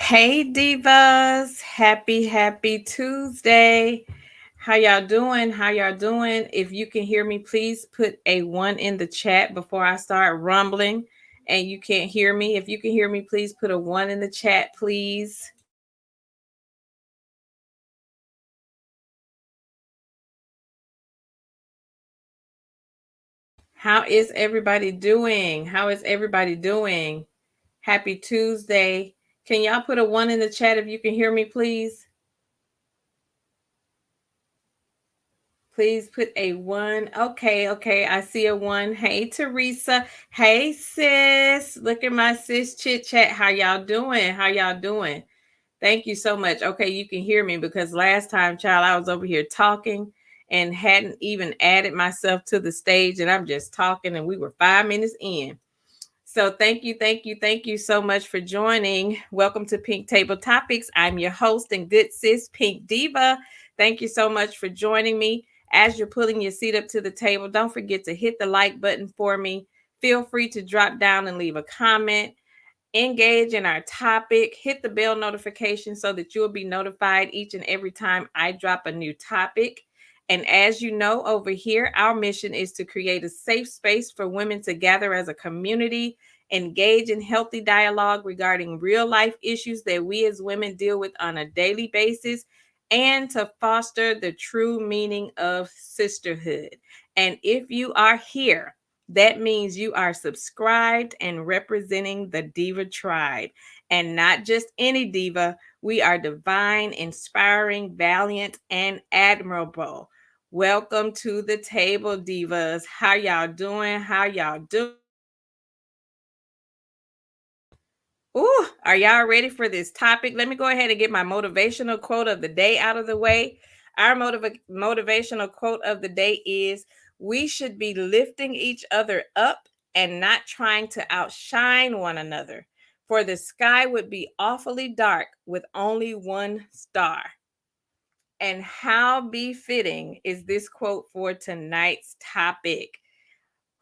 Hey divas, happy Tuesday. How y'all doing? How y'all doing? If you can hear me, please put a 1 in the chat before I start rumbling and you can't hear me. If you can hear me, please put a 1 in the chat, please. How is everybody doing? How is everybody doing? Happy Tuesday. Can y'all put a 1 in the chat if you can hear me, please? Please put a 1. Okay. I see a 1. Hey, Teresa. Hey, sis. Look at my sis chit chat. How y'all doing? How y'all doing? Thank you so much. Okay, you can hear me because last time, child, I was over here talking and hadn't even added myself to the stage, and I'm just talking, and we were 5 minutes in. So thank you so much for joining. Welcome to Pink Table Topics. I'm your host and good sis, Pink Diva. Thank you so much for joining me. As you're pulling your seat up to the table, don't forget to hit the like button for me. Feel free to drop down and leave a comment. Engage in our topic. Hit the bell notification so that you'll be notified each and every time I drop a new topic. And as you know, over here, our mission is to create a safe space for women to gather as a community, engage in healthy dialogue regarding real life issues that we as women deal with on a daily basis, and to foster the true meaning of sisterhood. And if you are here, that means you are subscribed and representing the Diva tribe. And not just any diva, we are divine, inspiring, valiant, and admirable. Welcome to the table, divas. How y'all doing? How y'all doing? Ooh, are y'all ready for this topic? Let me go ahead and get my motivational quote of the day out of the way. Our motivational quote of the day is: we should be lifting each other up and not trying to outshine one another, for the sky would be awfully dark with only one star. And how befitting is this quote for tonight's topic?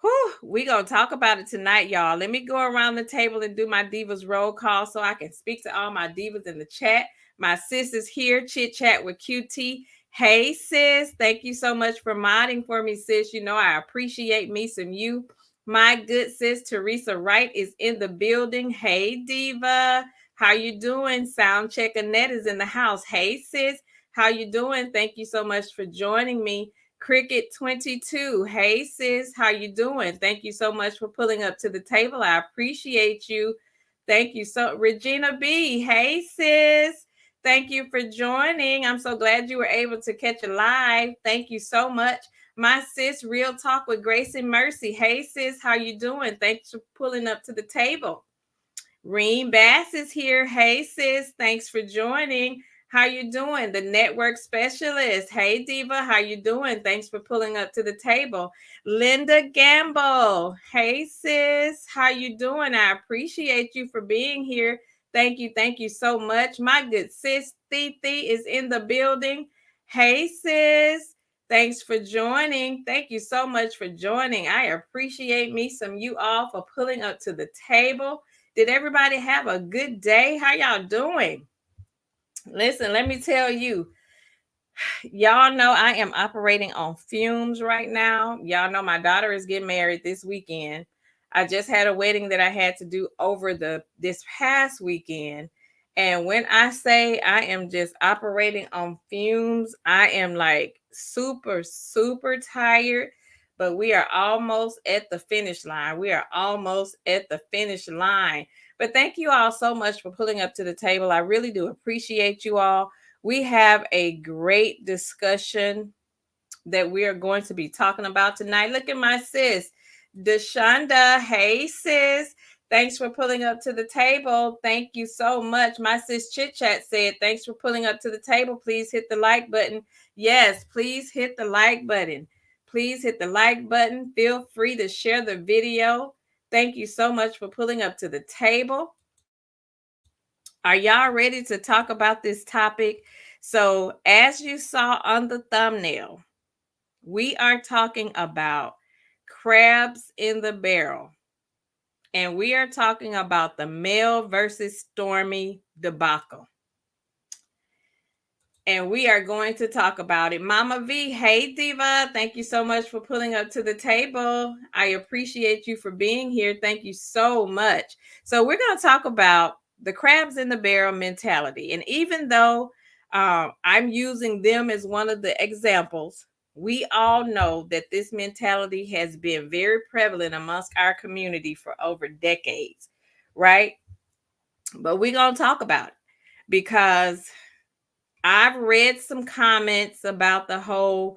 Whew, we gonna talk about it tonight, y'all. Let me go around the table and do my divas roll call so I can speak to all my divas in the chat. My sis is here, chit chat with QT. Hey sis, thank you so much for modding for me, sis. You know I appreciate me some you. My good sis Teresa Wright is in the building. Hey diva, how you doing? Sound check Annette is in the house. Hey sis, how you doing? Thank you so much for joining me. Cricket 22. Hey sis, how you doing? Thank you so much for pulling up to the table. I appreciate you. Thank you so Regina B. Hey sis. Thank you for joining. I'm so glad you were able to catch a live. Thank you so much. My sis, Real Talk with Grace and Mercy. Hey sis, how you doing? Thanks for pulling up to the table. Reem Bass is here. Hey sis, thanks for joining. How you doing? The network specialist. Hey diva, how you doing? Thanks for pulling up to the table. Linda Gamble. Hey sis, how you doing? I appreciate you for being here. Thank you so much. My good sis Titi is in the building. Hey sis, thanks for joining. Thank you so much for joining. I appreciate me some you all for pulling up to the table. Did everybody have a good day? How y'all doing? Listen, let me tell you, y'all know I am operating on fumes right now. Y'all know my daughter is getting married this weekend. I just had a wedding that I had to do over this past weekend. And when I say I am just operating on fumes, I am like super tired, but we are almost at the finish line. We are almost at the finish line. But thank you all so much for pulling up to the table. I really do appreciate you all. We have a great discussion that we are going to be talking about tonight. Look at my sis, Deshonda. Hey, sis. Thanks for pulling up to the table. Thank you so much. My sis Chit Chat said, thanks for pulling up to the table. Please hit the like button. Yes, please hit the like button. Please hit the like button. Feel free to share the video. Thank you so much for pulling up to the table. Are y'all ready to talk about this topic? So, as you saw on the thumbnail, we are talking about crabs in the barrel. And we are talking about the Mel versus Stormi debacle. And we are going to talk about it. Mama V, hey Diva, thank you so much for pulling up to the table. I appreciate you for being here. Thank you so much. So we're going to talk about the crabs in the barrel mentality. And even though I'm using them as one of the examples, we all know that this mentality has been very prevalent amongst our community for over decades, right? But we're going to talk about it because I've read some comments about the whole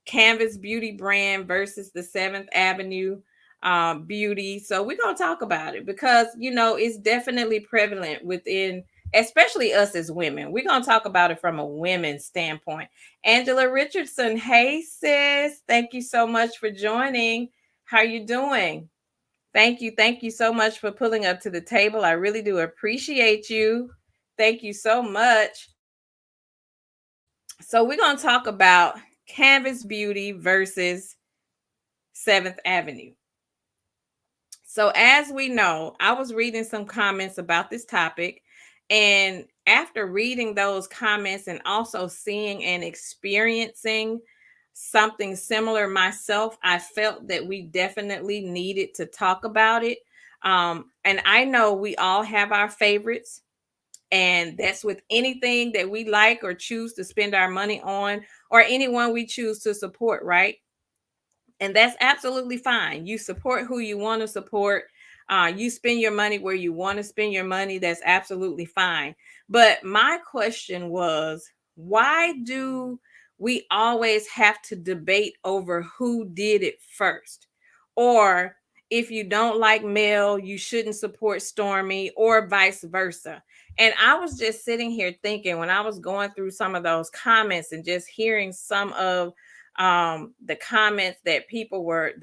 Canvas Beauty brand versus the Seventh Avenue beauty. So we're going to talk about it because, it's definitely prevalent within, especially us as women. We're going to talk about it from a women's standpoint. Angela Richardson, hey sis, thank you so much for joining. How you doing? Thank you. Thank you so much for pulling up to the table. I really do appreciate you. Thank you so much. So we're going to talk about Canvas Beauty versus Seventh Avenue. So as we know, I was reading some comments about this topic, and after reading those comments and also seeing and experiencing something similar myself, I felt that we definitely needed to talk about it. And I know we all have our favorites, and that's with anything that we like or choose to spend our money on, or anyone we choose to support, right? And that's absolutely fine. You support who you want to support. You spend your money where you want to spend your money. That's absolutely fine. But my question was, why do we always have to debate over who did it first? Or if you don't like Mel, you shouldn't support Stormi, or vice versa. And I was just sitting here thinking, when I was going through some of those comments and just hearing some of the comments that people were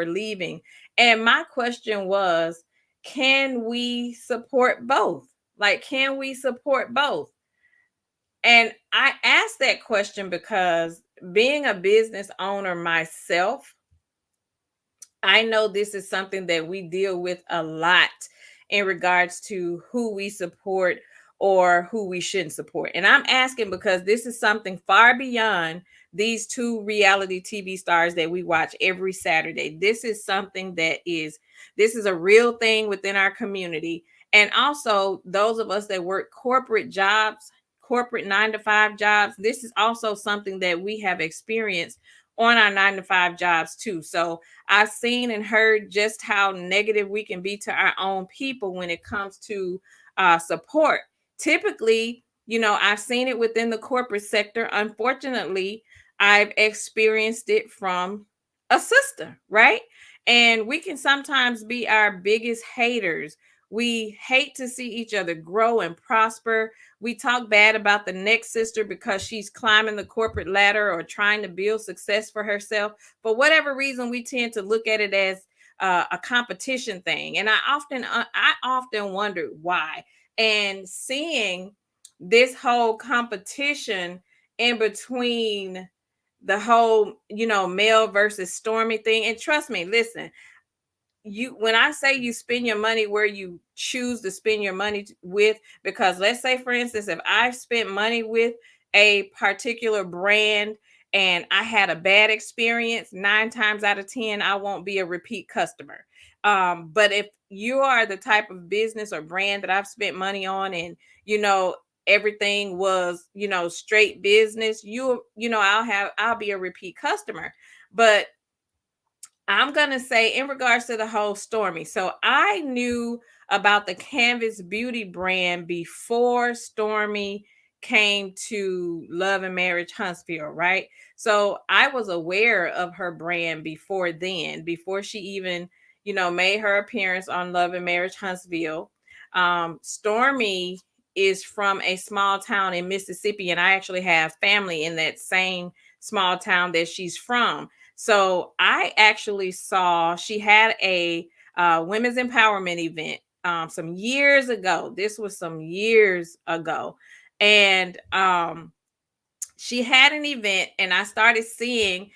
leaving, and my question was, can we support both? Like, can we support both? And I asked that question because, being a business owner myself, I know this is something that we deal with a lot in regards to who we support or who we shouldn't support. And I'm asking because this is something far beyond these two reality TV stars that we watch every Saturday. This is a real thing within our community. And also, those of us that work corporate jobs, corporate 9 to 5 jobs, this is also something that we have experienced on our 9 to 5 jobs too. So I've seen and heard just how negative we can be to our own people when it comes to support. Typically, I've seen it within the corporate sector. Unfortunately, I've experienced it from a sister, right? And we can sometimes be our biggest haters. We hate to see each other grow and prosper. We talk bad about the next sister because she's climbing the corporate ladder or trying to build success for herself. For whatever reason, we tend to look at it as a competition thing, and I often wondered why. And seeing this whole competition in between the whole, Mel versus Stormi thing, and trust me, listen, when I say you spend your money where you choose to spend your money with, because let's say, for instance, if I've spent money with a particular brand and I had a bad experience, 9 times out of 10 I won't be a repeat customer. But if you are the type of business or brand that I've spent money on, and you know everything was, straight business, I'll be a repeat customer. But I'm going to say, in regards to the whole Stormi, so I knew about the Canvas Beauty brand before Stormi came to Love and Marriage Huntsville, right? So I was aware of her brand before then, before she even, made her appearance on Love and Marriage Huntsville. Stormi is from a small town in Mississippi, and I actually have family in that same small town that she's from. So I actually saw she had a women's empowerment event some years ago. This was some years ago. And she had an event, and I started seeing,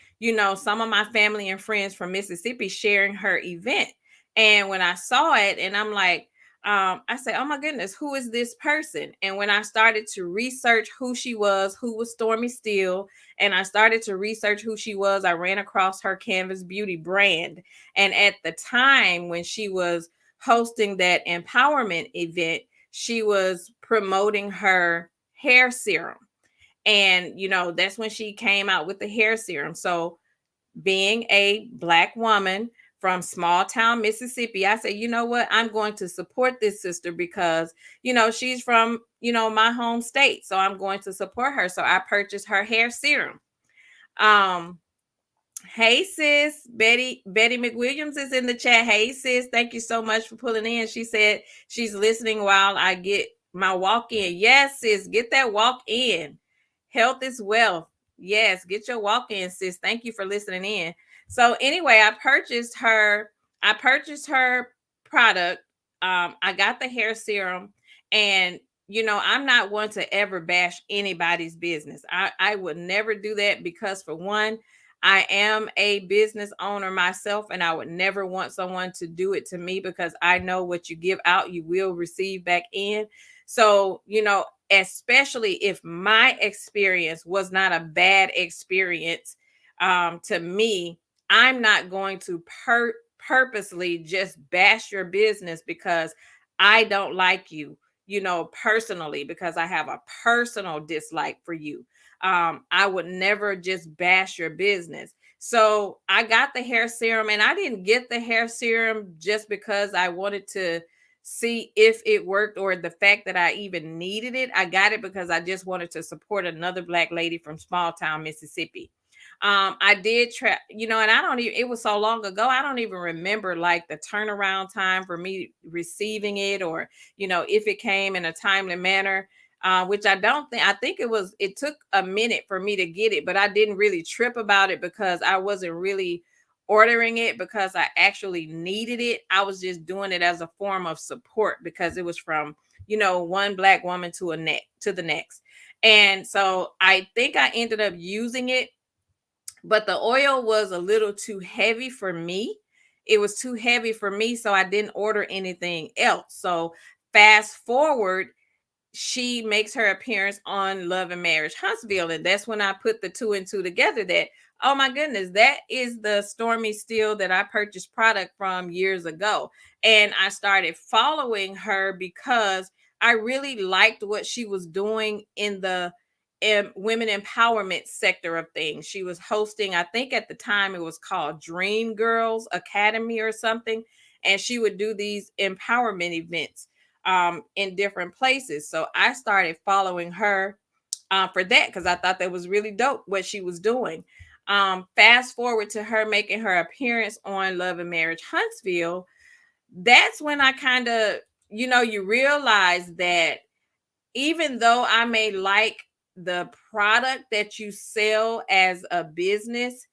some of my family and friends from Mississippi sharing her event. And when I saw it, and I'm like, I said, oh my goodness, who is this person? And when I started to research who she was, who was Stormi Steele, and I started to research who she was, I ran across her Canvas Beauty brand. And at the time when she was hosting that empowerment event, she was promoting her hair serum. And, that's when she came out with the hair serum. So, being a Black woman from small town Mississippi, I said, you know what? I'm going to support this sister because, she's from, my home state. So I'm going to support her. So I purchased her hair serum. Um, Hey sis, Betty McWilliams is in the chat. Hey sis, thank you so much for pulling in. She said she's listening while I get my walk in. Yes, sis, get that walk in. Health is wealth. Yes, get your walk in, sis. Thank you for listening in. So anyway, I purchased her product. I got the hair serum, and I'm not one to ever bash anybody's business. I would never do that because, for one, I am a business owner myself, and I would never want someone to do it to me because I know what you give out, you will receive back in. So, especially if my experience was not a bad experience to me, I'm not going to purposely just bash your business because I don't like you, personally, because I have a personal dislike for you. I would never just bash your business. So I got the hair serum, and I didn't get the hair serum just because I wanted to see if it worked or the fact that I even needed it. I got it because I just wanted to support another Black lady from small town Mississippi. I did try, and I don't even, it was so long ago, I don't even remember like the turnaround time for me receiving it, or, if it came in a timely manner. Which I don't think, I think it took a minute for me to get it, but I didn't really trip about it because I wasn't really ordering it because I actually needed it. I was just doing it as a form of support because it was from, one Black woman to the next. And so I think I ended up using it, but the oil was a little too heavy for me. It was too heavy for me, so I didn't order anything else. So fast forward, she makes her appearance on Love and Marriage Huntsville. And that's when I put the two and two together that, oh my goodness, that is the Stormi Steele that I purchased product from years ago. And I started following her because I really liked what she was doing in the women empowerment sector of things. She was hosting, I think at the time it was called Dream Girls Academy or something. And she would do these empowerment events in different places. So I started following her for that because I thought that was really dope what she was doing. Fast forward to her making her appearance on Love and Marriage Huntsville. That's when I kind of, you realize that even though I may like the product that you sell as a business,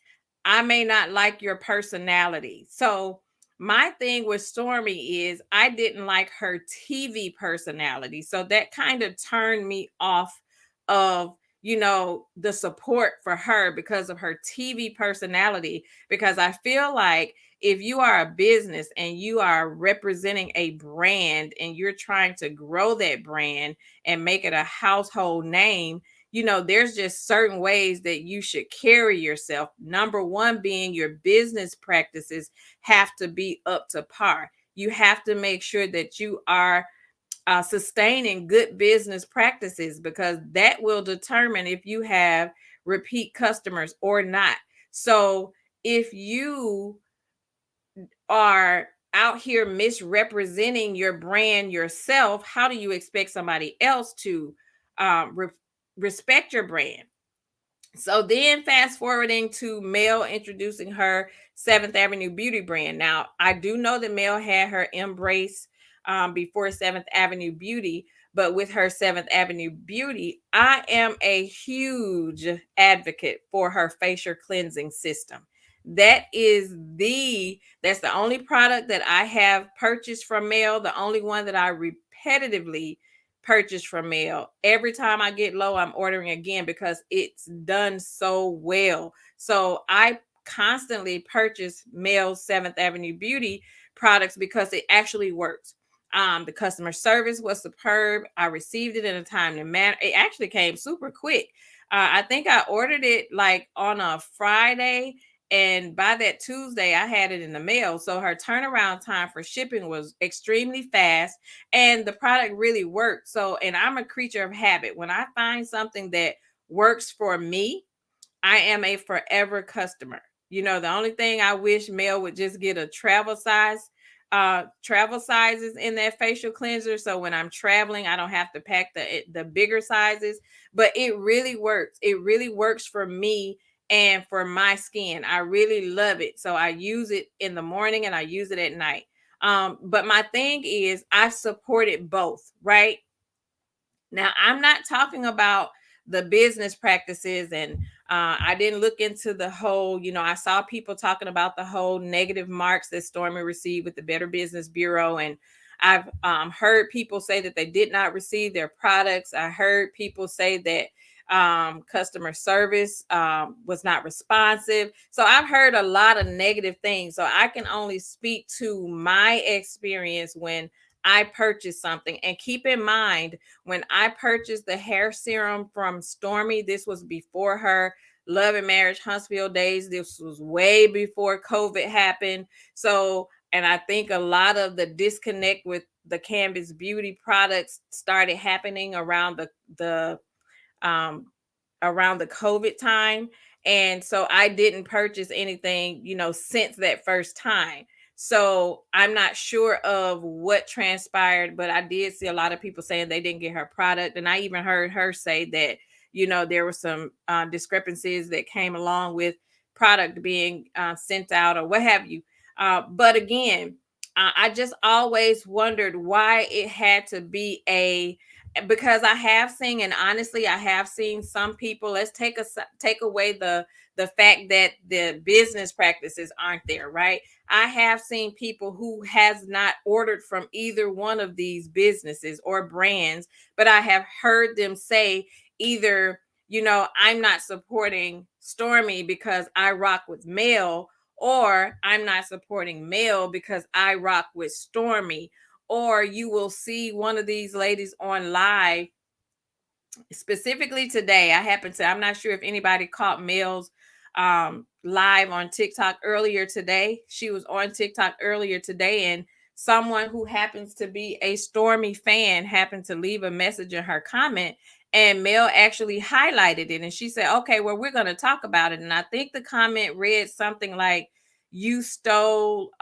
I may not like your personality. So my thing with Stormi is I didn't like her TV personality. So that kind of turned me off of, the support for her because of her TV personality. Because I feel like if you are a business and you are representing a brand and you're trying to grow that brand and make it a household name, there's just certain ways that you should carry yourself. Number one being your business practices have to be up to par. You have to make sure that you are sustaining good business practices because that will determine if you have repeat customers or not. So if you are out here misrepresenting your brand yourself, how do you expect somebody else to respect your brand? So then fast forwarding to Mel introducing her Seventh Avenue Beauty brand. Now, I do know that Mel had her Embrace before Seventh Avenue Beauty, but with her Seventh Avenue Beauty, I am a huge advocate for her facial cleansing system. That's the only product that I have purchased from Mel, the only one that I repetitively purchase from Mel. Every time I get low, I'm ordering again because it's done so well. So I constantly purchase Mel's Seventh Avenue Beauty products because it actually works. The customer service was superb. I received it in a timely manner. It actually came super quick. I think I ordered it like on a Friday, and by that Tuesday, I had it in the mail. So her turnaround time for shipping was extremely fast, and the product really worked. So, and I'm a creature of habit. When I find something that works for me, I am a forever customer. You know, the only thing I wish Mel would just get a travel sizes in that facial cleanser. So when I'm traveling, I don't have to pack the bigger sizes. But it really works. It really works for me and for my skin. I really love it. So I use it in the morning and I use it at night. But my thing is I supported both, right? Now, I'm not talking about the business practices, and I didn't look into the whole, I saw people talking about the whole negative marks that Stormi received with the Better Business Bureau. And I've heard people say that they did not receive their products. I heard people say that customer service was not responsive. So I've heard a lot of negative things. So I can only speak to my experience when I purchased something. And keep in mind, when I purchased the hair serum from Stormi, this was before her Love and Marriage Huntsville days. This was way before COVID happened. So, and I think a lot of the disconnect with the Canvas Beauty products started happening um, around the COVID time. And so I didn't purchase anything, since that first time. So I'm not sure of what transpired, but I did see a lot of people saying they didn't get her product. And I even heard her say that, there were some discrepancies that came along with product being sent out or what have you. But again, I just always wondered why it had to be because I have seen, and honestly, I have seen some people. Let's take away the fact that the business practices aren't there, right? I have seen people who has not ordered from either one of these businesses or brands, but I have heard them say either, I'm not supporting Stormi because I rock with Mel, or I'm not supporting Mel because I rock with Stormi. Or you will see one of these ladies on live, specifically today. I'm not sure if anybody caught Mel's live on TikTok earlier today. She was on TikTok earlier today, and someone who happens to be a Stormi fan happened to leave a message in her comment, and Mel actually highlighted it, and she said, okay, well, we're going to talk about it. And I think the comment read something like, you stole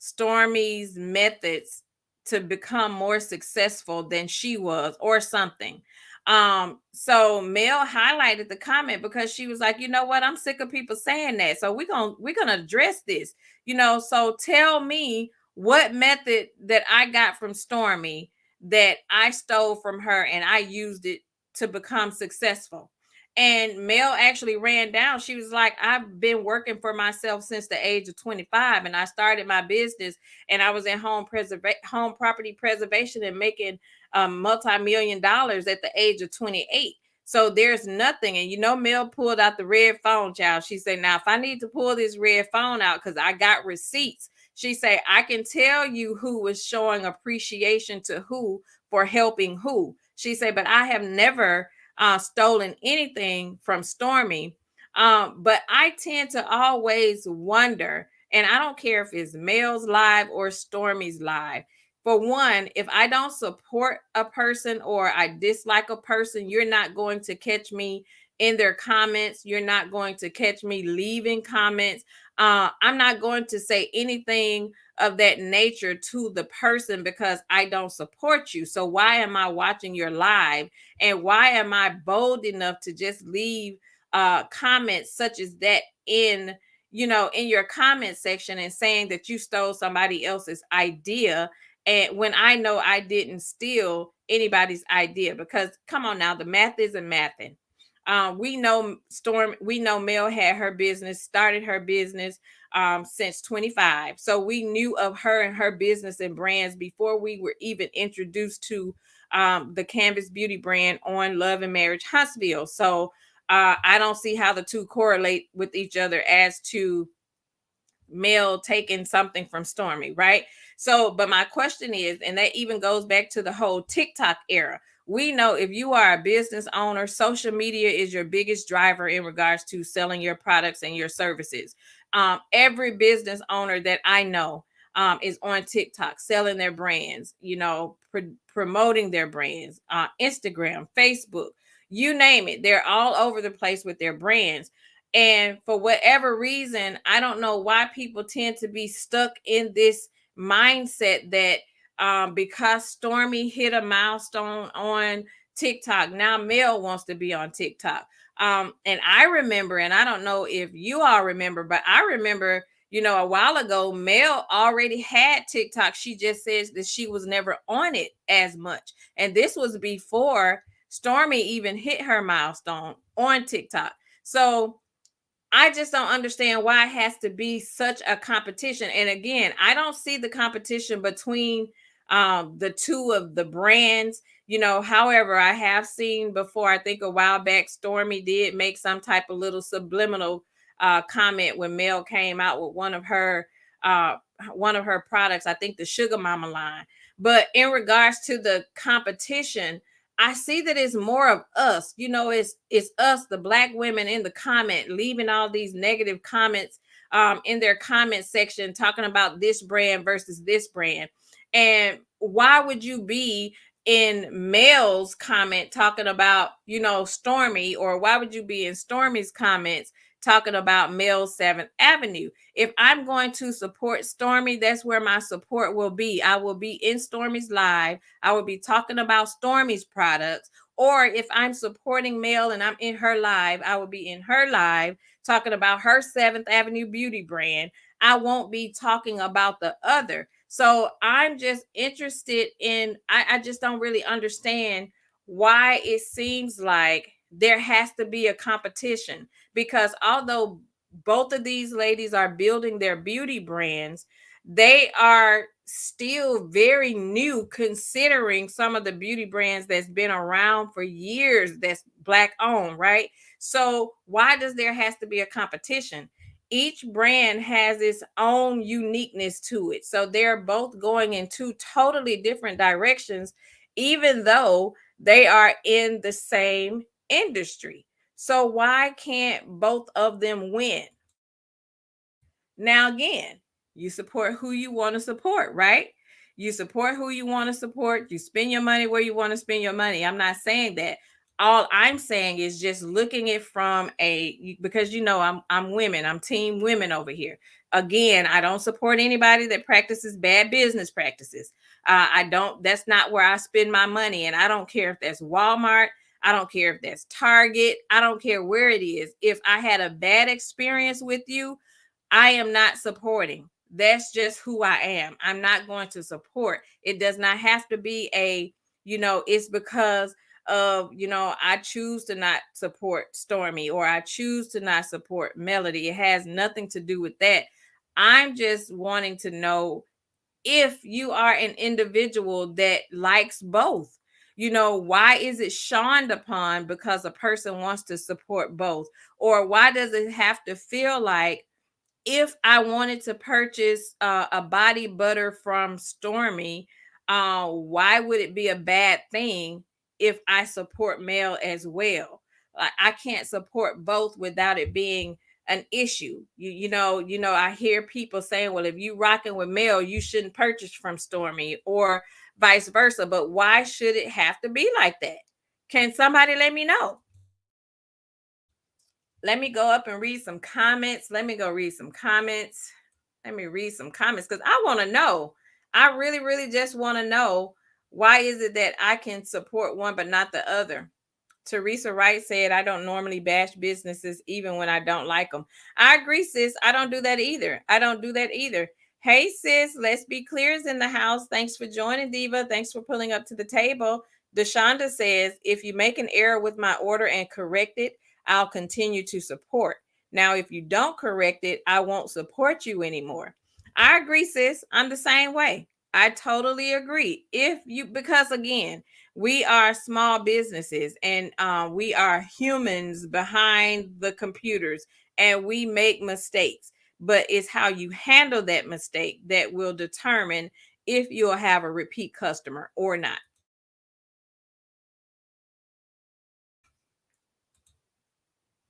Stormi's methods to become more successful than she was, or something. So Mel highlighted the comment because she was like, you know what, I'm sick of people saying that. So we're gonna address this, so tell me what method that I got from Stormi that I stole from her and I used it to become successful. And Mel actually ran down. She was like, I've been working for myself since the age of 25, and I started my business, and I was in home property preservation and making multi-million dollars at the age of 28. So there's nothing. And Mel pulled out the red phone, child. She said, now if I need to pull this red phone out because I got receipts, she said, I can tell you who was showing appreciation to who for helping who. She said, but I have never stolen anything from Stormi. But I tend to always wonder, and I don't care if it's Mel's live or Stormi's live. For one, if I don't support a person or I dislike a person, you're not going to catch me in their comments. You're not going to catch me leaving comments. I'm not going to say anything of that nature to the person because I don't support you. So why am I watching your live? And why am I bold enough to just leave comments such as that in your comment section and saying that you stole somebody else's idea, and when I know I didn't steal anybody's idea? Because come on now, the math isn't mathing. We know Mel had her business, started her business since 25. So we knew of her and her business and brands before we were even introduced to the Canvas Beauty brand on Love and Marriage Huntsville. So I don't see how the two correlate with each other as to Mel taking something from Stormi, right? So, but my question is, and that even goes back to the whole TikTok era. We know if you are a business owner, social media is your biggest driver in regards to selling your products and your services. Every business owner that I know is on TikTok selling their brands, promoting their brands, Instagram, Facebook, you name it. They're all over the place with their brands. And for whatever reason, I don't know why people tend to be stuck in this mindset that because Stormi hit a milestone on TikTok, now Mel wants to be on TikTok. And I remember, and I don't know if you all remember, but I remember, a while ago, Mel already had TikTok. She just says that she was never on it as much. And this was before Stormi even hit her milestone on TikTok. So I just don't understand why it has to be such a competition. And again, I don't see the competition between the two of the brands. However, I have seen before, I think a while back, Stormi did make some type of little subliminal comment when Mel came out with uh one of her products, I think the Sugar Mama line. But in regards to the competition, I see that it's more of us. It's us, the Black women, in the comment, leaving all these negative comments in their comment section, talking about this brand versus this brand. And why would you be in Mel's comment talking about, Stormi, or why would you be in Stormi's comments talking about Mel's Seventh Avenue? If I'm going to support Stormi, that's where my support will be. I will be in Stormi's live. I will be talking about Stormi's products. Or if I'm supporting Mel and I'm in her live, I will be in her live talking about her Seventh Avenue beauty brand. I won't be talking about the other. So I'm just interested in, I just don't really understand why it seems like there has to be a competition, because although both of these ladies are building their beauty brands, they are still very new considering some of the beauty brands that's been around for years that's Black owned, right? So why does there has to be a competition? Each brand has its own uniqueness to it. So they're both going in two totally different directions, even though they are in the same industry. So why can't both of them win? Now, again, you support who you want to support, right? You support who you want to support. You spend your money where you want to spend your money. I'm not saying that. All I'm saying is just looking at from because I'm women. I'm team women over here. Again, I don't support anybody that practices bad business practices. I don't. That's not where I spend my money, and I don't care if that's Walmart. I don't care if that's Target. I don't care where it is. If I had a bad experience with you, I am not supporting. That's just who I am. I'm not going to support. It does not have to be it's because of, I choose to not support Stormi, or I choose to not support Melody. It has nothing to do with that. I'm just wanting to know if you are an individual that likes both. Why is it shunned upon because a person wants to support both? Or why does it have to feel like, if I wanted to purchase a body butter from Stormi, why would it be a bad thing if I support Mel as well? Like, I can't support both without it being an issue. I hear people saying, well, if you rocking with Mel, you shouldn't purchase from Stormi, or vice versa. But why should it have to be like that? Can somebody let me know? Let me go up and read some comments. Let me go read some comments. Let me read some comments because I want to know. I really, really just want to know, why is it that I can support one but not the other? Teresa Wright said, I don't normally bash businesses even when I don't like them. I agree, sis. I don't do that either. I don't do that either. Hey, sis, let's be clear is in the house. Thanks for joining, Diva. Thanks for pulling up to the table. Deshonda says, if you make an error with my order and correct it, I'll continue to support. Now, if you don't correct it, I won't support you anymore. I agree, sis. I'm the same way. I totally agree. Because again, we are small businesses, and we are humans behind the computers, and we make mistakes. but it's how you handle that mistake that will determine if you'll have a repeat customer or not.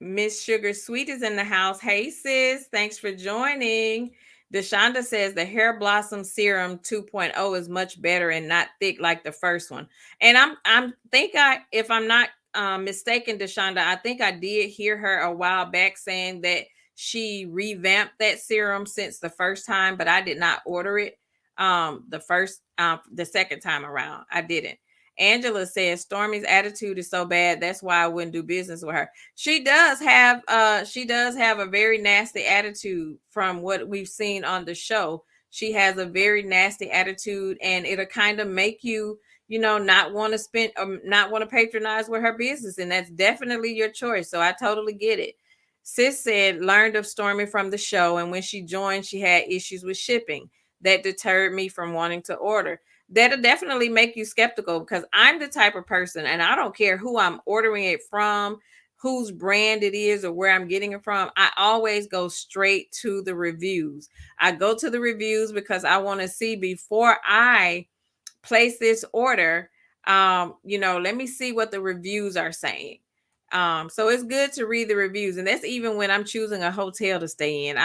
Miss Sugar Sweet is in the house. Hey sis, thanks for joining. Deshonda says the Hair Blossom Serum 2.0 is much better and not thick like the first one. And I'm think I if I'm not mistaken, Deshonda, I think I did hear her a while back saying that she revamped that serum since the first time, but I did not order it. The second time around, I didn't. Angela says Stormy's attitude is so bad, that's why I wouldn't do business with her. She does have a very nasty attitude from what we've seen on the show. She has a very nasty attitude, and it'll kind of make you, not want to spend, not want to patronize with her business, and that's definitely your choice. So I totally get it. Sis said learned of Stormy from the show, and when she joined, she had issues with shipping that deterred me from wanting to order. That'll definitely make you skeptical, because I'm the type of person, and I don't care who I'm ordering it from, whose brand it is, or where I'm getting it from. I always go straight to the reviews. I go to the reviews because I want to see before I place this order. Let me see what the reviews are saying. So it's good to read the reviews, and that's even when I'm choosing a hotel to stay in.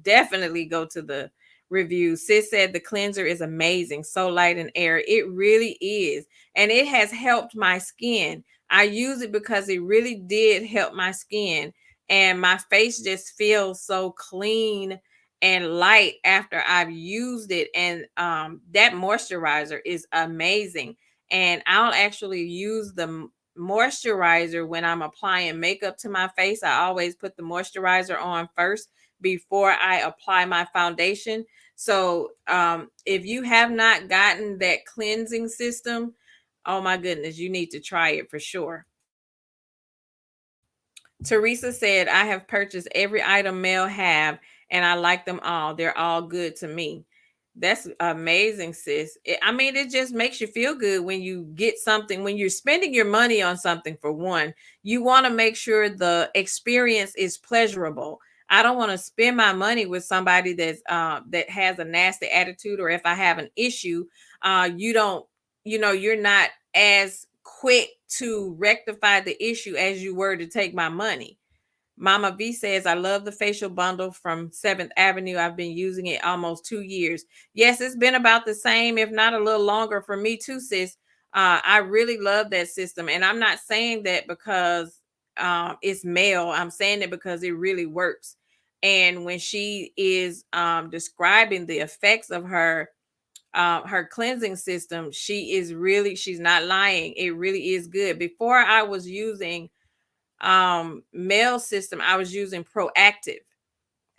Definitely go to the reviews. Sis said the cleanser is amazing, so light and air. It really is, and it has helped my skin. I use it because it really did help my skin, and my face just feels so clean and light after I've used it. And that moisturizer is amazing. And I'll actually use the moisturizer when I'm applying makeup to my face. I always put the moisturizer on first before I apply my foundation. So if you have not gotten that cleansing system, oh my goodness, you need to try it for sure. Teresa said, I have purchased every item male have, and I like them all. They're all good to me. That's amazing, sis. It just makes you feel good when you get something, when you're spending your money on something. For one, you want to make sure the experience is pleasurable. I don't want to spend my money with somebody that has a nasty attitude, or if I have an issue, you don't, you're not as quick to rectify the issue as you were to take my money. Mama V says, I love the facial bundle from 7th Avenue. I've been using it almost 2 years. Yes, it's been about the same, if not a little longer for me too, sis. I really love that system. And I'm not saying that because it's male. I'm saying it because it really works. And when she is describing the effects of her cleansing system, she's not lying. It really is good. Before I was using male system, I was using Proactive,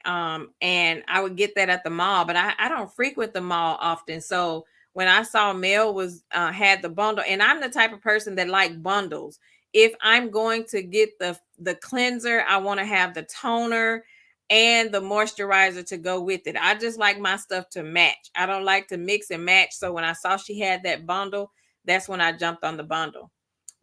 and I would get that at the mall, but I don't frequent the mall often. So when I saw male was had the bundle, and I'm the type of person that like bundles. If I'm going to get the cleanser, I want to have the toner and the moisturizer to go with it. I just like my stuff to match. I don't like to mix and match. So when I saw she had that bundle, that's when I jumped on the bundle.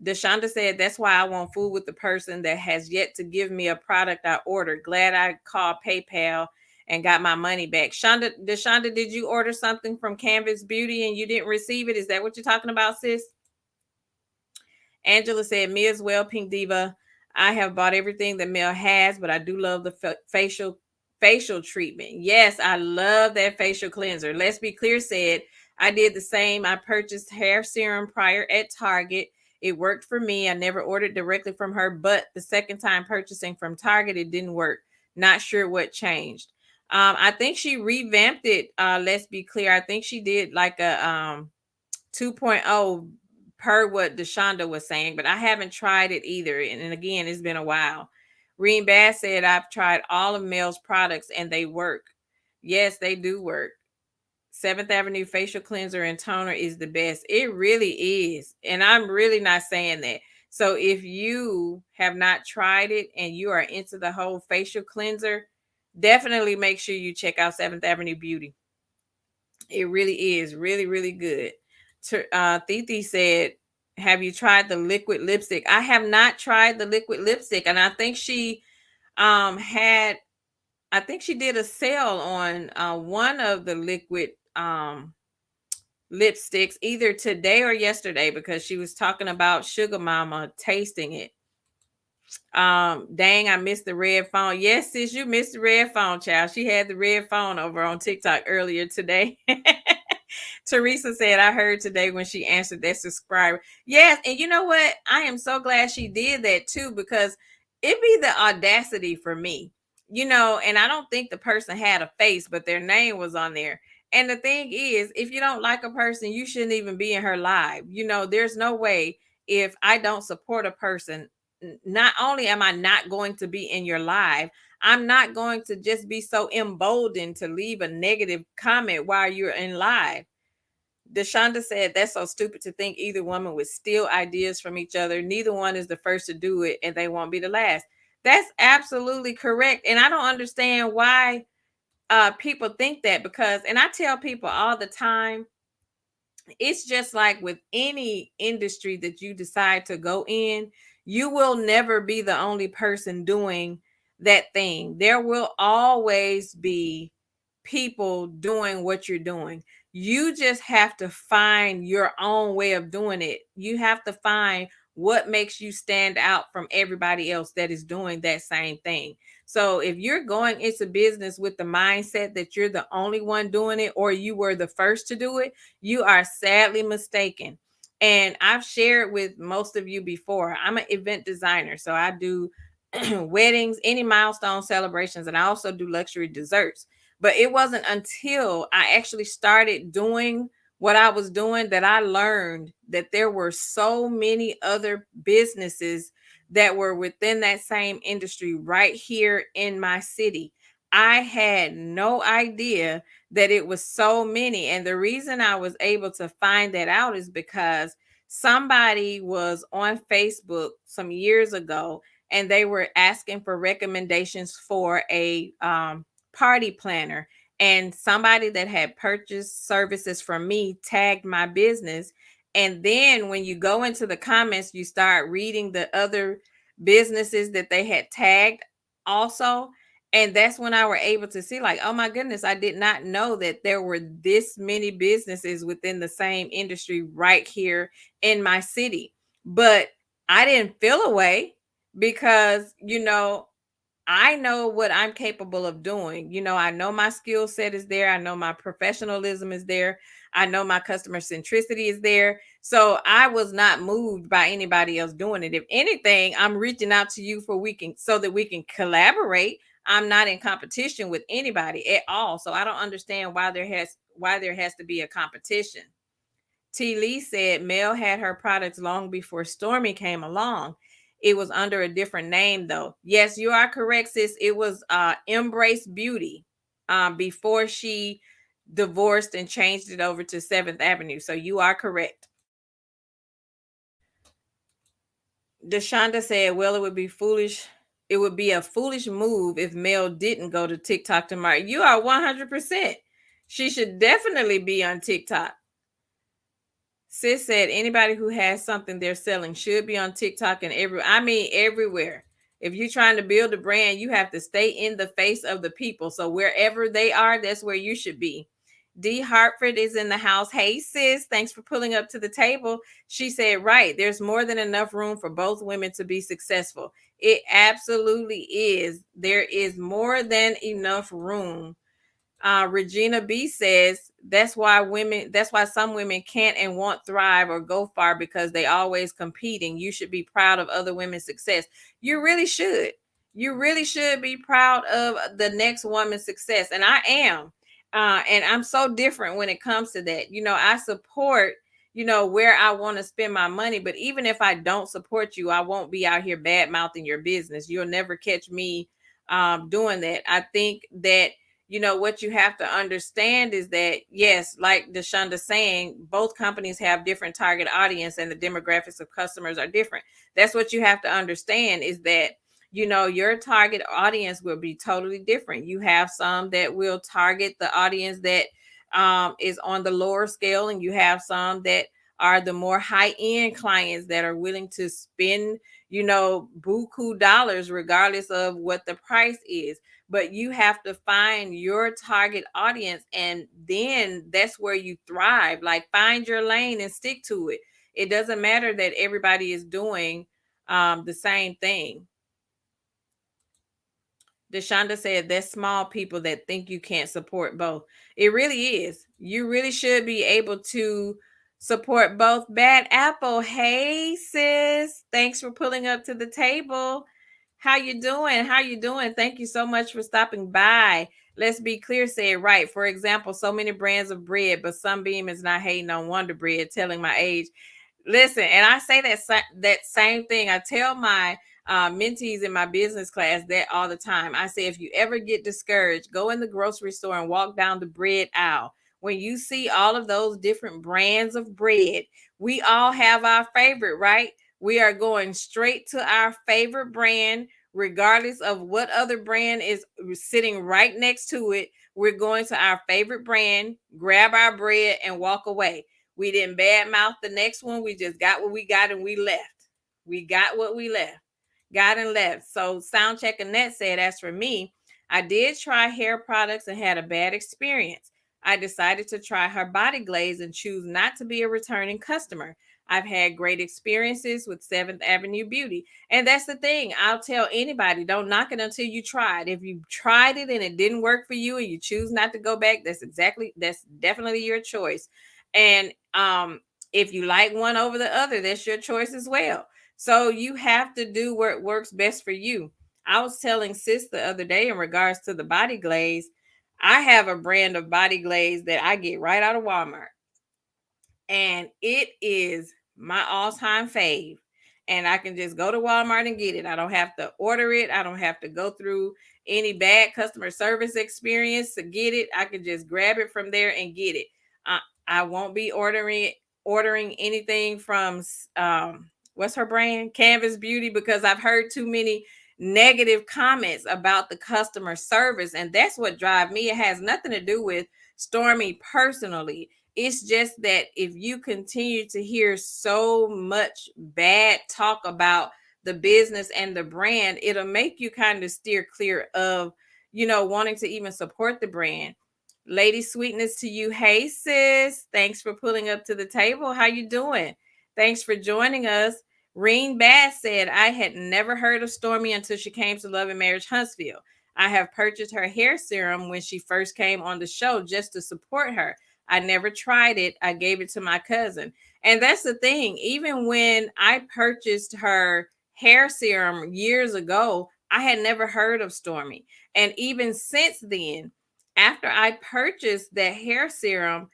Deshonda said, that's why I won't fool with the person that has yet to give me a product I ordered. Glad I called PayPal and got my money back. Deshonda, did you order something from Canvas Beauty and you didn't receive it? Is that what you're talking about, sis? Angela said, me as well, Pink Diva. I have bought everything that Mel has, but I do love the facial treatment. Yes, I love that facial cleanser. Let's Be Clear said, I did the same. I purchased hair serum prior at Target. It worked for me. I never ordered directly from her, but the second time purchasing from Target, it didn't work. Not sure what changed. I think she revamped it. Let's Be Clear. I think she did like a 2.0 per what Deshonda was saying, but I haven't tried it either. And again, it's been a while. Reen Bass said, I've tried all of Mel's products and they work. Yes, they do work. 7th Avenue facial cleanser and toner is the best. It really is. And I'm really not saying that. So if you have not tried it and you are into the whole facial cleanser, definitely make sure you check out 7th Avenue Beauty. It really is really, really good. Titi said, have you tried the liquid lipstick? I have not tried the liquid lipstick, and I think she had I think she did a sale on one of the liquid lipsticks either today or yesterday because she was talking about Sugar Mama tasting it. Dang, I missed the red phone. Yes, sis, you missed the red phone, child. She had the red phone over on TikTok earlier today. Teresa said, I heard today when she answered that subscriber. Yes, and you know what? I am so glad she did that too, because it be the audacity for me, and I don't think the person had a face, but their name was on there. And the thing is, if you don't like a person, you shouldn't even be in her live. There's no way if I don't support a person, not only am I not going to be in your live, I'm not going to just be so emboldened to leave a negative comment while you're in live. Deshonda said, that's so stupid to think either woman would steal ideas from each other. Neither one is the first to do it, and they won't be the last. That's absolutely correct. And I don't understand why people think that, because, and I tell people all the time, it's just like with any industry that you decide to go in, you will never be the only person doing that thing. There will always be people doing what you're doing. You just have to find your own way of doing it. You have to find what makes you stand out from everybody else that is doing that same thing. So if you're going into business with the mindset that you're the only one doing it, or you were the first to do it, you are sadly mistaken. And I've shared with most of you before, I'm an event designer. So I do weddings, any milestone celebrations, and I also do luxury desserts. But it wasn't until I actually started doing what I was doing that I learned that there were so many other businesses that were within that same industry right here in my city. I had no idea that it was so many. And the reason I was able to find that out is because somebody was on Facebook some years ago, and they were asking for recommendations for a party planner. And somebody that had purchased services from me tagged my business. And then when you go into the comments, you start reading the other businesses that they had tagged also. And that's when I were able to see, like, oh my goodness, I did not know that there were this many businesses within the same industry right here in my city. But I didn't feel away because, I know what I'm capable of doing. I know my skill set is there. I know my professionalism is there. I know my customer centricity is there. So I was not moved by anybody else doing it. If anything, I'm reaching out to you so that we can collaborate. I'm not in competition with anybody at all. So I don't understand why there has to be a competition. T. Lee said Mel had her products long before Stormi came along. It was under a different name, though. Yes, you are correct, sis. It was Embrace Beauty before she divorced and changed it over to 7th Avenue. So you are correct. Deshonda said, well, it would be foolish. It would be a foolish move if Mel didn't go to TikTok tomorrow. You are 100%. She should definitely be on TikTok. Sis said anybody who has something they're selling should be on TikTok and everywhere. If you're trying to build a brand, you have to stay in the face of the people. So wherever they are, that's where you should be. D. Hartford is in the house. Hey, sis, thanks for pulling up to the table. She said, right, there's more than enough room for both women to be successful. It absolutely is. There is more than enough room. Regina B says that's why some women can't and won't thrive or go far, because they always competing. You should be proud of other women's success. You really should. You really should be proud of the next woman's success. And I am. And I'm so different when it comes to that. I support, where I want to spend my money. But even if I don't support you, I won't be out here bad mouthing your business. You'll never catch me doing that. I think that what you have to understand is that, yes, like Deshonda saying, both companies have different target audience and the demographics of customers are different. That's what you have to understand, is that, your target audience will be totally different. You have some that will target the audience that is on the lower scale, and you have some that are the more high-end clients that are willing to spend, buku dollars regardless of what the price is. but you have to find your target audience, and then that's where you thrive. Like, find your lane and stick to it. It doesn't matter that everybody is doing the same thing. Deshonda said, "That's small people that think you can't support both." It really is. You really should be able to support both. Bad Apple, hey sis, thanks for pulling up to the table. How you doing? How you doing? Thank you so much for stopping by. Let's be clear, say it right. For example, so many brands of bread, but Sunbeam is not hating on Wonder Bread, telling my age. Listen, and I say that same thing. I tell my mentees in my business class that all the time. I say, if you ever get discouraged, go in the grocery store and walk down the bread aisle. When you see all of those different brands of bread, we all have our favorite, right? We are going straight to our favorite brand, regardless of what other brand is sitting right next to it. We're going to our favorite brand, grab our bread, and walk away. We didn't badmouth the next one. We just got what we got and we left. We got what we left. Got and left. So Soundcheck Annette said, as for me, I did try hair products and had a bad experience. I decided to try her body glaze and choose not to be a returning customer. I've had great experiences with 7th Avenue Beauty. And that's the thing. I'll tell anybody, don't knock it until you try it. If you tried it and it didn't work for you and you choose not to go back, that's definitely your choice. And if you like one over the other, that's your choice as well. So you have to do what works best for you. I was telling sis the other day in regards to the body glaze. I have a brand of body glaze that I get right out of Walmart, and it is my all-time fave. And I can just go to Walmart and get it. I don't have to order it. I don't have to go through any bad customer service experience to get it. I can just grab it from there and get it. I won't be ordering anything from what's her brand, Canvas Beauty, because I've heard too many negative comments about the customer service, and that's what drives me. It has nothing to do with Stormi personally. It's just that if you continue to hear so much bad talk about the business and the brand, it'll make you kind of steer clear of, wanting to even support the brand. Lady Sweetness to you. Hey sis, thanks for pulling up to the table. How you doing? Thanks for joining us. Reen Bass said, I had never heard of Stormi until she came to Love and Marriage Huntsville. I have purchased her hair serum when she first came on the show just to support her. I never tried it. I gave it to my cousin. And that's the thing. Even when I purchased her hair serum years ago, I had never heard of Stormi. And even since then, after I purchased that hair serum,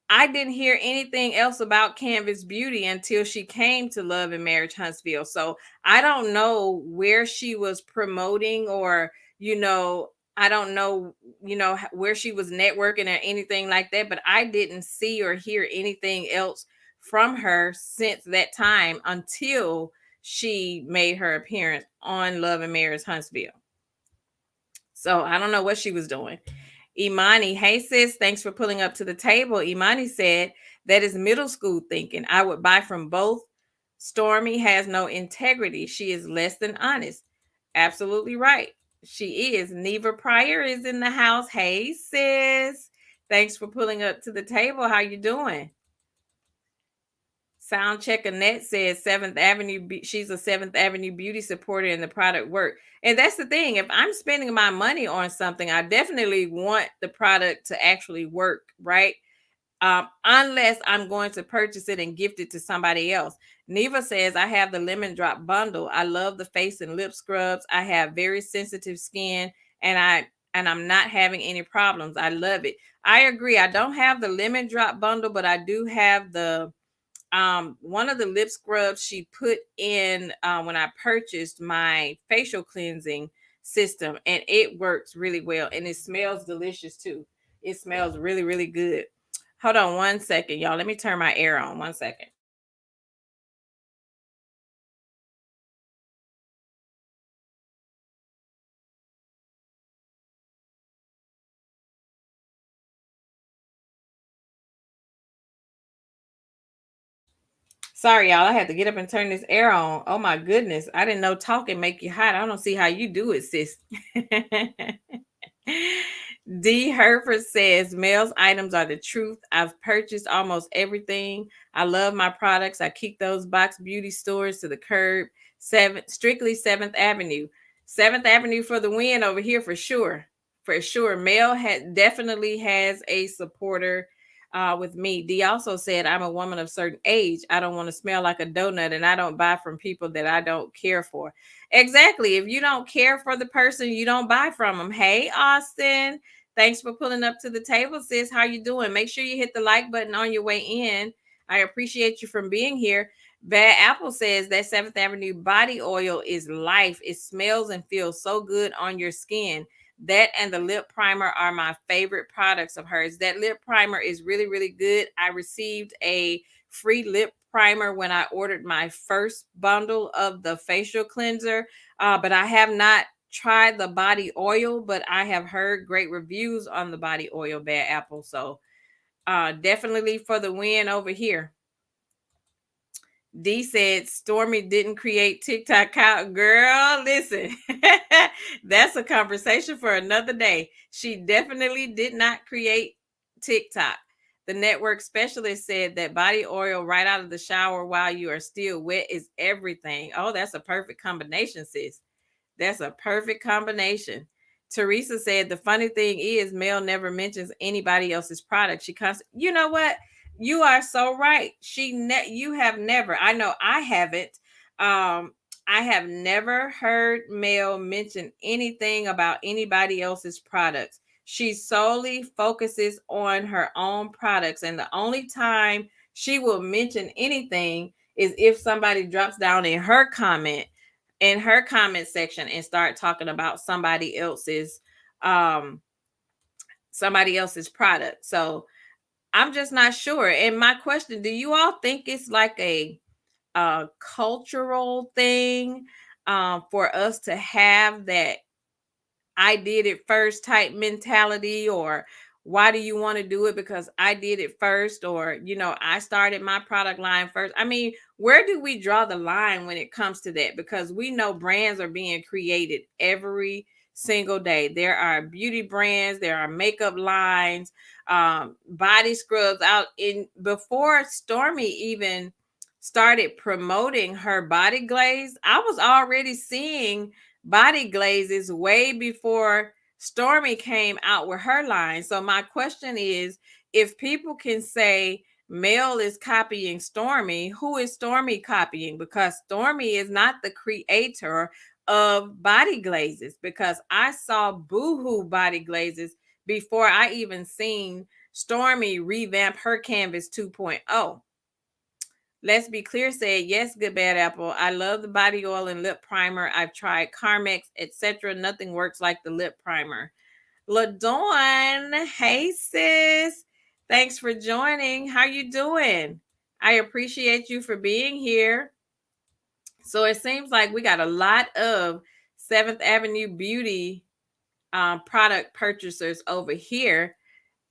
I didn't hear anything else about Canvas Beauty until she came to Love and Marriage Huntsville. So I don't know where she was promoting, or, I don't know, where she was networking or anything like that, but I didn't see or hear anything else from her since that time until she made her appearance on Love and Marriage Huntsville. So I don't know what she was doing. Imani, hey sis, thanks for pulling up to the table. Imani said, that is middle school thinking. I would buy from both. Stormi has no integrity. She is less than honest. Absolutely right. She is. Neva Pryor is in the house. Hey sis, thanks for pulling up to the table. How you doing? Soundcheck Annette says 7th Avenue. She's a 7th Avenue beauty supporter and the product work. And that's the thing. If I'm spending my money on something, I definitely want the product to actually work, right? Unless I'm going to purchase it and gift it to somebody else. Neva says, I have the lemon drop bundle. I love the face and lip scrubs. I have very sensitive skin, and I'm not having any problems. I love it. I agree. I don't have the lemon drop bundle, but I do have the one of the lip scrubs she put in when I purchased my facial cleansing system, and it works really well, and it smells delicious too. It smells really, really good. Hold on one second, y'all. Let me turn my air on. One second. Sorry, y'all. I had to get up and turn this air on. Oh my goodness. I didn't know talking make you hot. I don't see how you do it, sis. D. Herford says, male's items are the truth. I've purchased almost everything. I love my products. I kick those box beauty stores to the curb. Strictly 7th Avenue. 7th Avenue for the win over here for sure. For sure. Male definitely has a supporter with me. D also said, I'm a woman of certain age. I don't want to smell like a donut, and I don't buy from people that I don't care for. Exactly. If you don't care for the person, you don't buy from them. Hey, Austin. Thanks for pulling up to the table, sis. How you doing? Make sure you hit the like button on your way in. I appreciate you from being here. Bad Apple says that 7th Avenue body oil is life. It smells and feels so good on your skin. That and the lip primer are my favorite products of hers. That lip primer is really, really good. I received a free lip primer when I ordered my first bundle of the facial cleanser, but I have not tried the body oil, but I have heard great reviews on the body oil, Bad Apple. So definitely for the win over here. D said Stormi didn't create TikTok account. Girl, listen, that's a conversation for another day. She definitely did not create TikTok. The network specialist said that body oil right out of the shower while you are still wet is everything. Oh, that's a perfect combination, sis. That's a perfect combination. Teresa said the funny thing is Mel never mentions anybody else's product. You know what? You are so right. You have never. I know I haven't. I have never heard Mel mention anything about anybody else's products. She solely focuses on her own products, and the only time she will mention anything is if somebody drops down in her comment section and start talking about somebody else's product. So I'm just not sure. And my question, do you all think it's like a cultural thing for us to have that I did it first type mentality, or why do you want to do it because I did it first, or I started my product line first? I mean, where do we draw the line when it comes to that? Because we know brands are being created every single day. There are beauty brands, there are makeup lines, body scrubs out in before Stormi even started promoting her body glaze. I was already seeing body glazes way before Stormi came out with her line. So my question is, if people can say Mel is copying Stormi, who is Stormi copying? Because Stormi is not the creator of body glazes, because I saw Boohoo body glazes before I even seen Stormi revamp her Canvas 2.0. Let's Be Clear said, yes, good bad apple. I love the body oil and lip primer. I've tried Carmex, etc. Nothing works like the lip primer. LaDawn, hey sis. Thanks for joining. How you doing? I appreciate you for being here. So it seems like we got a lot of 7th Avenue Beauty product purchasers over here.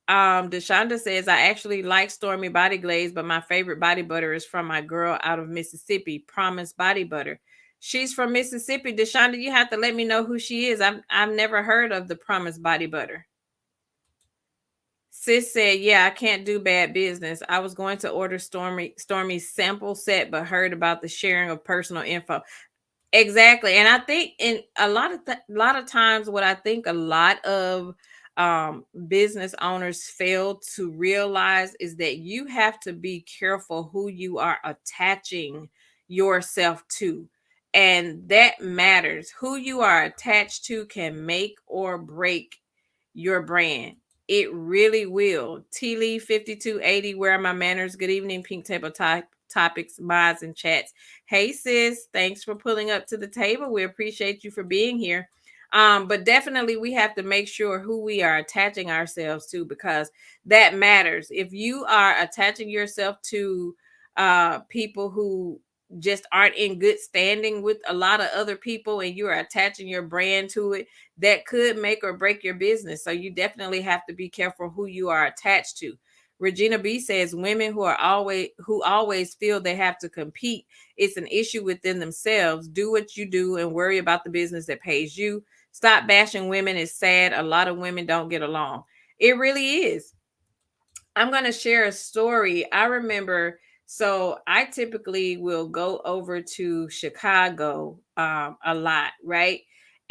Deshonda says, I actually like Stormi body glaze, but my favorite body butter is from my girl out of Mississippi, Promise Body Butter. She's from Mississippi. Deshonda, you have to let me know who she is. I've never heard of the Promise Body Butter. Sis said, yeah, I can't do bad business. I was going to order Stormi's sample set, but heard about the sharing of personal info. Exactly. And I think in a lot of times, what I think a lot of business owners fail to realize is that you have to be careful who you are attaching yourself to. And that matters. Who you are attached to can make or break your brand. It really will. T Lee 5280, where are my manners? Good evening, Pink Table Topics, mods, and chats. Hey sis, thanks for pulling up to the table. We appreciate you for being here. But definitely we have to make sure who we are attaching ourselves to, because that matters. If you are attaching yourself to people who just aren't in good standing with a lot of other people, and you are attaching your brand to it, that could make or break your business. So you definitely have to be careful who you are attached to. Regina B says women who always feel they have to compete. It's an issue within themselves. Do what you do and worry about the business that pays you. Stop bashing women. It's sad. A lot of women don't get along. It really is. I'm going to share a story. I remember, so I typically will go over to Chicago a lot, right?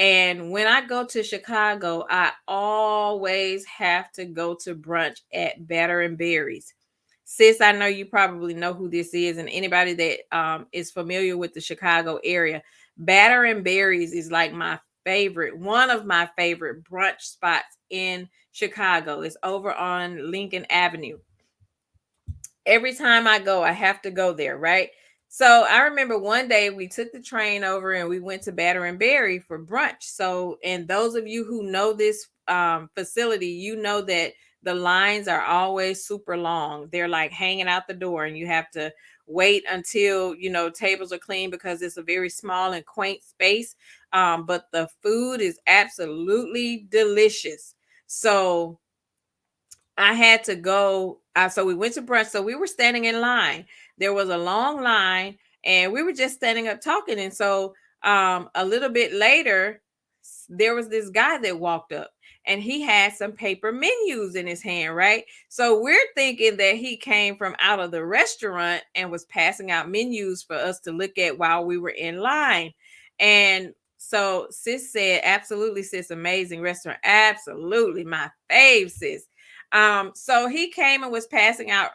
And when I go to Chicago, I always have to go to brunch at Batter and Berries. Sis, I know you probably know who this is, and anybody that is familiar with the Chicago area, Batter and Berries is like my favorite, one of my favorite brunch spots in Chicago. It's over on Lincoln Avenue. Every time I go, I have to go there, right? So I remember one day we took the train over and we went to Batter and Berry for brunch. So, and those of you who know this facility, you know that the lines are always super long. They're like hanging out the door, and you have to wait until tables are clean because it's a very small and quaint space. But the food is absolutely delicious. So I had to go. So we went to brunch. So we were standing in line. There was a long line, and we were just standing up talking. And so a little bit later, there was this guy that walked up, and he had some paper menus in his hand, right? So we're thinking that he came from out of the restaurant and was passing out menus for us to look at while we were in line. And so sis said, absolutely, sis, amazing restaurant. Absolutely, my fave, sis. So he came and was passing out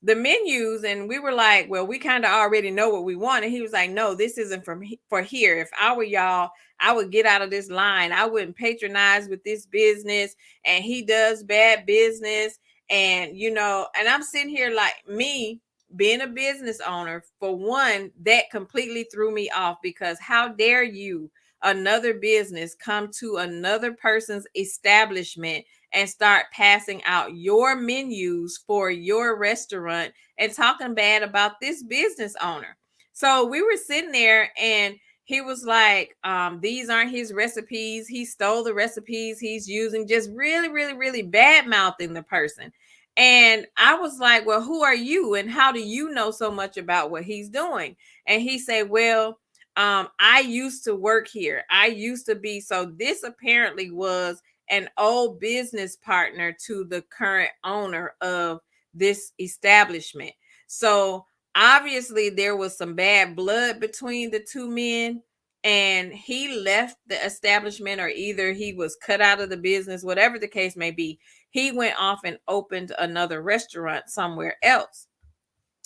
the menus, and we were like, well, we kind of already know what we want. And he was like, no, this isn't for here. If I were y'all, I would get out of this line. I wouldn't patronize with this business, and he does bad business. And and I'm sitting here like, me being a business owner, for one, that completely threw me off, because how dare you, another business, come to another person's establishment and start passing out your menus for your restaurant and talking bad about this business owner. So we were sitting there, and he was like, these aren't his recipes. He stole the recipes he's using, just really, really, really bad mouthing the person. And I was like, well, who are you? And how do you know so much about what he's doing? And he said, well, I used to work here. I used to be. So this apparently was an old business partner to the current owner of this establishment. So obviously there was some bad blood between the two men, and he left the establishment, or either he was cut out of the business, whatever the case may be. He went off and opened another restaurant somewhere else.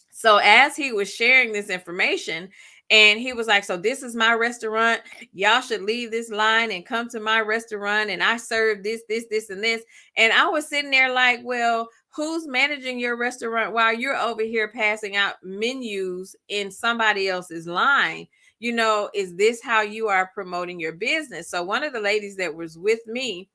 So as he was sharing this information, and he was like, so this is my restaurant. Y'all should leave this line and come to my restaurant. And I serve this, this, and this. And I was sitting there like, well, who's managing your restaurant while you're over here passing out menus in somebody else's line? Is this how you are promoting your business? So one of the ladies that was with me,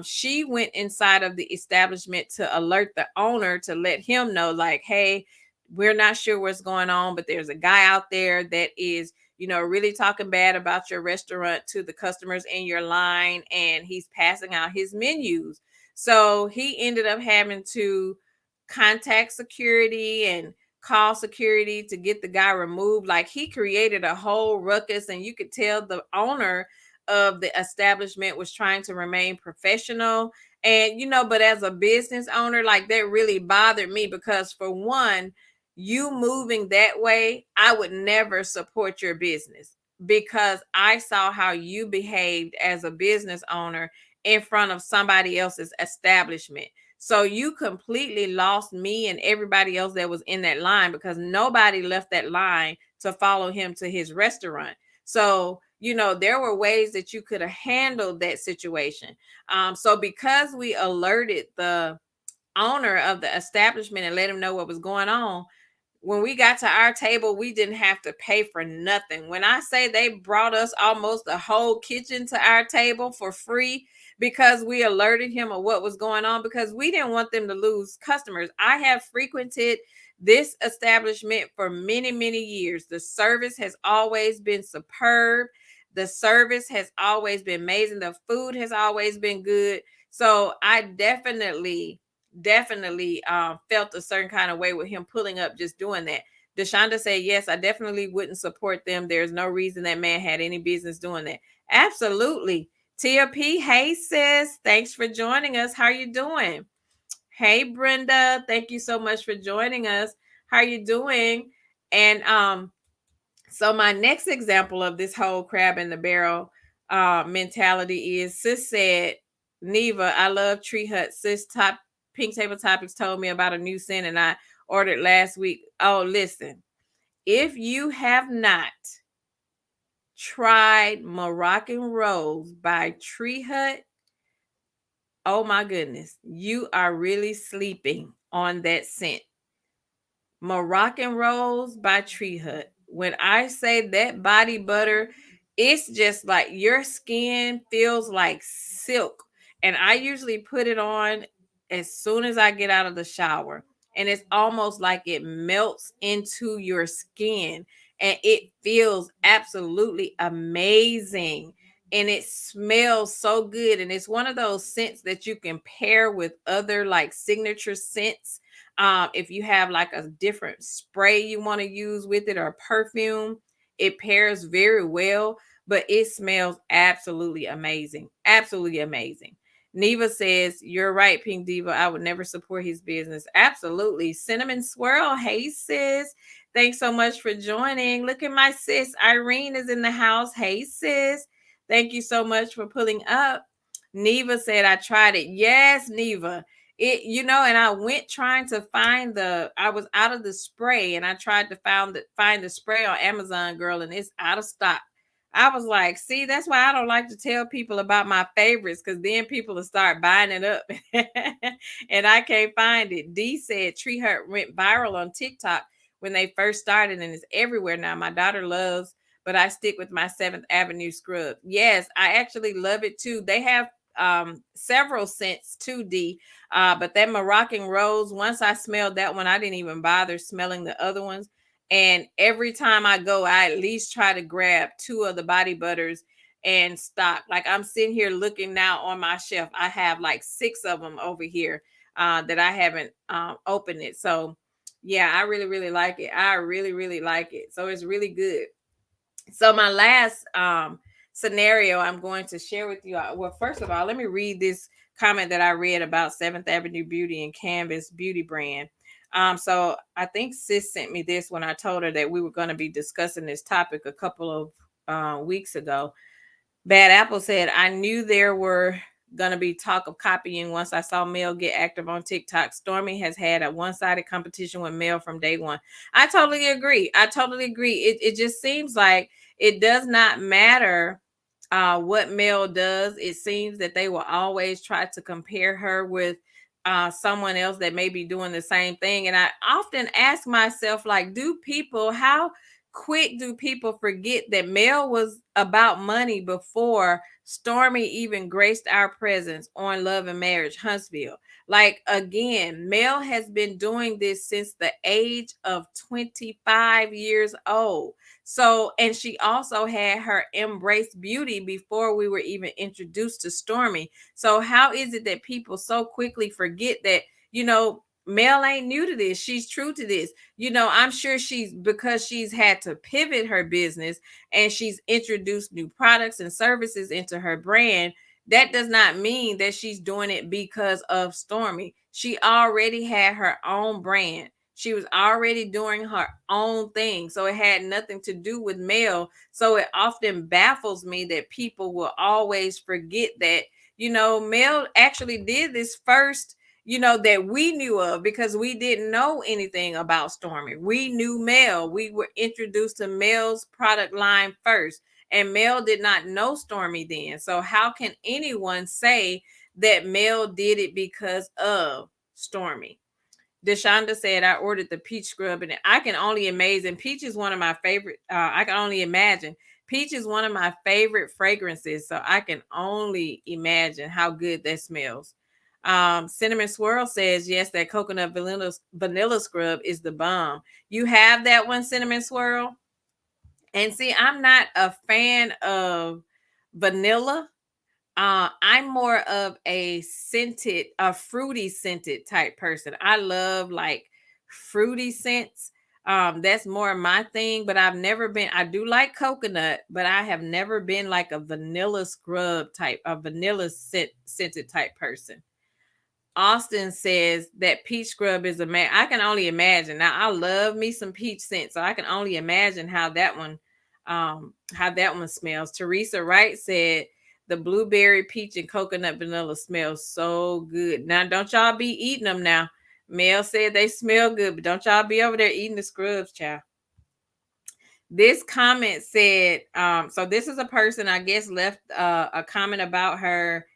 she went inside of the establishment to alert the owner, to let him know, like, hey, we're not sure what's going on, but there's a guy out there that is, really talking bad about your restaurant to the customers in your line, and he's passing out his menus. So he ended up having to contact security and call security to get the guy removed. Like, he created a whole ruckus, and you could tell the owner of the establishment was trying to remain professional. And but as a business owner, like, that really bothered me, because for one, you moving that way, I would never support your business, because I saw how you behaved as a business owner in front of somebody else's establishment. So you completely lost me and everybody else that was in that line, because nobody left that line to follow him to his restaurant. So, there were ways that you could have handled that situation. So because we alerted the owner of the establishment and let him know what was going on, when we got to our table, we didn't have to pay for nothing. When I say they brought us almost a whole kitchen to our table for free, because we alerted him of what was going on, because we didn't want them to lose customers. I have frequented this establishment for many, many years. The service has always been superb. The service has always been amazing. The food has always been good. So I definitely definitely felt a certain kind of way with him pulling up just doing that. Deshonda said, yes, I definitely wouldn't support them. There's no reason that man had any business doing that. Absolutely. Tia P, hey sis, thanks for joining us. How are you doing? Hey Brenda, thank you so much for joining us. How are you doing? And so my next example of this whole crab in the barrel mentality is sis said, Neva, I love Tree Hut. Sis top Pink Table Topics told me about a new scent and I ordered last week. Oh, listen, if you have not tried Moroccan Rose by Tree Hut, oh my goodness, you are really sleeping on that scent. Moroccan Rose by Tree Hut. When I say that body butter, it's just like your skin feels like silk. And I usually put it on as soon as I get out of the shower. And it's almost like it melts into your skin. And it feels absolutely amazing. And it smells so good. And it's one of those scents that you can pair with other like signature scents. If you have like a different spray you want to use with it or perfume, it pairs very well, but it smells absolutely amazing. Absolutely amazing. Neva says, you're right, Pink Diva. I would never support his business. Absolutely. Cinnamon Swirl. Hey, sis. Thanks so much for joining. Look at my sis. Irene is in the house. Hey, sis. Thank you so much for pulling up. Neva said, I tried it. Yes, Neva. It, and I went trying to find I was out of the spray and I tried to find the spray on Amazon, girl, and it's out of stock. I was like, see, that's why I don't like to tell people about my favorites, because then people will start buying it up and I can't find it. D said Tree Hut went viral on TikTok when they first started and it's everywhere now. My daughter loves, but I stick with my 7th Avenue scrub. Yes, I actually love it too. They have several scents too, D. But that Moroccan Rose, once I smelled that one, I didn't even bother smelling the other ones. And every time I go, I at least try to grab 2 of the body butters and stock. Like I'm sitting here looking now on my shelf. I have like 6 of them over here that I haven't opened it. So yeah, I really, really like it. I really, really like it. So it's really good. So my last scenario I'm going to share with you. Well, first of all, let me read this comment that I read about 7th Avenue Beauty and Canvas Beauty Brand. So I think sis sent me this when I told her that we were going to be discussing this topic a couple of weeks ago. Bad Apple said, I knew there were going to be talk of copying once I saw Mel get active on TikTok. Stormi has had a one-sided competition with Mel from day one. I totally agree. It just seems like it does not matter what Mel does. It seems that they will always try to compare her with someone else that may be doing the same thing. And I often ask myself, like, how quick do people forget that Mel was about money before Stormi even graced our presence on Love and Marriage Huntsville? Like, again, Mel has been doing this since the age of 25 years old. So, and she also had her Embrace Beauty before we were even introduced to Stormi. So how is it that people so quickly forget that, Mel ain't new to this. She's true to this. I'm sure because she's had to pivot her business and she's introduced new products and services into her brand. That does not mean that she's doing it because of Stormi. She already had her own brand. She was already doing her own thing. So it had nothing to do with Mel. So it often baffles me that people will always forget that, Mel actually did this first, that we knew of, because we didn't know anything about Stormi. We knew Mel. We were introduced to Mel's product line first, and Mel did not know Stormi then. So how can anyone say that Mel did it because of Stormi? Deshonda said, I ordered the peach scrub and I can only imagine. Peach is one of my favorite. I can only imagine. Peach is one of my favorite fragrances. So I can only imagine how good that smells. Cinnamon Swirl says, yes, that coconut vanilla scrub is the bomb. You have that one, Cinnamon Swirl? And see, I'm not a fan of vanilla. I'm more of a fruity scented type person. I love like fruity scents. That's more my thing, but I do like coconut, but I have never been like a vanilla scrub type, a scented type person. Austin says that peach scrub is I can only imagine. Now I love me some peach scent, so I can only imagine how that one smells. Teresa Wright said the blueberry, peach, and coconut vanilla smells so good. Now don't y'all be eating them now. Mel said they smell good, but don't y'all be over there eating the scrubs, child. This comment said, so this is a person I guess left a comment about her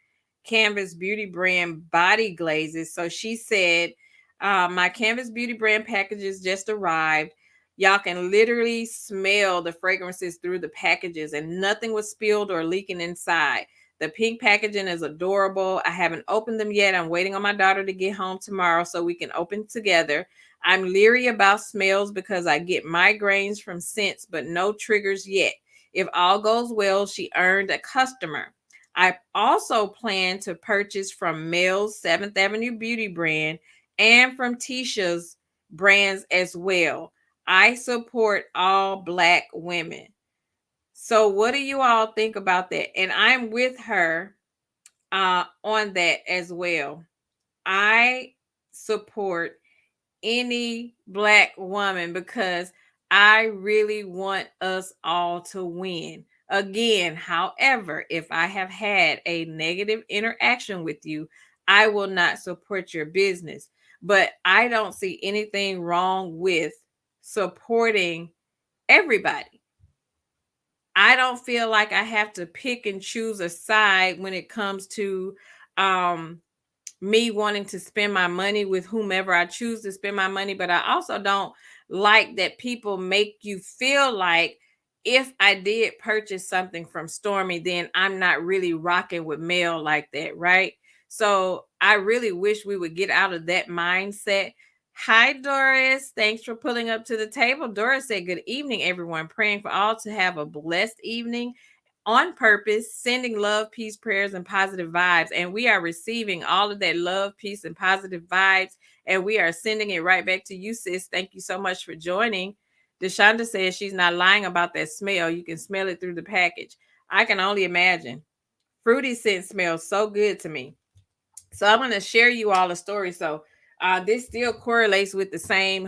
Canvas Beauty brand body glazes. So she said, my Canvas Beauty brand packages just arrived. Y'all can literally smell the fragrances through the packages, and nothing was spilled or leaking inside. The pink packaging is adorable. I haven't opened them yet. I'm waiting on my daughter to get home tomorrow so we can open together. I'm leery about smells because I get migraines from scents, but no triggers yet. If all goes well, she earned a customer. I also plan to purchase from Mel's 7th Avenue Beauty brand and from Tisha's brands as well. I support all Black women. So what do you all think about that? And I'm with her on that as well. I support any Black woman because I really want us all to win. Again, however, if I have had a negative interaction with you, I will not support your business. But I don't see anything wrong with supporting everybody. I don't feel like I have to pick and choose a side when it comes to me wanting to spend my money with whomever I choose to spend my money, but I also don't like that people make you feel like if I did purchase something from Stormi, then I'm not really rocking with Mel like that, right? So I really wish we would get out of that mindset. Hi, Doris. Thanks for pulling up to the table. Doris said, good evening, everyone. Praying for all to have a blessed evening on purpose, sending love, peace, prayers, and positive vibes. And we are receiving all of that love, peace, and positive vibes. And we are sending it right back to you, sis. Thank you so much for joining. Deshonda says she's not lying about that smell. You can smell it through the package. I can only imagine. Fruity scent smells so good to me. So I'm going to share you all a story. So this still correlates with the same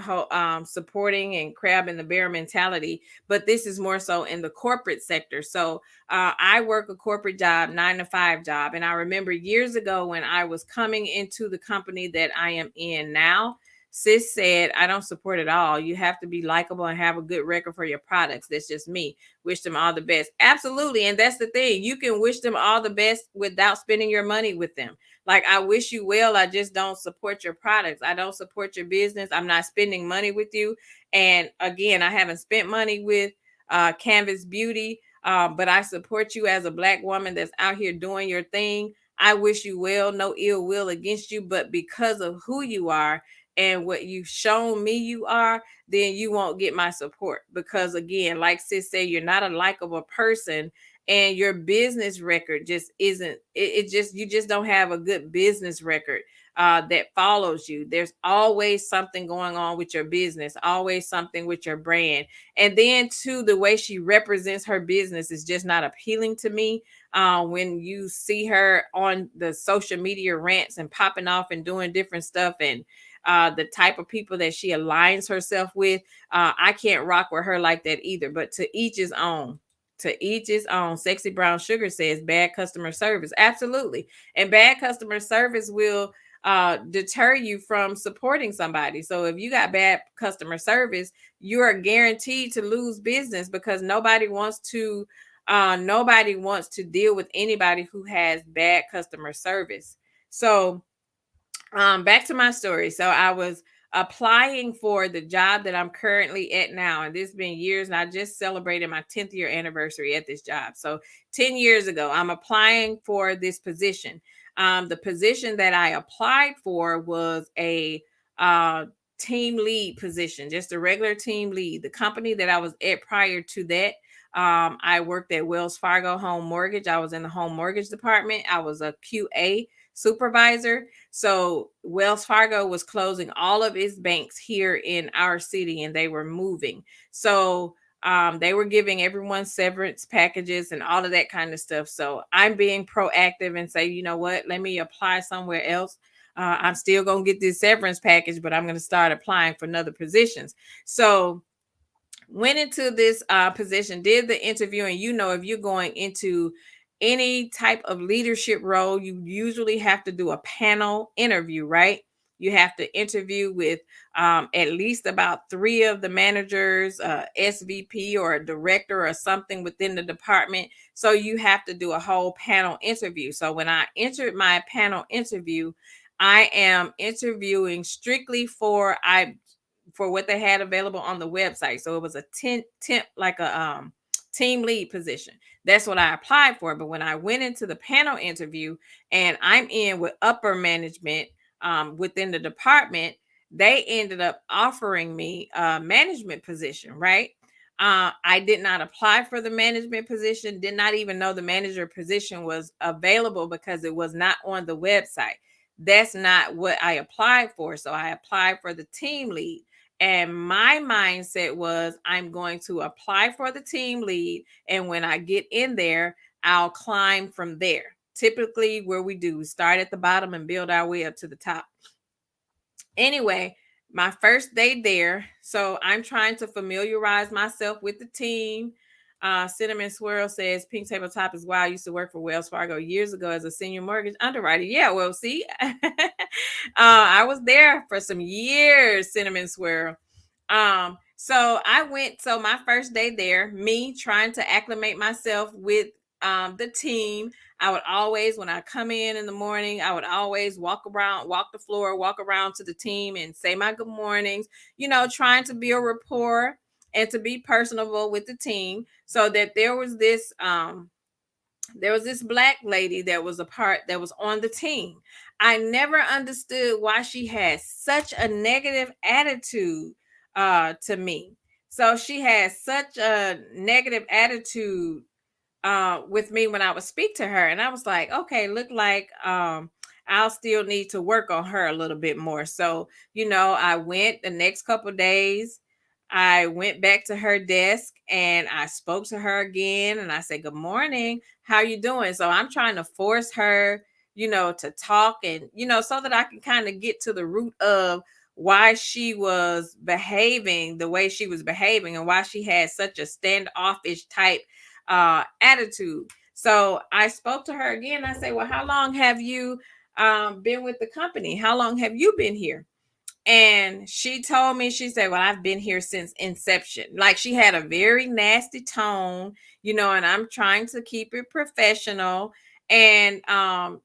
supporting and crab in the bear mentality, but this is more so in the corporate sector. So I work a corporate job, 9 to 5 job. And I remember years ago when I was coming into the company that I am in now, sis said, I don't support it all. You have to be likable and have a good record for your products. That's just me. Wish them all the best. Absolutely. And that's the thing. You can wish them all the best without spending your money with them. Like, I wish you well. I just don't support your products. I don't support your business. I'm not spending money with you. And again, I haven't spent money with Canvas Beauty, but I support you as a Black woman that's out here doing your thing. I wish you well, no ill will against you, but because of who you are and what you've shown me you are, then you won't get my support. Because again, like sis said, you're not a likable person, and your business record just isn't it just you just don't have a good business record that follows you. There's always something going on with your business, always something with your brand. And then too, the way she represents her business is just not appealing to me. When you see her on the social media rants and popping off and doing different stuff, and the type of people that she aligns herself with, I can't rock with her like that either. But to each his own. To each his own. Sexy Brown Sugar says bad customer service. Absolutely. And bad customer service will deter you from supporting somebody. So if you got bad customer service, you are guaranteed to lose business, because nobody wants to deal with anybody who has bad customer service. So back to my story. So I was applying for the job that I'm currently at now, and this has been years, and I just celebrated my 10th year anniversary at this job. So 10 years ago, I'm applying for this position. The position that I applied for was a team lead position, just a regular team lead. The company that I was at prior to that I worked at Wells Fargo Home Mortgage. I was in the home mortgage department. I was a QA supervisor. So Wells Fargo was closing all of its banks here in our city, and they were moving. So they were giving everyone severance packages and all of that kind of stuff. So I'm being proactive and say, you know what, let me apply somewhere else. I'm still going to get this severance package, but I'm going to start applying for another positions. So went into this position, did the interview, and if you're going into any type of leadership role, you usually have to do a panel interview, right? You have to interview with at least about 3 of the managers, SVP or a director or something within the department. So you have to do a whole panel interview. So when I entered my panel interview, I am interviewing strictly for what they had available on the website. So it was a temp like a team lead position. That's what I applied for. But when I went into the panel interview and I'm in with upper management within the department, they ended up offering me a management position, right? I did not apply for the management position, did not even know the manager position was available because it was not on the website. That's not what I applied for. So I applied for the team lead. And my mindset was, I'm going to apply for the team lead. And when I get in there, I'll climb from there. Typically, where we do, we start at the bottom and build our way up to the top. Anyway, my first day there. So I'm trying to familiarize myself with the team. Cinnamon Swirl says Pink Tabletop is wild. I used to work for Wells Fargo years ago as a senior mortgage underwriter. Yeah, well, see, I was there for some years, Cinnamon Swirl. So my first day there, me trying to acclimate myself with the team. I would always, when I come in the morning, I would always walk the floor, walk around to the team and say my good mornings, trying to build rapport and to be personable with the team. So that there was this black lady that was on the team. I never understood why she had such a negative attitude to me. So she had such a negative attitude with me when I would speak to her, and I was like, okay, look like I'll still need to work on her a little bit more. So I went the next couple days. I went back to her desk and I spoke to her again, and I said, good morning, how you doing? So I'm trying to force her to talk, and so that I can kind of get to the root of why she was behaving the way she was behaving and why she had such a standoffish type attitude. So I spoke to her again. I said, well, how long have you been with the company? How long have you been here? And she told me, she said, well, I've been here since inception. Like, she had a very nasty tone, and I'm trying to keep it professional. And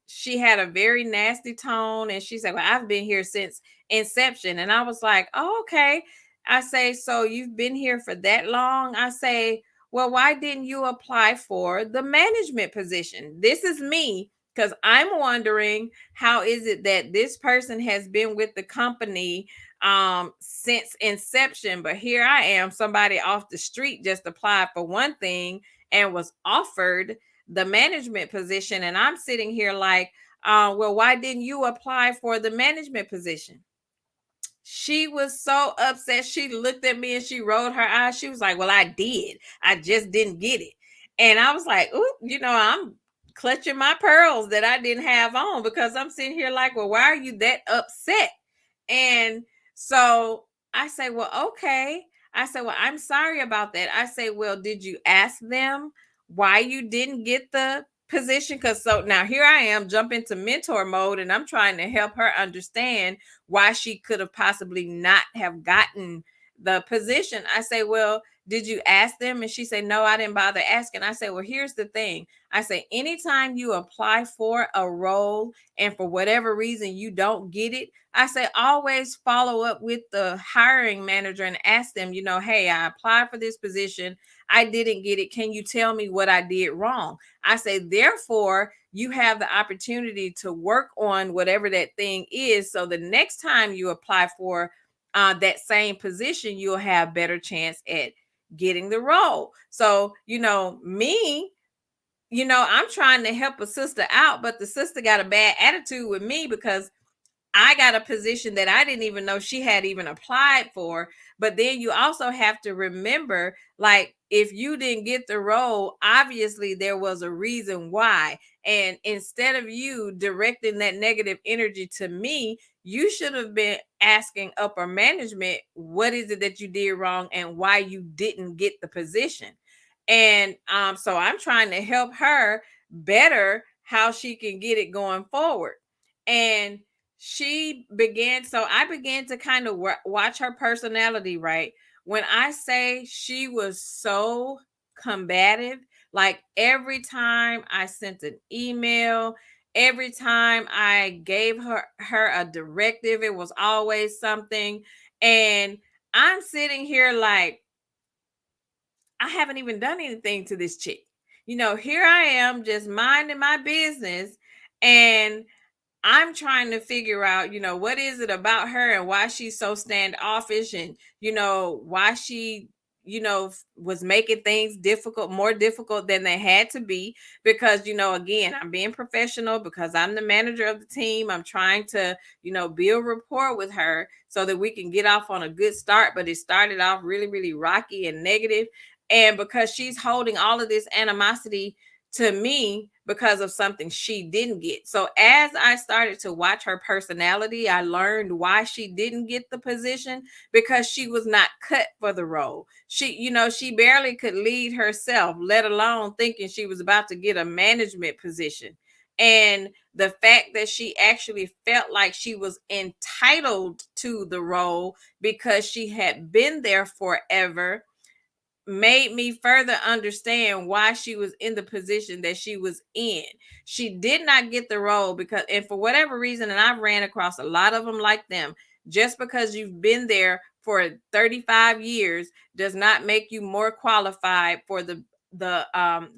she had a very nasty tone. And she said, well, I've been here since inception. And I was like, oh, okay. I say, so you've been here for that long? I say, well, why didn't you apply for the management position? This is me, because I'm wondering, how is it that this person has been with the company since inception, but here I am, somebody off the street just applied for one thing and was offered the management position, and I'm sitting here like, well, why didn't you apply for the management position? She was so upset. She looked at me and she rolled her eyes. She was like, well, I did. I just didn't get it. And I was like, ooh, I'm clutching my pearls that I didn't have on, because I'm sitting here like, well, why are you that upset? And so I say, well, okay. I said, well, I'm sorry about that. I say, well, did you ask them why you didn't get the position? Because so now here I am, jump into mentor mode, and I'm trying to help her understand why she could have possibly not have gotten the position. I say, well, did you ask them? And she said, no, I didn't bother asking. I say, well, here's the thing. I say, anytime you apply for a role and for whatever reason you don't get it, I say, always follow up with the hiring manager and ask them, hey, I applied for this position. I didn't get it. Can you tell me what I did wrong? I say, therefore, you have the opportunity to work on whatever that thing is. So the next time you apply for that same position, you'll have better chance at getting the role. So, me, I'm trying to help a sister out, but the sister got a bad attitude with me because I got a position that I didn't even know she had even applied for. But then you also have to remember, like, if you didn't get the role, obviously there was a reason why. And instead of you directing that negative energy to me, you should have been asking upper management, what is it that you did wrong and why you didn't get the position? And so I'm trying to help her better how she can get it going forward. And I began to kind of watch her personality, right? When I say she was so combative, like every time I sent an email, every time I gave her a directive, it was always something. And I'm sitting here like, I haven't even done anything to this chick. Here I am just minding my business, and I'm trying to figure out, what is it about her and why she's so standoffish, and, why she, was making things more difficult than they had to be. Because, again, I'm being professional because I'm the manager of the team. I'm trying to, build rapport with her so that we can get off on a good start. But it started off really, really rocky and negative. And because she's holding all of this animosity to me because of something she didn't get. So as I started to watch her personality, I learned why she didn't get the position, because she was not cut for the role. She barely could lead herself, let alone thinking she was about to get a management position. And the fact that she actually felt like she was entitled to the role because she had been there forever made me further understand why she was in the position that she was in. She did not get the role because, and for whatever reason, and I've ran across a lot of them like them, just because you've been there for 35 years does not make you more qualified for the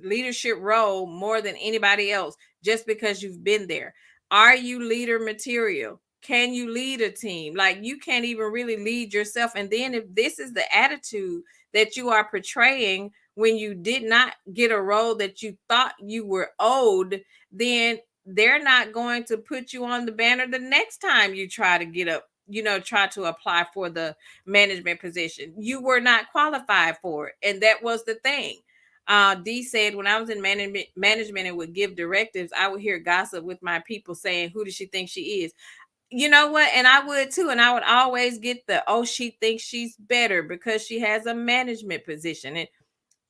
leadership role more than anybody else, just because you've been there. Are you leader material? Can you lead a team? Like, you can't even really lead yourself. And then if this is the attitude that you are portraying when you did not get a role that you thought you were owed, then they're not going to put you on the banner the next time you try to get up, try to apply for the management position. You were not qualified for it. And that was the thing. D said, when I was in management and would give directives, I would hear gossip with my people saying, who does she think she is? You know what? And I would too. And I would always get oh, she thinks she's better because she has a management position.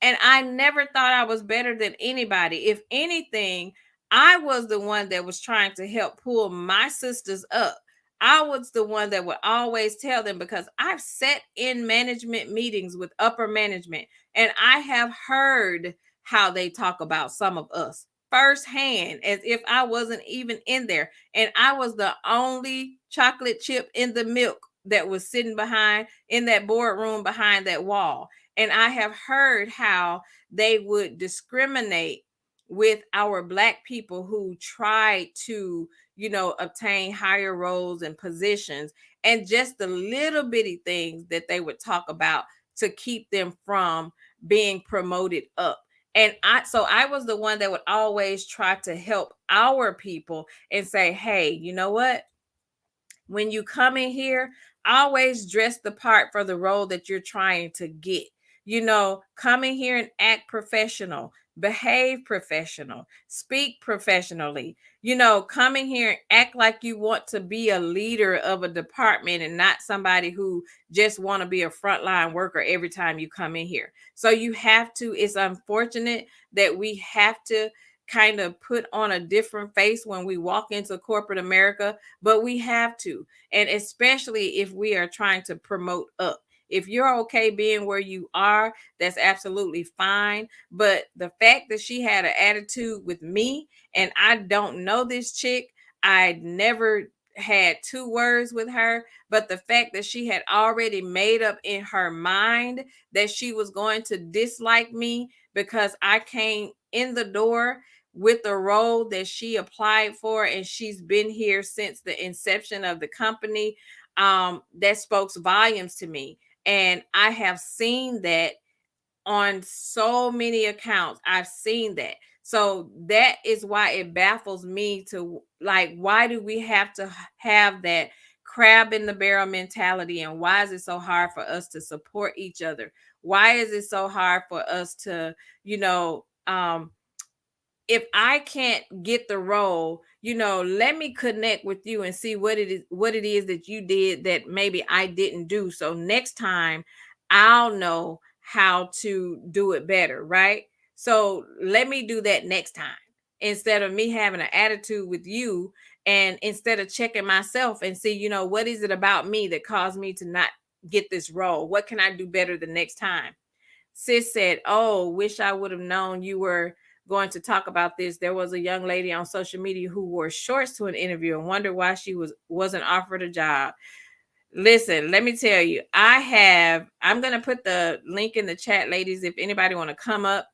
And I never thought I was better than anybody. If anything, I was the one that was trying to help pull my sisters up. I was the one that would always tell them, because I've sat in management meetings with upper management and I have heard how they talk about some of us firsthand, as if I wasn't even in there. And I was the only chocolate chip in the milk that was sitting behind in that boardroom behind that wall. And I have heard how they would discriminate with our Black people who try to, obtain higher roles and positions, and just the little bitty things that they would talk about to keep them from being promoted up. And I was the one that would always try to help our people and say, hey, you know what? When you come in here, always dress the part for the role that you're trying to get. Come in here and act professional, behave professional, speak professionally. Come in here and act like you want to be a leader of a department and not somebody who just want to be a frontline worker every time you come in here. So you have to, it's unfortunate that we have to kind of put on a different face when we walk into corporate America, but we have to. And especially if we are trying to promote up. If you're okay being where you are, that's absolutely fine. But the fact that she had an attitude with me, and I don't know this chick, I never had two words with her, but the fact that she had already made up in her mind that she was going to dislike me because I came in the door with the role that she applied for, and she's been here since the inception of the company, that spoke volumes to me. And I have seen that on so many accounts. I've seen that. So that is why it baffles me to, like, why do we have to have that crab in the barrel mentality, and why is it so hard for us to support each other? Why is it so hard for us to, if I can't get the role, let me connect with you and see what it is that you did that maybe I didn't do. So next time I'll know how to do it better, right? So let me do that next time instead of me having an attitude with you, and instead of checking myself and see, what is it about me that caused me to not get this role? What can I do better the next time? Sis said, "Oh, wish I would have known you were going to talk about this. There was a young lady on social media who wore shorts to an interview and wondered why she wasn't offered a job." Listen, let me tell you, I'm going to put the link in the chat, ladies. If anybody want to come up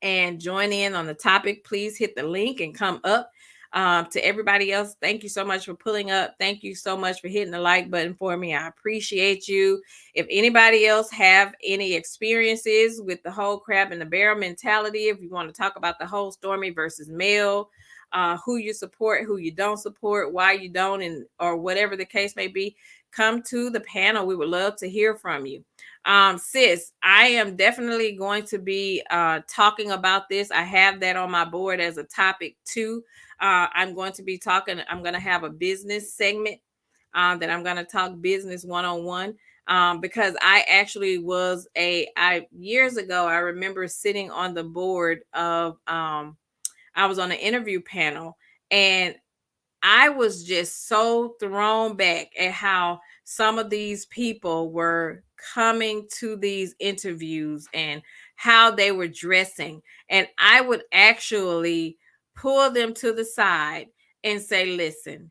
and join in on the topic, please hit the link and come up. To everybody else, thank you so much for pulling up. Thank you so much for hitting the like button for me. I appreciate you. If anybody else have any experiences with the whole crab in the barrel mentality, if you want to talk about the whole Stormi versus Mel, who you support, who you don't support, why you don't, and or whatever the case may be, come to the panel. We would love to hear from you. Sis, I am definitely going to be talking about this. I have that on my board as a topic too. I'm going to be talking, I'm going to have a business segment that I'm going to talk business one-on-one. Because I actually I years ago, I remember sitting on the board of I was on an interview panel, and I was just so thrown back at how some of these people were coming to these interviews and how they were dressing. And I would actually pull them to the side and say, listen,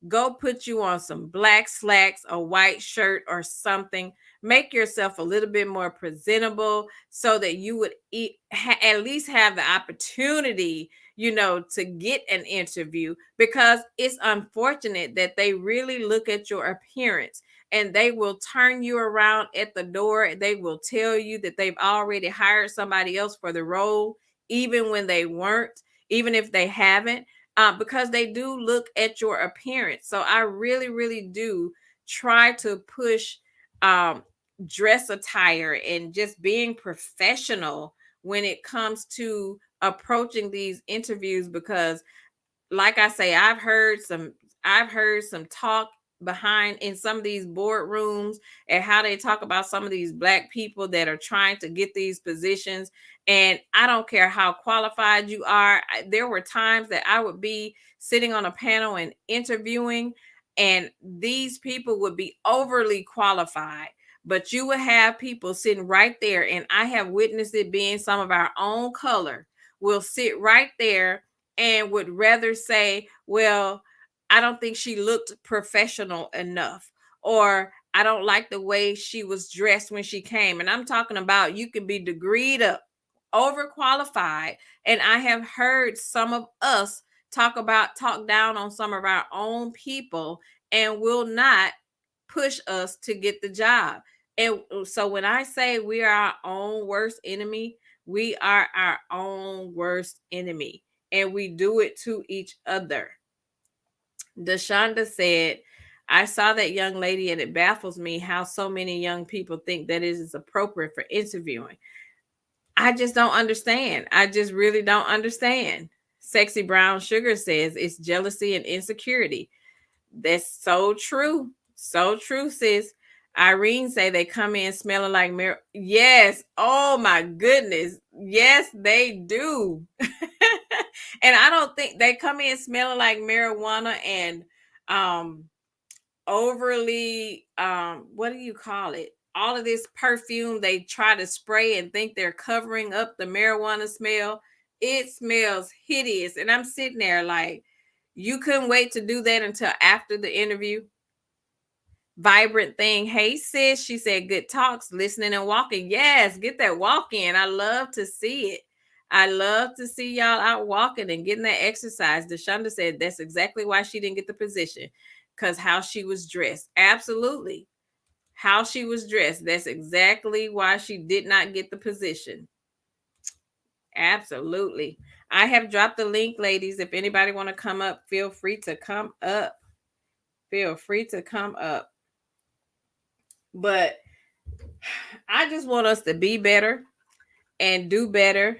go put you on some black slacks, a white shirt, or something. Make yourself a little bit more presentable so that you would at least have the opportunity, to get an interview, because it's unfortunate that they really look at your appearance and they will turn you around at the door. They will tell you that they've already hired somebody else for the role, even when they weren't, even if they haven't, because they do look at your appearance. So I really, really do try to push dress attire and just being professional when it comes to approaching these interviews, because like I say, I've heard some talk behind in some of these boardrooms and how they talk about some of these black people that are trying to get these positions. And I don't care how qualified you are. There were times that I would be sitting on a panel and interviewing, and these people would be overly qualified, but you would have people sitting right there, and I have witnessed it being some of our own color will sit right there and would rather say, well, I don't think she looked professional enough, or I don't like the way she was dressed when she came. And I'm talking about you can be degreed up, overqualified. And I have heard some of us talk down on some of our own people and will not push us to get the job. And so when I say we are our own worst enemy, we are our own worst enemy, and we do it to each other. Deshonda said, I saw that young lady and it baffles me how so many young people think that it is appropriate for interviewing. I just don't understand. I just really don't understand. Sexy Brown Sugar says it's jealousy and insecurity. That's so true. So true, sis. Irene say they come in smelling like Yes. Oh my goodness. Yes, they do. And I don't think they come in smelling like marijuana and um overly what do you call it? All of this perfume they try to spray and think they're covering up the marijuana smell. It smells hideous. And I'm sitting there like, you couldn't wait to do that until after the interview. Vibrant thing. Hey sis, she said good talks, listening and walking. Yes, get that walk in. I love to see it. I love to see y'all out walking and getting that exercise. Deshonda said that's exactly why she didn't get the position, because how she was dressed. Absolutely. how she was dressed. That's exactly why she did not get the position. Absolutely. I have dropped the link, ladies. If anybody want to come up, feel free to come up. Feel free to come up. But I just want us to be better and do better.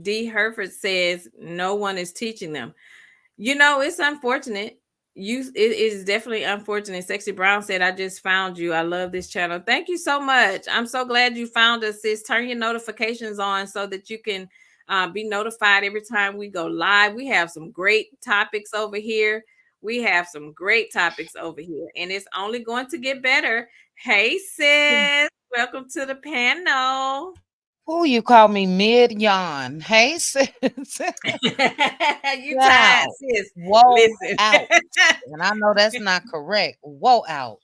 D. Herford says no one is teaching them. It's unfortunate. It is definitely unfortunate. Sexy Brown said, I just found you. I love this channel. Thank you so much. I'm so glad you found us, sis. Turn your notifications on so that you can be notified every time we go live. We have some great topics over here. We have some great topics over here, and it's only going to get better. Hey, sis. Welcome to the panel. Ooh, you call me mid yawn. Hey, sis. You tired, Wow. sis. Whoa Listen. out. And I know that's not correct. Whoa out.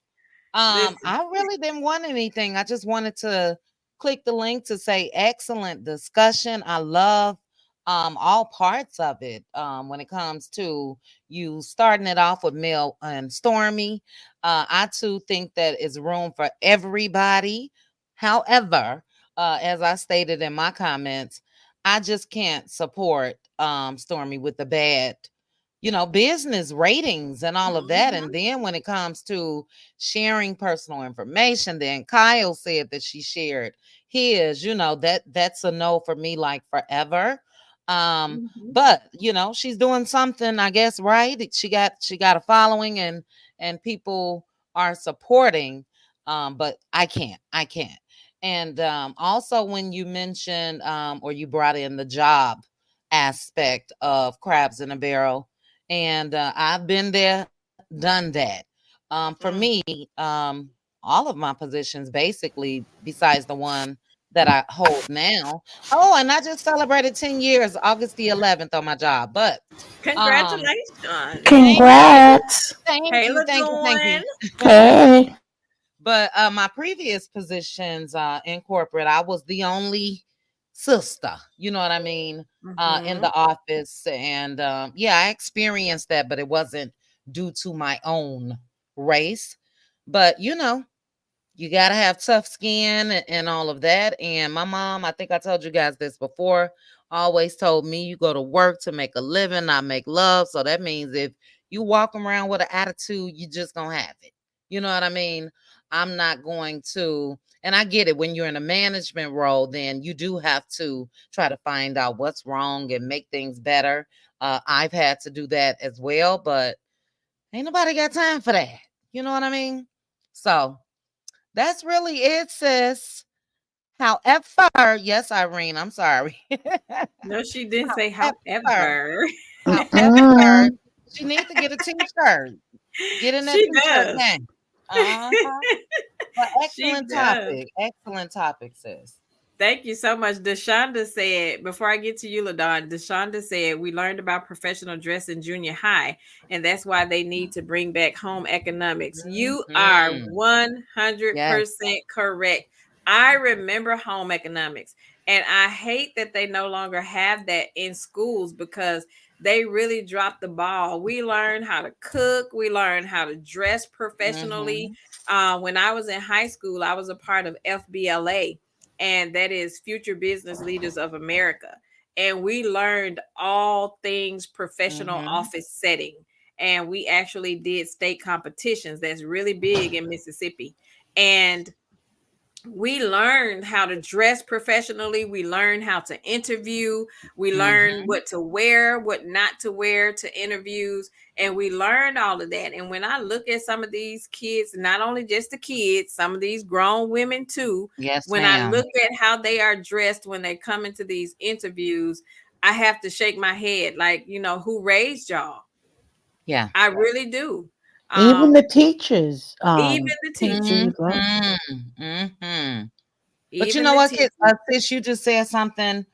Listen. I really didn't want anything. I just wanted to click the link to say excellent discussion. I love all parts of it. When it comes to you starting it off with Mel and Stormi. I too think that is room for everybody. However, as I stated in my comments, I just can't support Stormi with the bad, business ratings and all of that. And Mhm. then when it comes to sharing personal information, then Kyle said that she shared his, that's a no for me, like forever. Mhm. But she's doing something, I guess, right? She got a following, and people are supporting. But I can't. And also when you mentioned or you brought in the job aspect of crabs in a barrel, and I've been there, done that. For Mm. me, all of my positions, basically, besides the one that I hold now. Oh, and I just celebrated 10 years, August the 11th, on my job. But um, Congratulations. thank you, Congrats. thank Hey, you, thank you, thank LaJoyne. you. Hey. But my previous positions in corporate, I was the only sister, you know what I mean, in Mhm. the office. And yeah, I experienced that, but it wasn't due to my own race. But you got to have tough skin and all of that. And my mom, I think I told you guys this before, always told me you go to work to make a living, not make love. So that means if you walk around with an attitude, you just gonna have it. You know what I mean? I'm not going to, and I get it, when you're in a management role, then you do have to try to find out what's wrong and make things better. I've had to do that as well, but ain't nobody got time for that. You know what I mean? So that's really it, sis. However, yes, Irene, I'm sorry. No, she didn't say however, however. however, Mm-mm. she needs to get a t-shirt. Get in that She t-shirt does. game. Uh-huh. But She does. excellent topic, sis. Thank you so much. Deshonda said, before I get to you, LaDon, Deshonda said, we learned about professional dress in junior high, and that's why they need to bring back home economics. You are Hmm. Yes. 100% correct. I remember home economics, and I hate that they no longer have that in schools because they really dropped the ball. We learned how to cook, we learned how to dress professionally. Hmm. When I was in high school, I was a part of FBLA, and that is Future Business Leaders of America. And we learned all things professional Hmm. office setting. And we actually did state competitions. That's really big in Mississippi. And we learned how to dress professionally. We learned how to interview. We learned Hmm. what to wear, what not to wear to interviews. And we learned all of that. And when I look at some of these kids, not only just the kids, some of these grown women too, Yes, when I ma'am. look at how they are dressed when they come into these interviews, I have to shake my head like, who raised y'all? Yeah. I really do. Even Um, the teachers, even the teachers teachers, as well. Hmm. But you even know the what, teachers. sis, you just said something.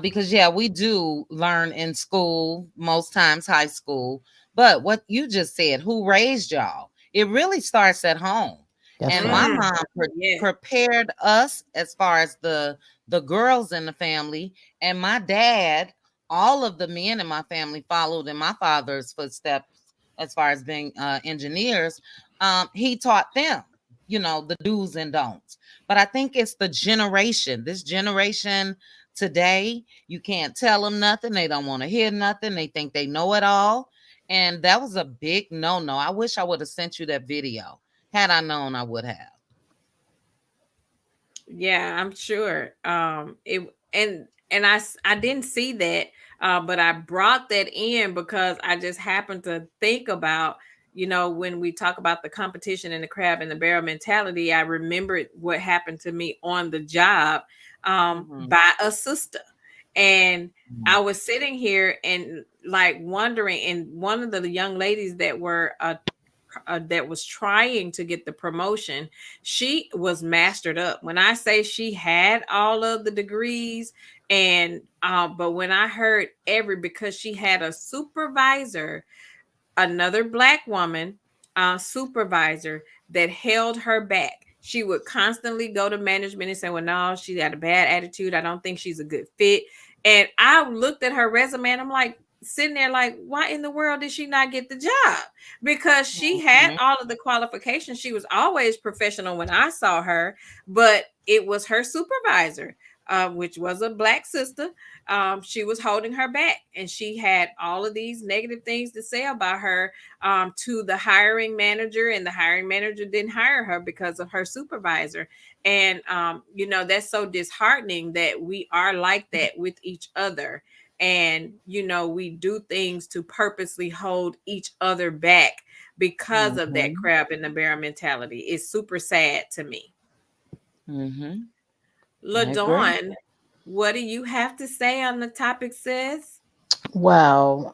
Because yeah, we do learn in school, most times high school. But what you just said, who raised y'all? It really starts at home. That's And right. my Mm, mom yeah. prepared us as far as the girls in the family, and my dad, all of the men in my family followed in my father's footsteps as far as being engineers. He taught them. the do's and don'ts. But I think it's the generation, this generation today, you can't tell them nothing. They don't want to hear nothing. They think they know it all. And that was a big no. I wish I would have sent you that video. Had I known, I would have. Yeah, I'm sure. It and I didn't see that, but I brought that in because I just happened to think about, when we talk about the competition and the crab and the barrel mentality, I remembered what happened to me on the job, Mhm. by a sister, and Mhm. I was sitting here and like wondering, and one of the young ladies that was trying to get the promotion, she was mastered up. When I say she had all of the degrees, and but when I heard because she had a supervisor, another black woman, supervisor, that held her back. She would constantly go to management and say, "Well, no, she had a bad attitude. I don't think she's a good fit." And I looked at her resume and I'm like, sitting there like, why in the world did she not get the job? Because she had Mhm. all of the qualifications. She was always professional when I saw her, but it was her supervisor, which was a black sister. She was holding her back, and she had all of these negative things to say about her, to the hiring manager, and the hiring manager didn't hire her because of her supervisor. And that's so disheartening that we are like that with each other, and we do things to purposely hold each other back because of that Mhm. crab in the barrel mentality. It's super sad to me. Mhm. I agree. LaDawn, what do you have to say on the topic, sis? Well,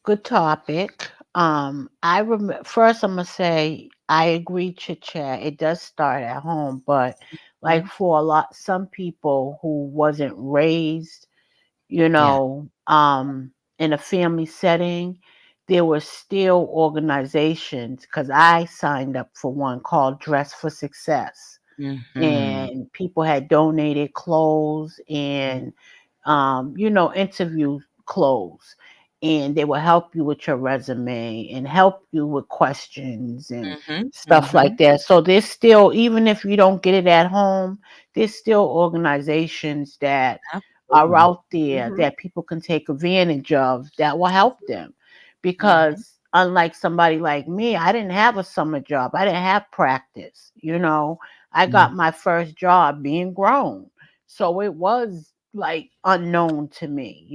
good topic. I first I'm gonna say I agree, chit chat. It does start at home, but like Mhm. for some people who wasn't raised, you Yeah. know, in a family setting, there were still organizations because I signed up for one called Dress for Success, Mhm. and people had donated clothes and interview clothes, and they will help you with your resume and help you with questions and Mhm. stuff like Mhm. that. So there's still, even if you don't get it at home, there's still organizations that are Absolutely. out there Mm-hmm. that people can take advantage of that will help them, Mhm. because unlike somebody like me, I didn't have a summer job, I didn't have practice. I Mhm. got my first job being grown. So it was like unknown to me.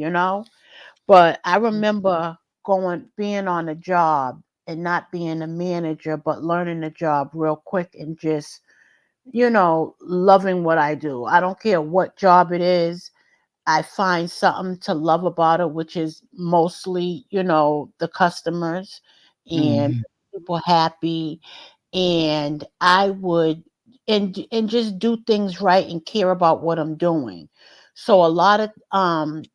But I remember being on a job and not being a manager, but learning the job real quick and just, loving what I do. I don't care what job it is. I find something to love about it, which is mostly, the customers and Mhm. people happy. And I would and just do things right and care about what I'm doing. So a lot of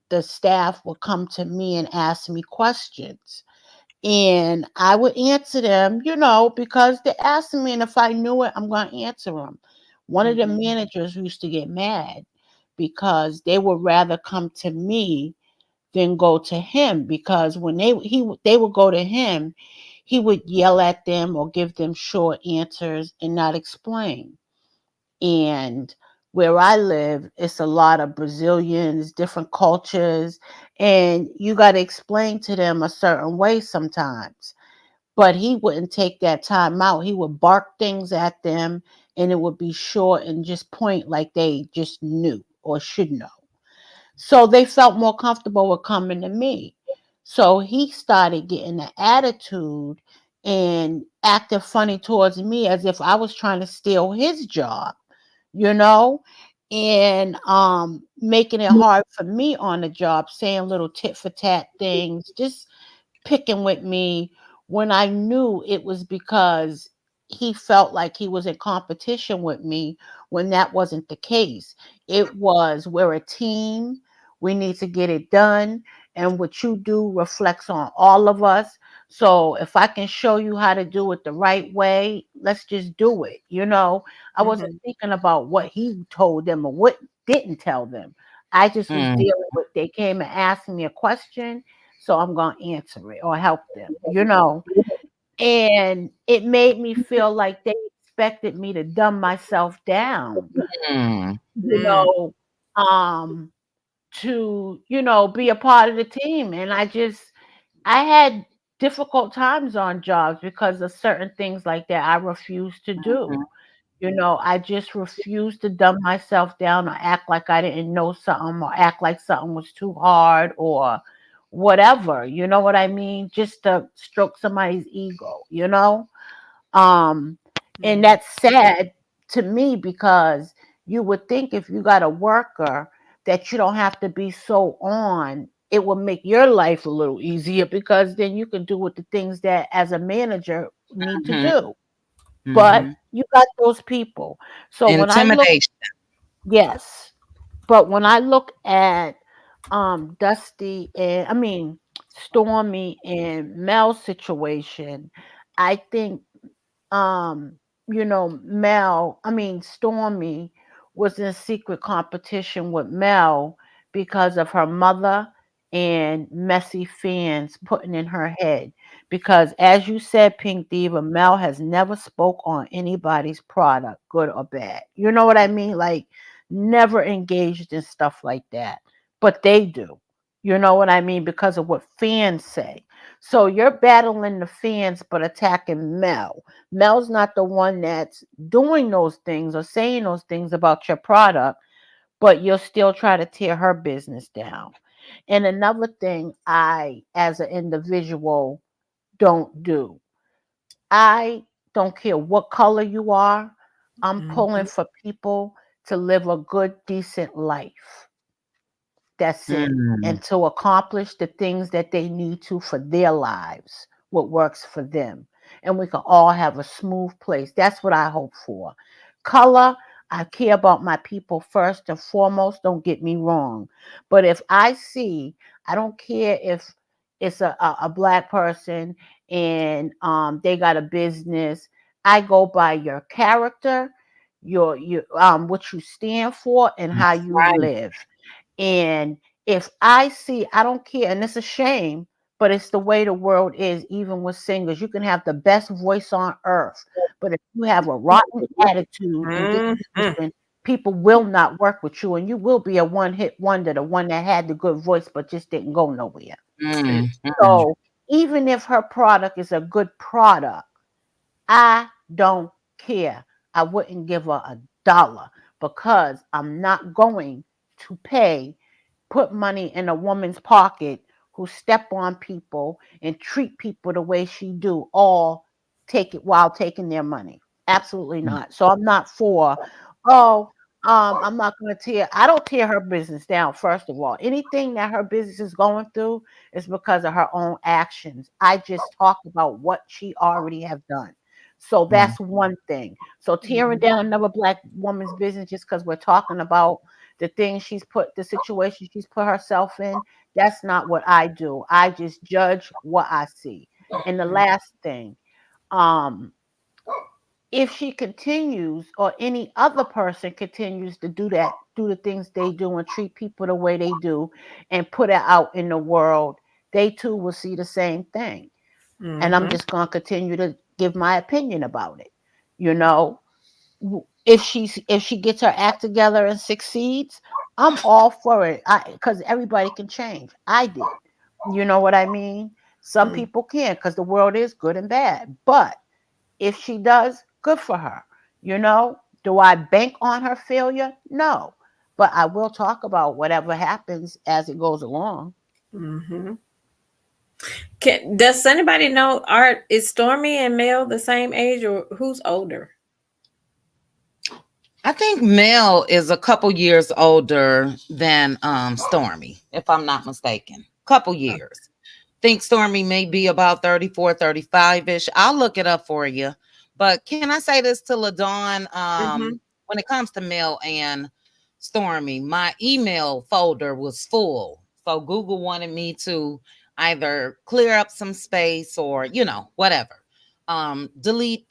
the staff would come to me and ask me questions, and I would answer them, because they're asking me, and if I knew it, I'm going to answer them. One of the Mhm. managers used to get mad because they would rather come to me than go to him, because when they would go to him, he would yell at them or give them short answers and not explain. And where I live, it's a lot of Brazilians, different cultures, and you got to explain to them a certain way sometimes. But he wouldn't take that time out. He would bark things at them, and it would be short and just point like they just knew or should know. So they felt more comfortable with coming to me. So he started getting an attitude and acting funny towards me as if I was trying to steal his job, you know, and making it hard for me on the job, saying little tit for tat things, just picking with me, when I knew it was because he felt like he was in competition with me, when that wasn't the case. It was, we're a team, we need to get it done, and what you do reflects on all of us. So if I can show you how to do it the right way, let's just do it. I wasn't Mm-hmm. thinking about what he told them or what didn't tell them. I just was Mhm. dealing with, they came and asked me a question, so I'm going to answer it or help them. And it made me feel like they expected me to dumb myself down, Mm. you know, um, to, be a part of the team. And I had difficult times on jobs because of certain things like that I refused to do. Mhm. I just refused to dumb myself down or act like I didn't know something or act like something was too hard or whatever. You know what I mean? Just to stroke somebody's ego. Um, and Mhm. that's sad to me because you would think if you got a worker that you don't have to be so on, it would make your life a little easier because then you can do what the things that as a manager need to Mhm. do. But Mhm. you got those people. So when I look, Intimidation. yes, but when I look at Dusty and I mean Stormy and Mel's situation, I think Stormy was in secret competition with Mel because of her mother and messy fans putting in her head. Because as you said, Pink Diva, Mel has never spoke on anybody's product, good or bad. You know what I mean? Like never engaged in stuff like that. But they do. You know what I mean? Because of what fans say. So you're battling the fans but attacking Mel. Mel's not the one that's doing those things or saying those things about your product, but you'll still try to tear her business down. And another thing I, as an individual, don't do. I don't care what color you are. I'm pulling Mhm. for people to live a good, decent life. That's it. Mm. And to accomplish the things that they need to for their lives, what works for them. And we can all have a smooth place. That's what I hope for. Color, I care about my people first and foremost. Don't get me wrong. But if I see, I don't care if it's a black person and they got a business. I go by your character, your what you stand for, and how That's you right. live. And if I see, I don't care, and it's a shame, but it's the way the world is, even with singers. You can have the best voice on earth, but if you have a rotten attitude and Mhm. disposition, people will not work with you, and you will be a one hit wonder, the one that had the good voice but just didn't go nowhere. Mm. Mm. So even if her product is a good product, I don't care. I wouldn't give her a dollar because I'm not going to put money in a woman's pocket who step on people and treat people the way she do, all take it while taking their money. Absolutely not. So I'm not for, oh, I'm not gonna tear I don't tear her business down, first of all. Anything that her business is going through is because of her own actions. I just talk about what she already have done. So Mm. that's one thing. So tearing Mhm. down another black woman's business just because we're talking about the situation she's put herself in, that's not what I do. I just judge what I see. And the last thing, um, if she continues or any other person continues to do the things they do and treat people the way they do and put it out in the world, they too will see the same thing. And I'm Mhm. just going to continue to give my opinion about it. You know, if she gets her act together and succeeds, I'm all for it. Because everybody can change. I did. You know what I mean? Some Mhm. people can because the world is good and bad. But if she does, good for her. You know, do I bank on her failure? No. But I will talk about whatever happens as it goes along. Mhm. Does anybody know, are is Stormy and Mel the same age or who's older? I think Mel is a couple years older than Stormy, if I'm not mistaken. Couple years. Think Stormy may be about 34, 35-ish. I'll look it up for you. But can I say this to LaDawn? Mhm. When it comes to Mel and Stormy, my email folder was full. So Google wanted me to either clear up some space or, whatever. Delete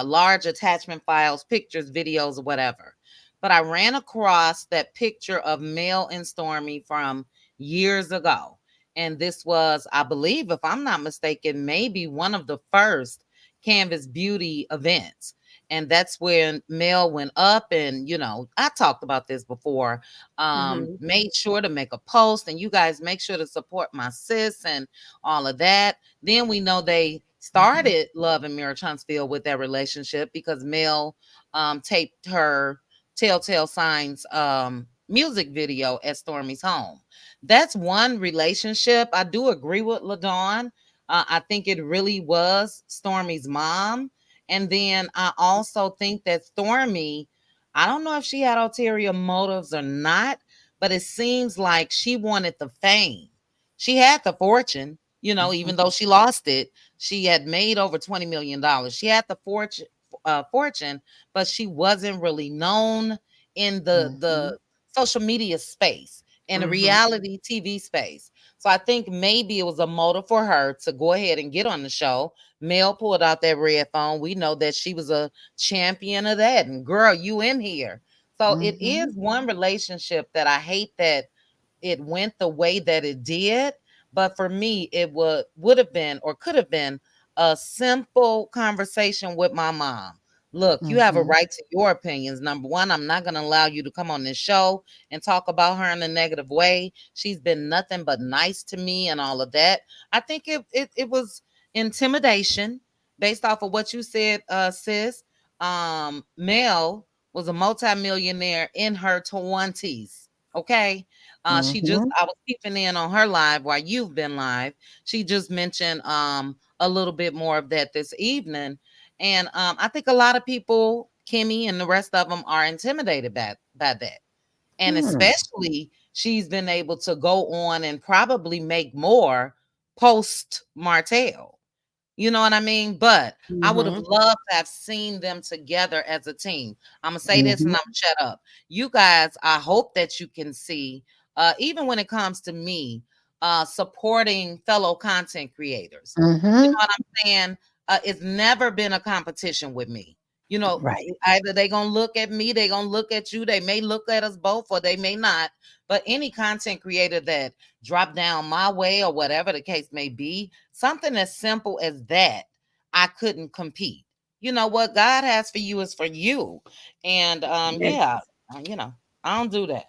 large attachment files, pictures, videos, or whatever. But I ran across that picture of Mel and Stormy from years ago. And this was, I believe, if I'm not mistaken, maybe one of the first Canvas Beauty events. And that's when Mel went up, and I talked about this before. Mhm. Made sure to make a post, and you guys make sure to support my sis and all of that. Then we know they Mhm. started Love and Mirror Huntsville with their relationship because Mel taped her Telltale Signs music at Stormi's home. That's one relationship. I do agree with LaDawn. I think it really was Stormi's mom. And then I also think that Stormi, I don't know if she had ulterior motives or not, but it seems like she wanted the fame. She had the fortune, even though she lost it. She had made over $20 million. She had the fortune, but she wasn't really known in the Mhm. social media space and the Mhm. reality TV space. So I think maybe it was a motive for her to go ahead and get on the show. Mel pulled out that red phone. We know that she was a champion of that. And girl, you in here. So it Mhm. is one relationship that I hate that it went the way that it did. But for me, it would have been or could have been a simple conversation with my mom. Look, you have a Mhm. right to your opinions. Number one, I'm not going to allow you to come on this show and talk about her in a negative way. She's been nothing but nice to me and all of that. I think it was intimidation based off of what you said, sis. Mel was a multimillionaire in her 20s. Okay. She just Mhm. I was peeping in on her live while you've been live. She just mentioned a little bit more of that this evening. And I think a lot of people, Kimmy and the rest of them, are intimidated by that. And Hmm. especially she's been able to go on and probably make more post Martell. You know what I mean? But I would have Mhm. loved to have seen them together as a team. I'm gonna say this and Mhm. I'm gonna shut up. You guys, I hope that you can see, even when it comes to me, supporting fellow content creators. You know Mhm. what I'm saying? It's never been a competition with me. Right. Either they gonna look at me, they gonna look at you, they may look at us both, or they may not. But any content creator that drop down my way or whatever the case may be, something as simple as that, I couldn't compete. You know what God has for you is for you. And Yes. yeah, I don't do that.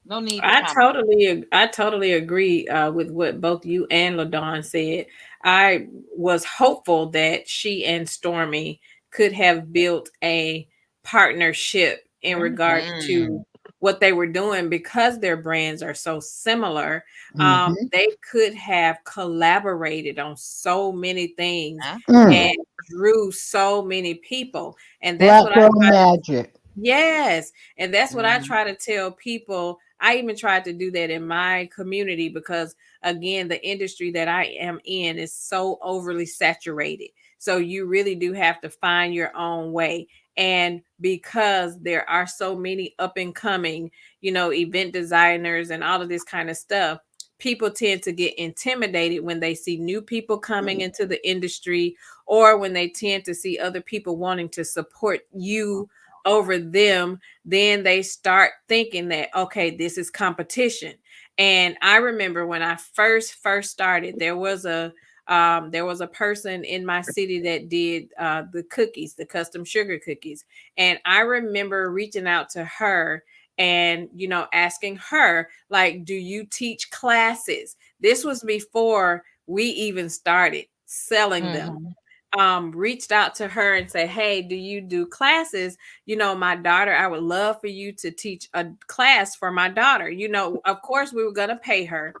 No need for competition. I totally agree with what both you and Ladon said. I was hopeful that she and Stormy could have built a partnership in regards Mhm. to what they were doing because their brands are so similar. Mhm. They could have collaborated on so many things Mm. and Absolutely. drew so many people. And that's Black what I girl try to magic. Yes. And that's what I Mhm. try to tell people. I even tried to do that in my community because, again, the industry that I am in is so overly saturated. So you really do have to find your own way. And because there are so many up and coming, event designers and all of this kind of stuff, people tend to get intimidated when they see new people coming into the industry or when they tend to see other people wanting to support you over them, then they start thinking that, okay, this is competition. And I remember when I first started, there was a person in my city that did the cookies, the custom sugar cookies. And I remember reaching out to her and asking her, like, do you teach classes? This was before we even started selling them. Mhm. Reached out to her and said, hey, do you do classes? My daughter, I would love for you to teach a class for my daughter. Of course we were going to pay her.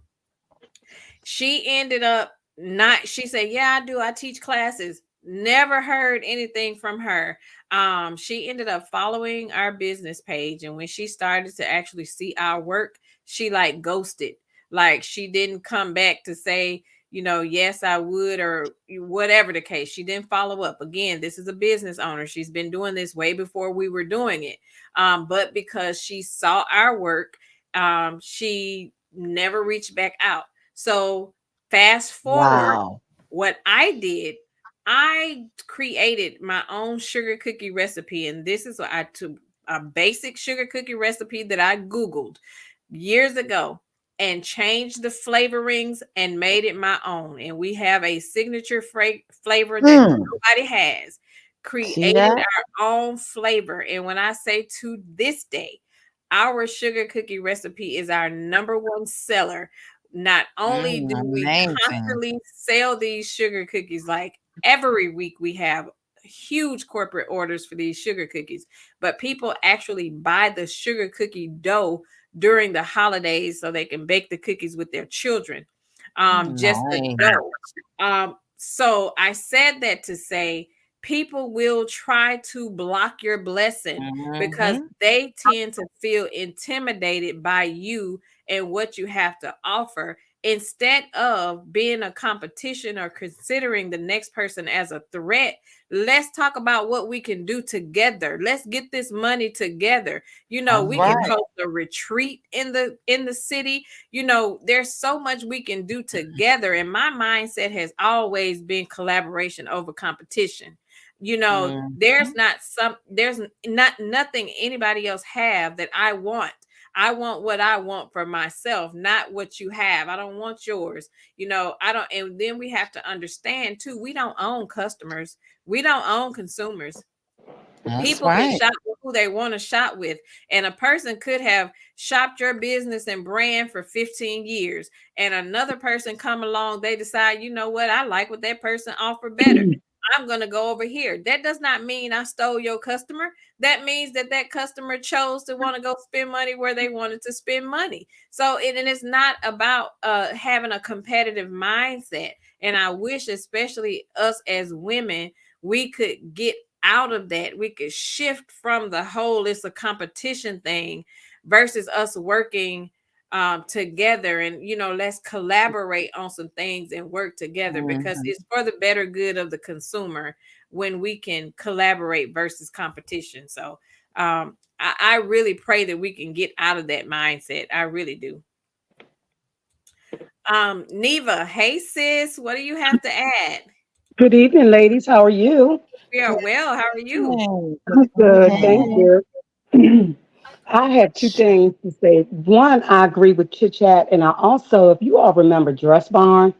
She ended up not, she said, yeah, I do, I teach classes. Never heard anything from her. She ended up following our business page, and when she started to actually see our work, she like ghosted. Like she didn't come back to say, yes, I would, or whatever the case. She didn't follow up. Again, this is a business owner. She's been doing this way before we were doing it. But because she saw our work, she never reached back out. So fast forward, Wow. what I did, I created my own sugar cookie recipe, and this is what I took a basic sugar cookie recipe that I Googled years ago and changed the flavorings and made it my own. And we have a signature flavor that Mm. nobody has. See created that? our own flavor. And when I say to this day, our sugar cookie recipe is our number one seller. Not only do we Amazing. constantly sell these sugar cookies, like every week we have huge corporate orders for these sugar cookies, but people actually buy the sugar cookie dough during the holidays so they can bake the cookies with their children. Just the Nice. dough. So I said that to say people will try to block your blessing because Mhm. they tend to feel intimidated by you and what you have to offer instead of being a competition or considering the next person as a threat. Let's talk about what we can do together. Let's get this money together. That's We can right. host a retreat in the city. There's so much we can do together, and my mindset has always been collaboration over competition. There's Mhm. not nothing anybody else have that I want. I want what I want for myself, not what you have. I don't want yours. I don't. And then we have to understand too, we don't own customers. We don't own consumers. That's People can right. shop with who they want to shop with. And a person could have shopped your business and brand for 15 years. And another person come along, they decide, you know what, I like what that person offer better. I'm going to go over here. That does not mean I stole your customer. That means that customer chose to want to go spend money where they wanted to spend money. So and it's not about having a competitive mindset. And I wish, especially us as women, we could get out of that. We could shift from the whole it's a competition thing versus us working together, and let's collaborate on some things and work together because Mhm. it's for the better good of the consumer when we can collaborate versus competition. So I really pray that we can get out of that mindset. I really do. Neva, hey sis, what do you have to add? Good evening, ladies. How are you? We are well. How are you? Hey, good I'm good. Thank evening. Hey. you. I have two things to say. One, I agree with Chit Chat, and I also, if you all remember Dress Barn,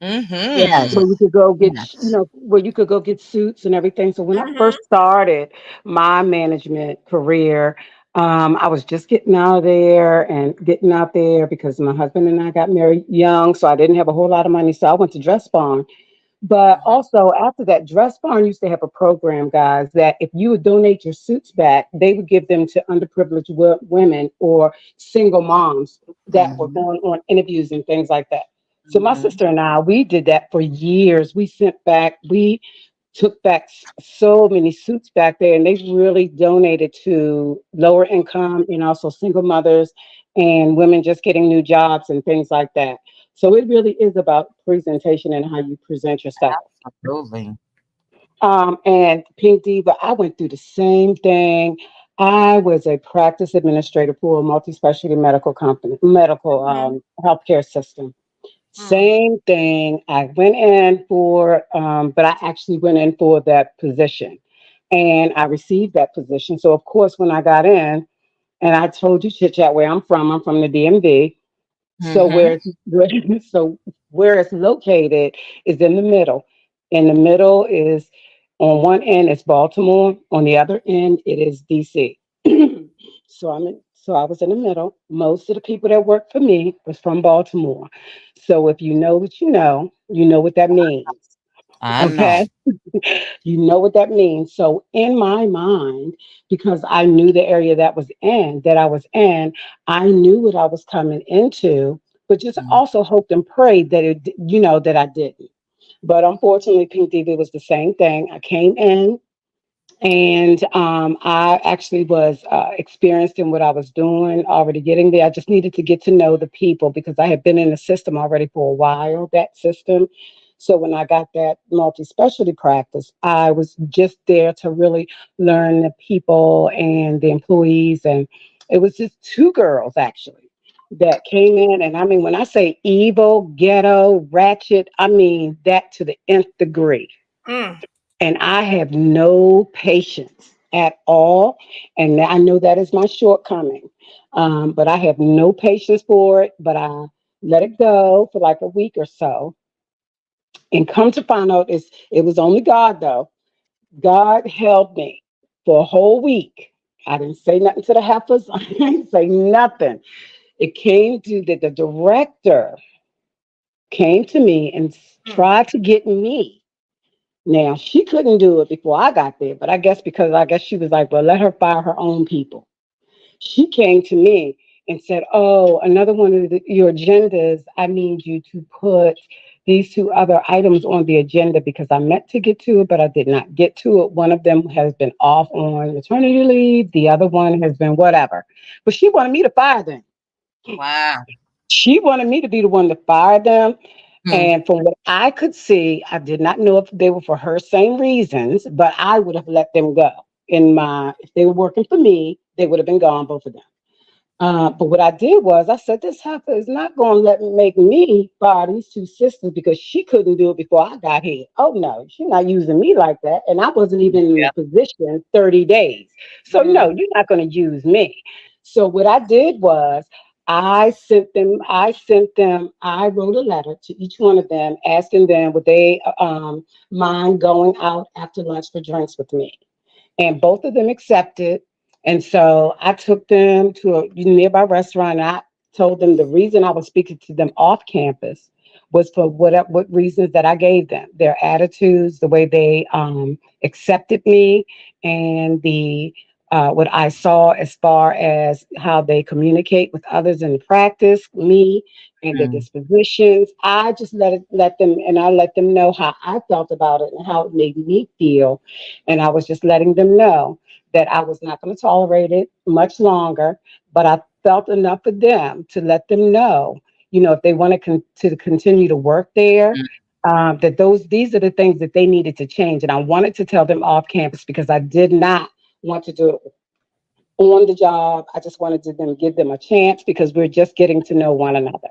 Mhm. Yes. where you could go get, Yes. where you could go get suits and everything. So when I Mm-hmm. first started my management career, I was just getting out of there and getting out there because my husband and I got married young, so I didn't have a whole lot of money. So I went to Dress Barn. But Mm-hmm. also after that, Dress Barn used to have a program, guys, that if you would donate your suits back, they would give them to underprivileged women or single moms that were Mhm. going on interviews and things like that. So my Mhm. sister and I, we did that for years. We took back so many suits back there, and they really donated to lower income and also single mothers and women just getting new jobs and things like that. So it really is about presentation and how you present yourself. Absolutely. And Pink Diva, I went through the same thing. I was a practice administrator for a multi-specialty medical company, medical Mm-hmm. healthcare system. Mm. Same thing. I went in for, but I actually went in for that position, and I received that position. So of course, when I got in, and I told you, Chit Chat, where I'm from. I'm from the DMV. So Mhm. so where it's located is in the middle. In the middle is on one end it's Baltimore, on the other end it is DC. So I was in the middle. Most of the people that worked for me was from Baltimore. So if you know what you know what that means. I know. Okay. You know what that means. So in my mind, because I knew the area that I was in, I knew what I was coming into, but just Mm. also hoped and prayed that that I didn't. But unfortunately, Pink TV was the same thing. I came in and I actually was experienced in what I was doing, already getting there. I just needed to get to know the people because I had been in the system already for a while, that system. So when I got that multi specialty practice, I was just there to really learn the people and the employees. And it was just two girls actually that came in. And I mean, when I say evil, ghetto, ratchet, I mean that to the nth degree, Mm. and I have no patience at all. And I know that is my shortcoming, but I have no patience for it. But I let it go for like a week or so, and come to find out, it was only God though. God held me for a whole week. I didn't say nothing to the heifers. I didn't say nothing. It came to that the director came to me and Mm. tried to get me. Now, she couldn't do it before I got there, but I guess because I guess she was like, well, let her fire her own people. She came to me and said, oh, another one of your agendas, I need you to put these two other items on the agenda because I meant to get to it, but I did not get to it. One of them has been off on maternity leave, the other one has been whatever. But she wanted me to fire them. Wow. She wanted me to be the one to fire them. Hmm. And from what I could see, I did not know if they were for her same reasons, but I would have let them go. If they were working for me, they would have been gone, both of them. But what I did was I said, this heifer is not going to let me make me fire these two sisters because she couldn't do it before I got here. Oh, no, she's not using me like that. And I wasn't even in the Yeah. position 30 days. So, no, Mm. you're not going to use me. So what I did was I wrote a letter to each one of them asking them would they mind going out after lunch for drinks with me, and both of them accepted. And so I took them to a nearby restaurant. And I told them the reason I was speaking to them off campus was for what reasons that I gave them, their attitudes, the way they accepted me, and the what I saw as far as how they communicate with others in practice, me and their Hmm. dispositions. I just let them know how I felt about it and how it made me feel, and I was just letting them know that I was not going to tolerate it much longer. But I felt enough for them to let them know, if they want to continue to work there, that these are the things that they needed to change. And I wanted to tell them off campus because I did not want to do it on the job. I just wanted to give them a chance because we're just getting to know one another.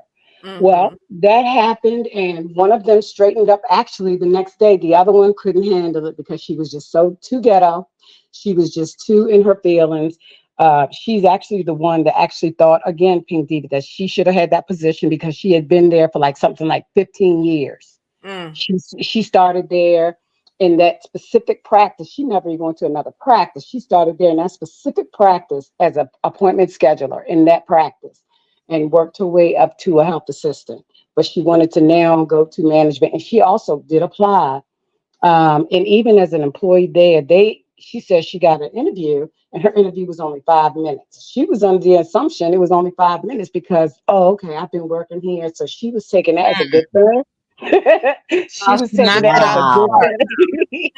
Well, Mm-hmm. that happened, and one of them straightened up actually the next day. The other one couldn't handle it because she was just so too ghetto. She was just too in her feelings. She's actually the one that actually thought, again, Pink Diva, that she should have had that position because she had been there for like something like 15 years. Mm. She started there in that specific practice. She never even went to another practice. She started there in that specific practice as an appointment scheduler in that practice and worked her way up to a health assistant. But she wanted to now go to management, and she also did apply. And even as an employee there, she said she got an interview, and her interview was only 5 minutes. She was under the assumption it was only 5 minutes because, oh, okay, I've been working here, so she was taking that as a good thing. She Oh, was she taking knocked that it as out a the good Wow. park. thing.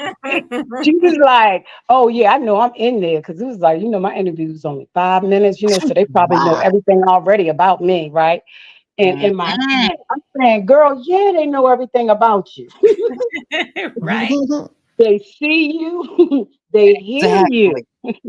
She was like, "Oh yeah, I know I'm in there," because it was like, my interview was only 5 minutes, so they probably know Wow. everything already about me, right? And in my Mhm. head, I'm saying, "Girl, yeah, they know everything about you. Right. They see you, they hear you, Exactly.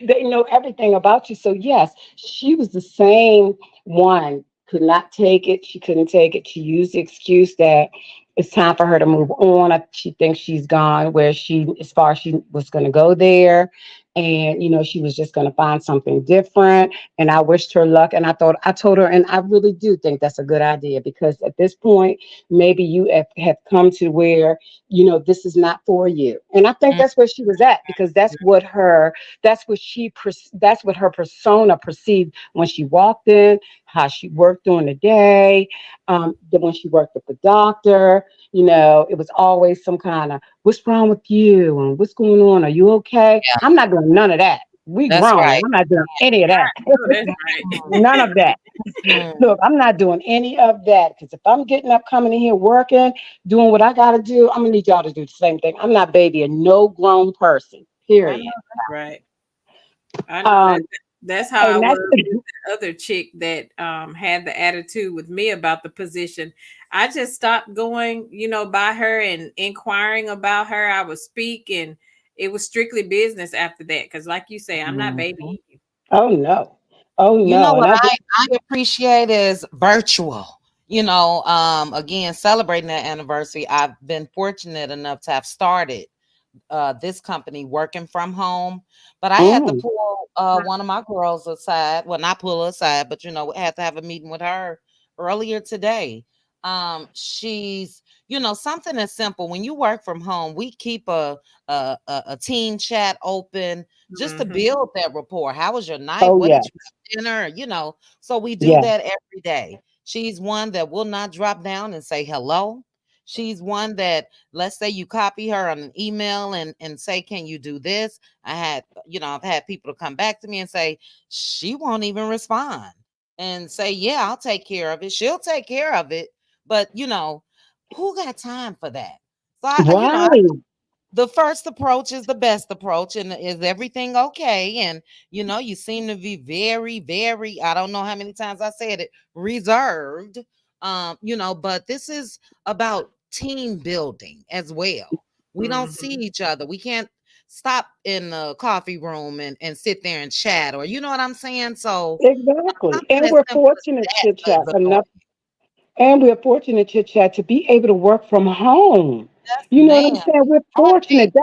they know everything about you." So yes, she was the same one. Could not take it. She couldn't take it. She used the excuse that it's time for her to move on. She thinks she's gone where as far as she was going to go there. And, she was just going to find something different. And I wished her luck. And I told her, and I really do think that's a good idea because at this point, maybe you have come to where, this is not for you. And I think Mhm. that's where she was at because that's what her persona perceived when she walked in, how she worked during the day, when she worked with the doctor. It was always some kind of what's wrong with you and what's going on? Are you okay? Yeah, I'm not doing none of that. We that's grown. right. I'm not doing any of I that. know that's right. None of that. Mhm. Look, I'm not doing any of that because if I'm getting up, coming in here, working, doing what I got to do, I'm gonna need y'all to do the same thing. I'm not babying no grown person. I know Period. that's right. I know Um, that's how I and that's was with the other chick that had the attitude with me about the position. I just stopped going, by her and inquiring about her. I would speak, and it was strictly business after that. Because, like you say, I'm not Mhm. babying you. oh no, oh You know no, and what I just I appreciate is virtual. Again, celebrating that anniversary, I've been fortunate enough to have started this company working from home, but I had to mm, pull one of my girls aside. Well, not pull her aside, but had to have a meeting with her earlier today. She's, something as simple. When you work from home, we keep a team chat open just to Mhm. build that rapport. How was your night? Oh What yeah, did you have dinner? So we do yeah, that every day. She's one that will not drop down and say hello. She's one that, let's say you copy her on an email and say, can you do this? I've had people to come back to me and say, she won't even respond and say, yeah, I'll take care of it. She'll take care of it. But who got time for that? So right. the first approach is the best approach. And is everything okay? And you seem to be very, very, I don't know how many times I said it, reserved. But this is about team building as well. We don't see Mhm. each other. We can't stop in the coffee room and sit there and chat, or you know what I'm saying? So Exactly. something And as we're simple as fortunate, chit that chat is enough. annoying. And we're fortunate, chit chat, to be able to work from home. Yes, You know what I'm ma'am. saying? We're Happy fortunate.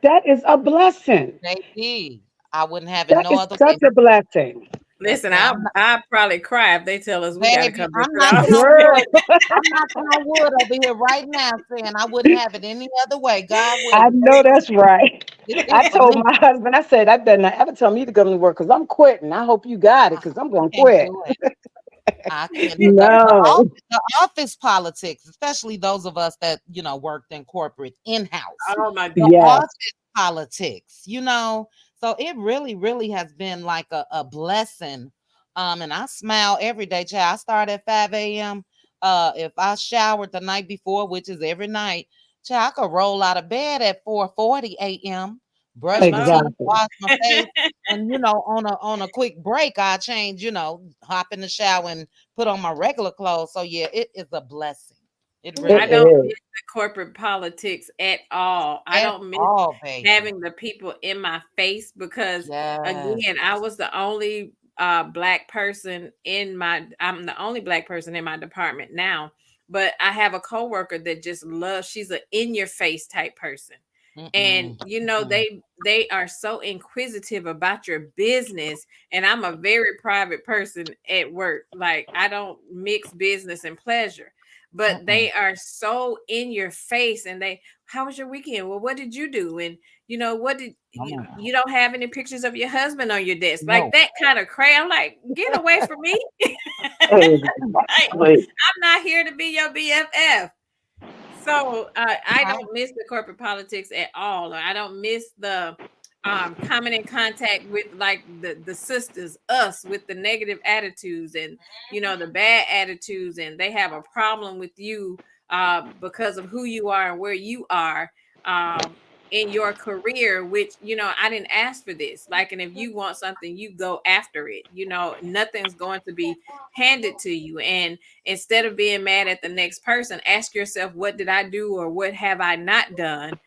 That is a blessing. baby. I wouldn't have it That no is other way. such a blessing. Listen, Listen, I'll probably cry if they tell us we got to baby, come into I'm the knocking office. on Girl, wood. I'm knocking on wood over here right now, saying I wouldn't have it any other way. God I willing, know that's right. this is I for told me. my husband, I said, I better not ever tell me to go to work because I'm quitting. I hope you got it because I'm I going to can't quit. do it. I can't. No. The office politics, especially those of us that worked in corporate in house. Oh my The goodness. Yes, office politics, So it really, really has been like a blessing. And I smile every day, child. I start at 5 a.m. If I showered the night before, which is every night, child, I could roll out of bed at 4:40 a.m. Brush my Hello. teeth, exactly. wash my face, and on a quick break, I change, hop in the shower and put on my regular clothes. So yeah, it is a blessing. It It I really is. don't is. miss the corporate politics at all. I At don't miss all, baby. having the people in my face because Yes. again, I was the only black person in my I'm the only black person in my department now, but I have a coworker that just loves she's a in your face type person. And Mm-mm. Mm-mm. they are so inquisitive about your business, and I'm a very private person at work. Like I don't mix business and pleasure, but Mm-mm. they are so in your face, and they, how was your weekend? Well, what did you do? And what did Come you, on. you don't have any pictures of your husband on your desk, like No. that kind of crap. I'm like, get away from me. Like, Exactly. I'm not here to be your BFF. So I I, don't miss the corporate politics at all. I don't miss the coming in contact with like the sisters, us with the negative attitudes and the bad attitudes, and they have a problem with you because of who you are and where you are um, in your career. Which I didn't ask for this. Like, and if you want something, you go after it. Nothing's going to be handed to you, and instead of being mad at the next person, ask yourself, what did I do or what have I not done?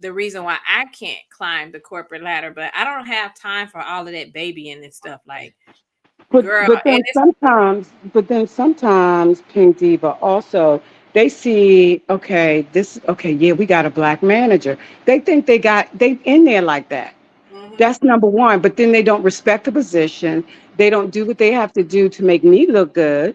The reason why I can't climb the corporate ladder, but I don't have time for all of that babying and stuff. Like, girl, and it's But then sometimes, Pink Diva, also they see, okay, okay, yeah, we got a black manager. They think they in there like that. mhm, That's number one. But then they don't respect the position. They don't do what they have to do to make me look good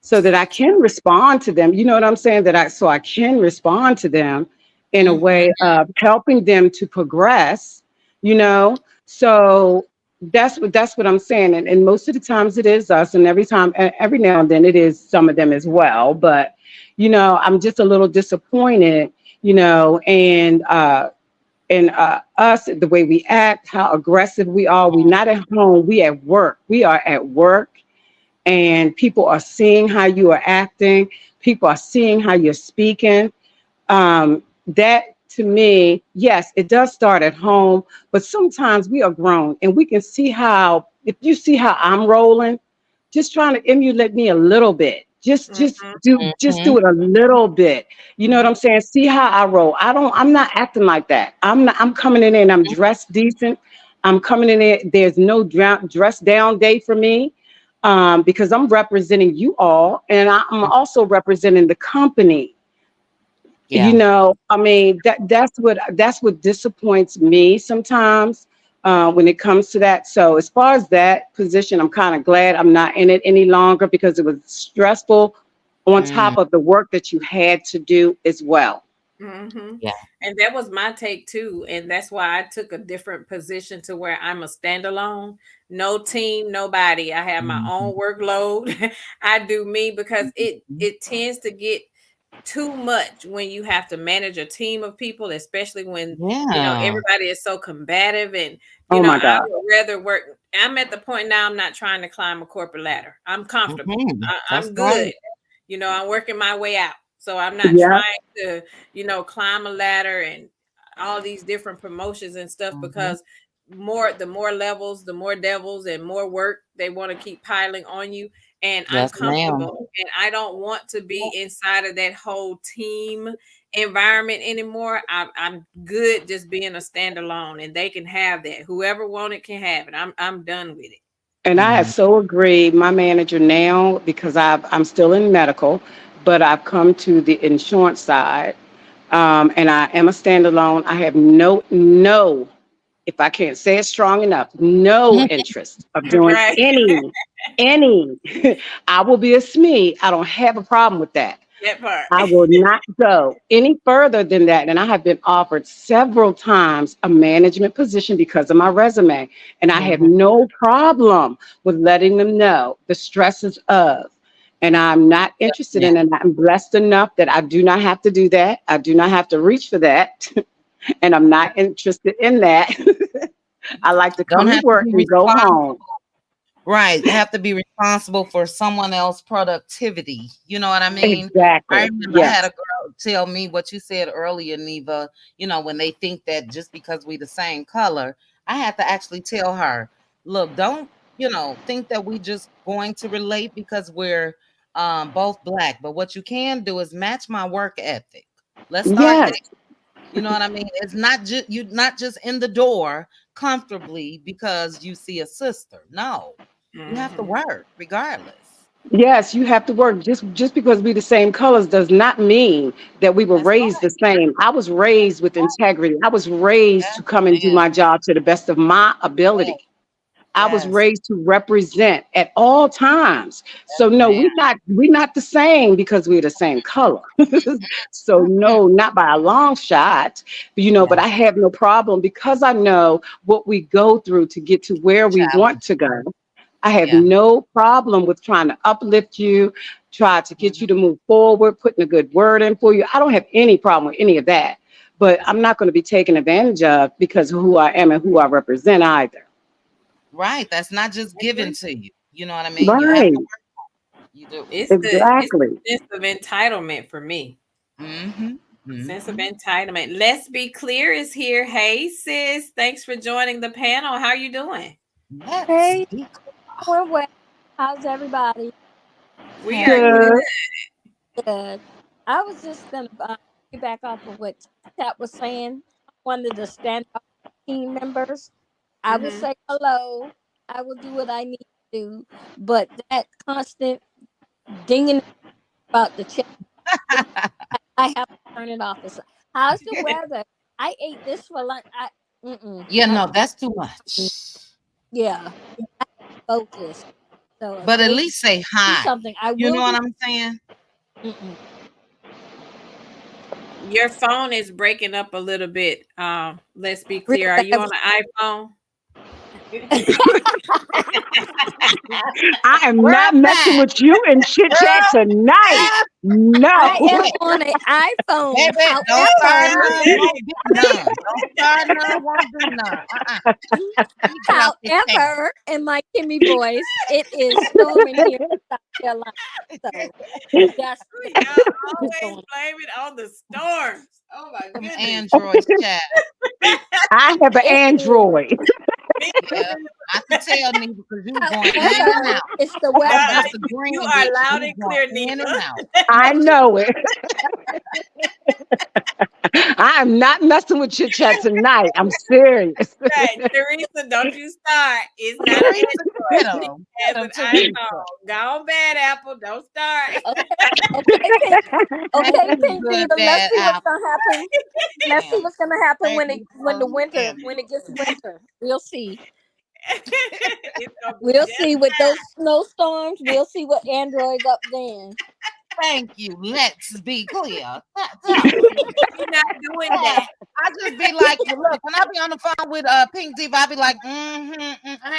so that I can respond to them. You know what I'm saying? So I can respond to them in a mm-hmm. way of helping them to progress, you know? So that's what I'm saying. And most of the times it is us, and every now and then it is some of them as well. But I'm just a little disappointed, and us, the way we act, how aggressive we are. We're not at home, we at work. We are at work, and people are seeing how you are acting. People are seeing how you're speaking. That to me, yes, it does start at home, but sometimes we are grown and we can see how, if you see how I'm rolling, just trying to emulate me a little bit. mhm, Just do it a little bit. You know what I'm mhm, saying? See how I roll. I'm not acting like that. I'm coming in there and I'm dressed decent. I'm coming in there. There's no dress down day for me. Because I'm representing you all, and I'm also representing the company. Yeah. I mean, that's what disappoints me sometimes when it comes to that. So as far as that position, I'm kind of glad I'm not in it any longer because it was stressful on Mm, top of the work that you had to do as well. Hmm. yeah. And that was my take too. And that's why I took a different position to where I'm a standalone, no team, nobody. I have my Mhm. own workload. I do me because it Mhm. it tends to get too much when you have to manage a team of people, especially when Yeah. everybody is so combative. And Oh my I God. would rather work. I'm at the point now. I'm not trying to climb a corporate ladder. I'm comfortable. Mhm. That's I'm right. good. I'm working my way out. So I'm not Yeah. trying to climb a ladder and all these different promotions and stuff, Mhm. because the more levels, the more devils and more work they want to keep piling on you. And I'm Yes, ma'am. comfortable, and I don't want to be inside of that whole team environment anymore. I'm good just being a standalone, and they can have that. Whoever want it can have it. I'm done with it. And I Mm. so agree. My manager now, because I'm still in medical, but I've come to the insurance side, and I am a standalone. I have no, if I can't say it strong enough, no interest of doing Right. any. I will be a SME. I don't have a problem with that. That part. I will not go any further than that. And I have been offered several times a management position because of my resume. And I have Mhm. no problem with letting them know the stresses of. And I'm not Yes, interested in ma'am. it. I'm blessed enough that I do not have to do that. I do not have to reach for that. And I'm not interested in that. I like to Don't come to have to work be and go home. responsible. Right. Have to be responsible for someone else's productivity. You know what I mean? I Exactly. remember I had a Yes. girl tell me what you said earlier, Neva, when they think that just because we the same color, I had to actually tell her, look, don't, think that we just going to relate because we're both black. But what you can do is match my work ethic. Let's start there. Yes. You know what I mean? It's not just you not just in the door comfortably because you see a sister. No. You have to Hmm. work regardless. Yes, you have to work. Just because we the same colors does not mean that we were That's raised the right. same. I was raised with integrity. I was raised Yes, to come and do ma'am. my job to the best of my Yes. ability. I was Yes. raised to represent at all times. Yes, So no, ma'am. we're not the same because we're the same color. So Mm-mm. no, not by a long shot. But Yes. I have no problem because I know what we go through to get to where we want Challenge. to go. I have Yeah. no problem with trying to uplift you, try to get you Mhm. to move forward, putting a good word in for you. I don't have any problem with any of that. But I'm not going to be taken advantage of because of who I am and who I represent either. Right. That's not just given to you. You know what I mean? You have to Right. work. You do. It's the Exactly. sense of entitlement for me. Mm-hmm. Sense of Mm-hmm. entitlement. Let's be clear is here. Hey sis, thanks for joining the panel. How you doing? Let's Hey, be we're well. How's everybody? We are happy. Good. good. Good. I was just gonna back off of what Chat was saying. One of the standout team members. I will Hmm. say hello. I will do what I need to do, but that constant dinging about the chat, I have to turn it off. It's, how's the weather? I ate this for lunch. Yeah, Not no, that's too much. yeah. Focus. So if But at they least say do hi. something, I You know will what do. I'm saying? Mm-mm. Your phone is breaking up a little bit. Let's be Really, clear. Are you on an iPhone? I am We're not messing back. with you in chit chat Girl, tonight. back. No. I am on an iPhone. Baby, don't start However, none, won't be none. Don't start none, won't do none. Let me get off this tab. in my Kimmy voice, it is storming here in South Carolina. So that's Y'all what's always going blame it on the storms. Oh my Them goodness. androids, child. I have an It is. Android. Me Yeah, too. I could tell, Neva, because you was going in and However, out. it's the I was weather. You disagreeing are with you. loud You and was clear, going in and Neva. out. I know it. I am not messing with chit chat tonight. I'm serious. Right, Teresa, don't you start. It's not an Teresa, get Android. She him. has Get him, an Teresa. iPhone. Go on, bad apple. Don't start. Okay, okay, Pink. Ain't Okay, this Pink good, Diva. Let's bad see what's apple? gonna happen. Let's see Damn. what's gonna happen Ain't when these folks Android? it gets winter. We'll see. It's gonna be We'll just see with those snowstorms. We'll see what Android's up then. Thank you. Let's be clear. Tell me. You're not doing Yeah. that. I just be like, look, when I be on the phone with Pink Diva, I be like, I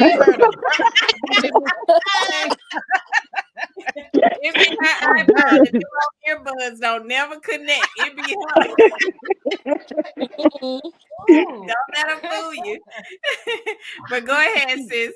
ain't heard of it. It be her I'm iPod done. and them earbuds don't never connect. It be her. Ooh. Don't let them fool you. But go ahead, sis.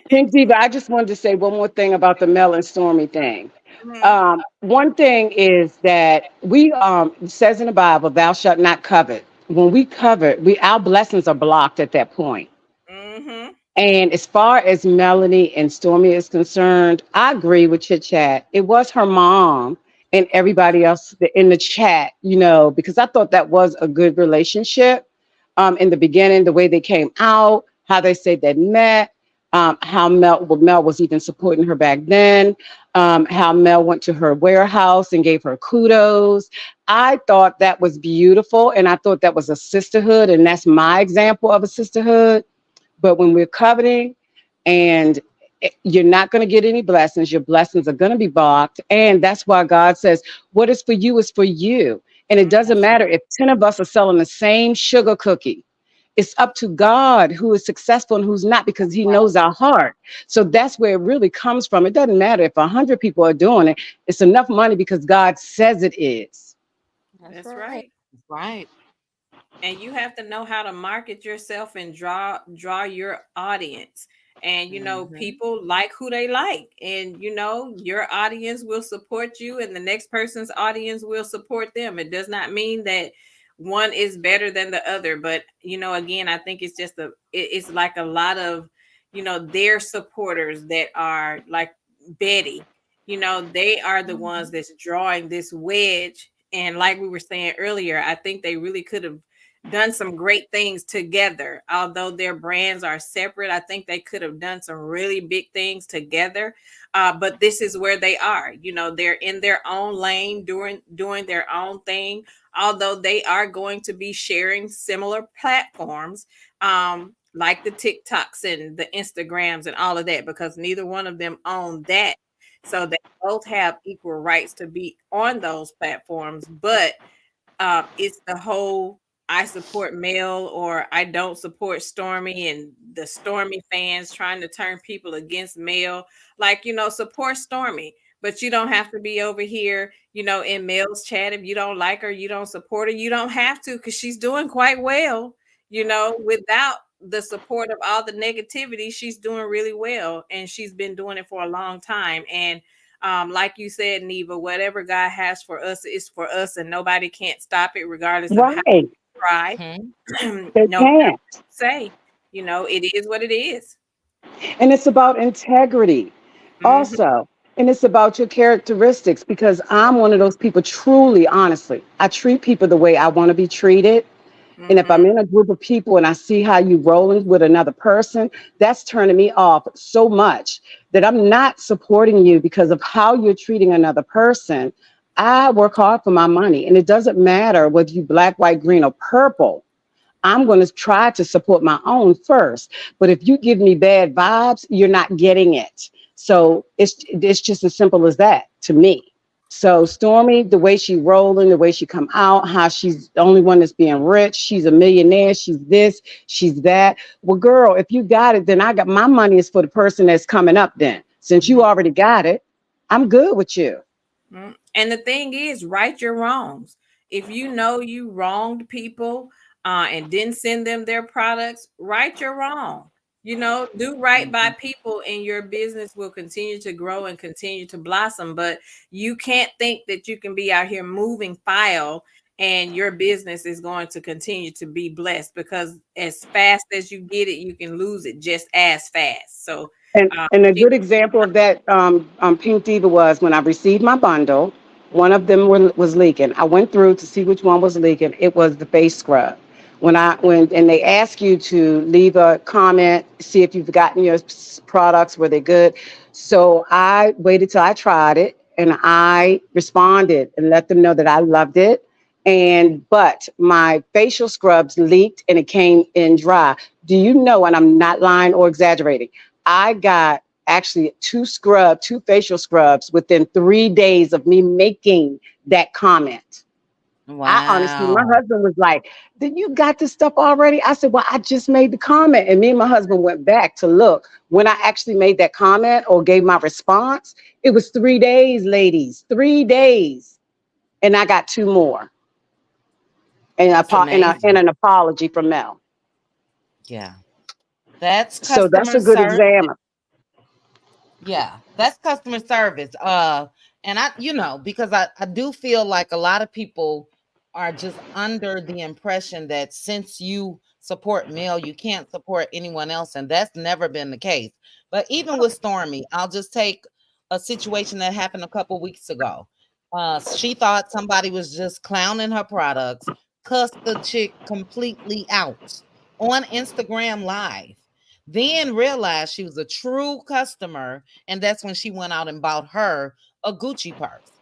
Pink Diva, I just wanted to say one more thing about the Mel and Stormy thing. Mhm. One thing is that we it says in the Bible, "Thou shalt not covet." When we covet, we our blessings are blocked at that point. Mhm. And as far as Melanie and Stormy is concerned, I agree with Chit Chat. It was her mom and everybody else in the chat, because I thought that was a good relationship in the beginning, the way they came out, how they said they met, how Mel was even supporting her back then, how Mel went to her warehouse and gave her kudos. I thought that was beautiful, and I thought that was a sisterhood, and that's my example of a sisterhood. But when we're coveting and you're not going to get any blessings, your blessings are going to be blocked. And that's why God says, what is for you is for you. And it doesn't That's matter right. if 10 of us are selling the same sugar cookie. It's up to God who is successful and who's not, because he knows our heart. So that's where it really comes from. It doesn't matter if 100 people are doing it. It's enough money because God says it is. That's That's right. right. That's right. And you have to know how to market yourself and draw your audience. And Hmm. people like who they like, and your audience will support you and the next person's audience will support them. It does not mean that one is better than the other, but again, I think it's just it's like a lot of their supporters that are like Betty. They are the ones Hmm. that's drawing this wedge. And like we were saying earlier, I think they really could have done some great things together. Although their brands are separate, I think they could have done some really big things together. But this is where they are. They're in their own lane, doing their own thing. Although they are going to be sharing similar platforms, like the TikToks and the Instagrams and all of that, because neither one of them own that. So they both have equal rights to be on those platforms, but it's the whole I support Mel or I don't support Stormy, and the Stormy fans trying to turn people against Mel. Like, support Stormy, but you don't have to be over here, in Mel's chat. If you don't like her, you don't support her, you don't have to, because she's doing quite well, without the support of all the negativity. She's doing really well, and she's been doing it for a long time. And like you said, Neva, whatever God has for us is for us, and nobody can't stop it, regardless of how Right. you try. Hmm. They No matter can't. what you say, it is what it is. And it's about integrity Mm-hmm, also. And it's about your characteristics, because I'm one of those people, truly, honestly. I treat people the way I want to be treated. And if I'm mm-hmm, in a group of people and I see how you rolling with another person, that's turning me off so much that I'm not supporting you because of how you're treating another person. I work hard for my money, and it doesn't matter whether you black, white, green, or purple. I'm going to try to support my own first. But if you give me bad vibes, you're not getting it. So it's just as simple as that to me. So Stormy, the way she rolling, the way she come out, how she's the only one that's being rich. She's a millionaire. She's this, she's that. Well, girl, if you got it, then I got my money is for the person that's coming up then. Since you already got it, I'm good with you. And the thing is, right your wrongs. If you know you wronged people and didn't send them their products, right your wrong. Do right by Hmm. people, and your business will continue to grow and continue to blossom. But you can't think that you can be out here moving file and your business is going to continue to be blessed, because as fast as you get it, you can lose it just as fast. So, And uh, and a good example of that, Pink Diva, was when I received my bundle. One of them was leaking. I went through to see which one was leaking. It was the face scrub. When and they ask you to leave a comment, see if you've gotten your products, were they good. So I waited till I tried it, and I responded and let them know that I loved it. But my facial scrubs leaked and it came in dry. Do you know? And I'm not lying or exaggerating. I got actually two facial scrubs within 3 days of me making that comment. I honestly, my Wow. husband was like, "Then you got this stuff already?" I said, "Well, I just made the comment." And me and my husband went back to look. When I actually made that comment or gave my response, it was 3 days, ladies, 3 days. And I got two more and, That's and amazing. an apology from Mel. Yeah. That's So that's customer a good service. example. Yeah, that's customer service. And because I do feel like a lot of people are just under the impression that since you support male, you can't support anyone else, and that's never been the case. But even with Stormy, I'll just take a situation that happened a couple weeks ago. She thought somebody was just clowning her products, cussed the chick completely out on Instagram Live, then realized she was a true customer, and that's when she went out and bought her a Gucci purse.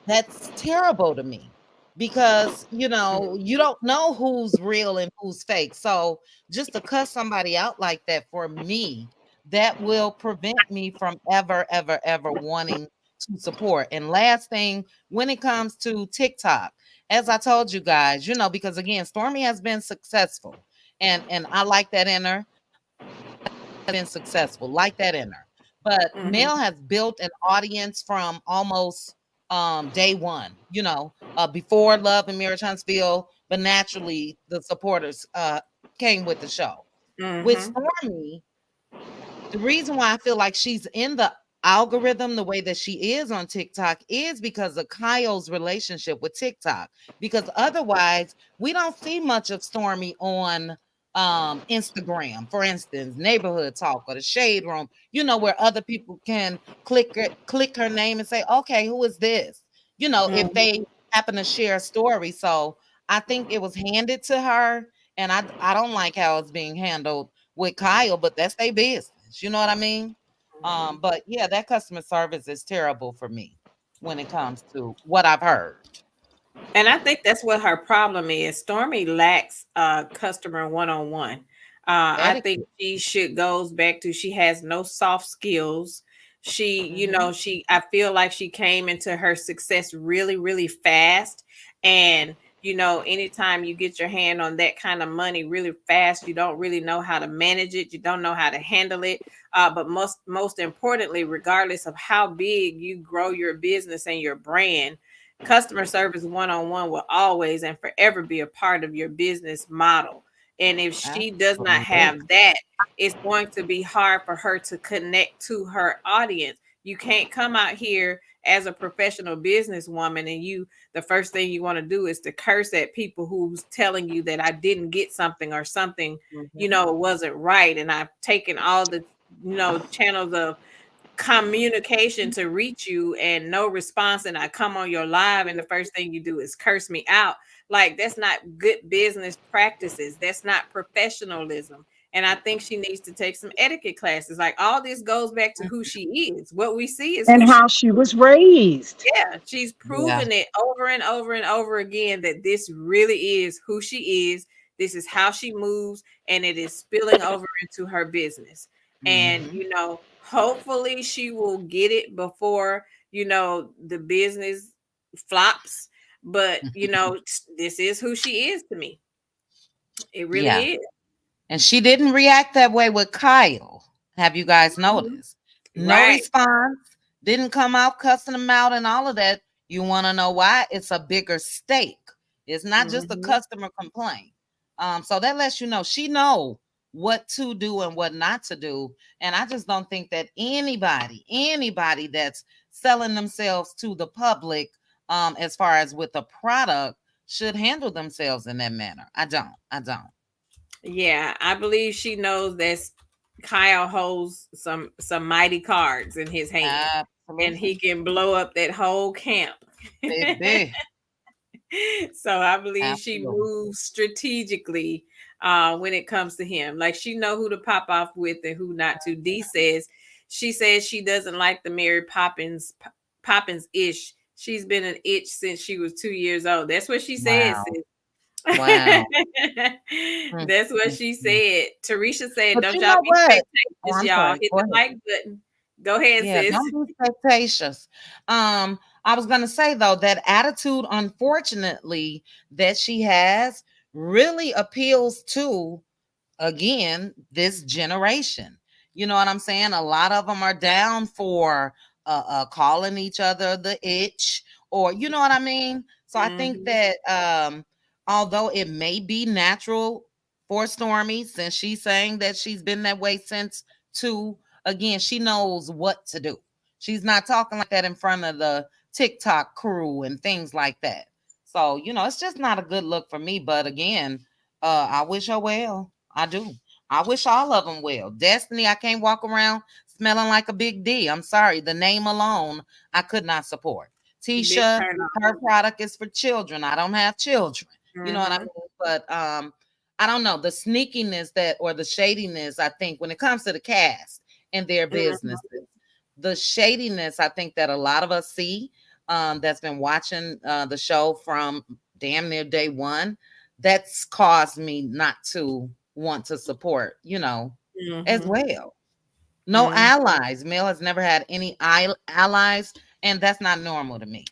That's terrible to me because you don't know who's real and who's fake. So just to cuss somebody out like that, for me, that will prevent me from ever, ever, ever wanting to support. And last thing, when it comes to TikTok, as I told you guys, because again, Stormy has been successful, and I like that in her. Been successful, like that in her. But Mm-hmm. Mel has built an audience from almost day one, before Love and Marriage Huntsville, but naturally the supporters came with the show. With Mm-hmm. Stormy, the reason why I feel like she's in the algorithm the way that she is on TikTok is because of Kyle's relationship with TikTok. Because otherwise, we don't see much of Stormy on Instagram, for instance, Neighborhood Talk or the Shade Room, where other people can click her name and say, okay, who is this? If Mm-hmm. they happen to share a story. So I think it was handed to her, and I don't like how it's being handled with Kyle, but that's their business. You know what I mean? But yeah, that customer service is terrible for me when it comes to what I've heard. And I think that's what her problem is. Stormy lacks customer one-on-one. I think Etiquette. she should goes back to she has no soft skills. She, Hmm. I feel like she came into her success really, really fast. And anytime you get your hand on that kind of money really fast, you don't really know how to manage it. You don't know how to handle it. But most importantly, regardless of how big you grow your business and your brand, customer service one-on-one will always and forever be a part of your business model. And if she does not Absolutely. have that, it's going to be hard for her to connect to her audience. You can't come out here as a professional businesswoman and the first thing you want to do is to curse at people who's telling you that I didn't get something or something, Hmm. wasn't right. And I've taken all the, channels of communication to reach you and no response, and I come on your live and the first thing you do is curse me out. Like, that's not good business practices. That's not professionalism. And I think she needs to take some etiquette classes. Like, all this goes back to who she is. What we see is And who she how she was raised. Yeah, she's Yeah. proven it over and over and over again that this really is who she is. This is how she moves, and it is spilling over into her business. And, Hmm. hopefully she will get it before, the business flops. But, this is who she is to me. It Yeah. really is. And she didn't react that way with Kyle. Have you guys Mhm. noticed? No Right. response, didn't come out cussing him out and all of that. You want to know why? It's a bigger stake. It's not just a Mhm. customer complaint. So that lets you know she know what to do and what not to do. And I just don't think that anybody that's selling themselves to the public, as far as with a product, should handle themselves in that manner. I don't. I don't. Yeah, I believe she knows that Kyle holds some mighty cards in his hand, and Absolutely. he can blow up that whole camp. Baby. So I believe she Absolutely. moves strategically when it comes to him. Like, she know who to pop off with and who not to. She says she doesn't like the Mary Poppins ish. She's been an itch since she was 2 years old. That's what she says. Wow. Wow. That's what she Mm. said. Teresa said, But "Don't you y'all know be what? Oh, spectators, I'm y'all. sorry. Hit Go the ahead. like button." Go ahead, Yeah, sis. don't be spectacious. I was gonna say though that attitude, unfortunately, that she has really appeals to, again, this generation. You know what I'm saying? A lot of them are down for calling each other the itch, or you know what I mean. So I think Mhm. that although it may be natural for Stormy, since she's saying that she's been that way since two, again, she knows what to do. She's not talking like that in front of the TikTok crew and things like that. So, it's just not a good look for me. But again, I wish her well. I do. I wish all of them well. Destiny, I can't walk around smelling like a big D. I'm sorry. The name alone, I could not support. Big Tisha, turn off. her product is for children. I don't have children. You know what I Mhm. mean? But I don't know. The sneakiness that, or the shadiness, I think, when it comes to the cast and their Mhm. businesses, the shadiness, I think, that a lot of us see, that's been watching the show from damn near day one, that's caused me not to want to support, as Mhm. well. No Mhm. allies. Mel has never had any allies, and that's not normal to me.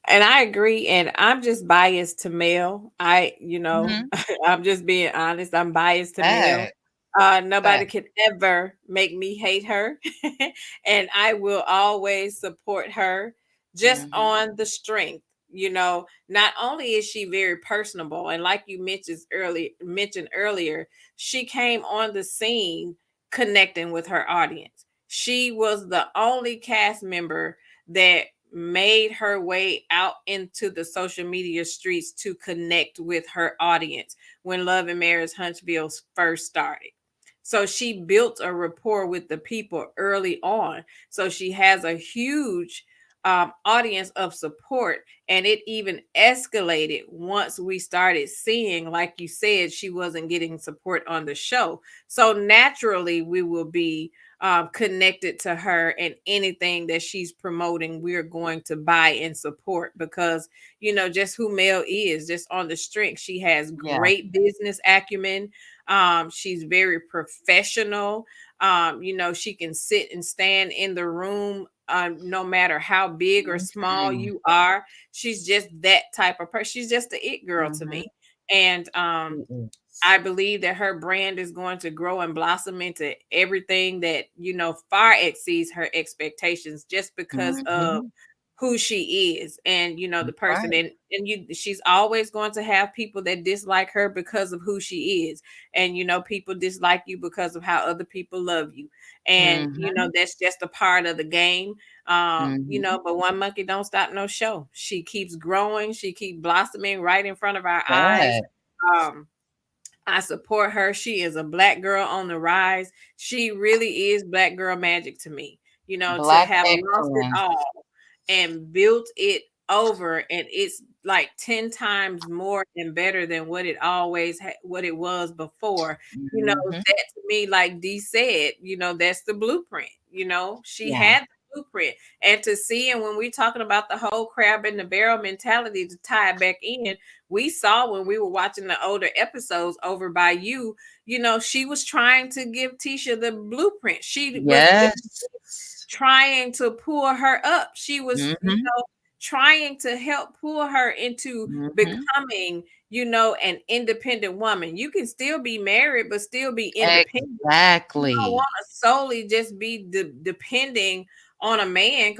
And I agree. And I'm just biased to male. Hmm. I'm just being honest. I'm biased to male. Sad, Nobody sad. can ever make me hate her. And I will always support her just Hmm. on the strength. Not only is she very personable, and like you mentioned earlier, she came on the scene connecting with her audience. She was the only cast member that made her way out into the social media streets to connect with her audience when Love and Marriage Huntsville first started. So she built a rapport with the people early on. So she has a huge audience of support. And it even escalated once we started seeing, like you said, she wasn't getting support on the show. So naturally, we will be connected to her, and anything that she's promoting, we're going to buy and support because, just who Mel is, just on the strength. She has Yeah. great business acumen. She's very professional. She can sit and stand in the room. No matter how big or small Hmm. you are, she's just that type of person. She's just the it girl to Hmm. me. And It is. I believe that her brand is going to grow and blossom into everything that, far exceeds her expectations just because of Hmm. who she is and, the person. Right. And she's always going to have people that dislike her because of who she is. And, people dislike you because of how other people love you. And, Hmm. that's just a part of the game. Hmm. But one monkey don't stop no show. She keeps growing, she keeps blossoming right in front of our eyes. Sad. Um, I support her. She is a black girl on the rise. She really is black girl magic to me. To Black have lost it excellence. all and built it over, and it's like 10 times more and better than what it was before. Hmm. That to me, like Dee said, that's the blueprint. She Yeah. had the blueprint. And to see, and when we're talking about the whole crab in the barrel mentality, to tie it back in, we saw when we were watching the older episodes over by you, she was trying to give Tisha the blueprint. She was Yes. trying to pull her up. She was, Hmm. trying to help pull her into Hmm. becoming, an independent woman. You can still be married, but still be independent. You don't want Exactly. to solely just be depending on a man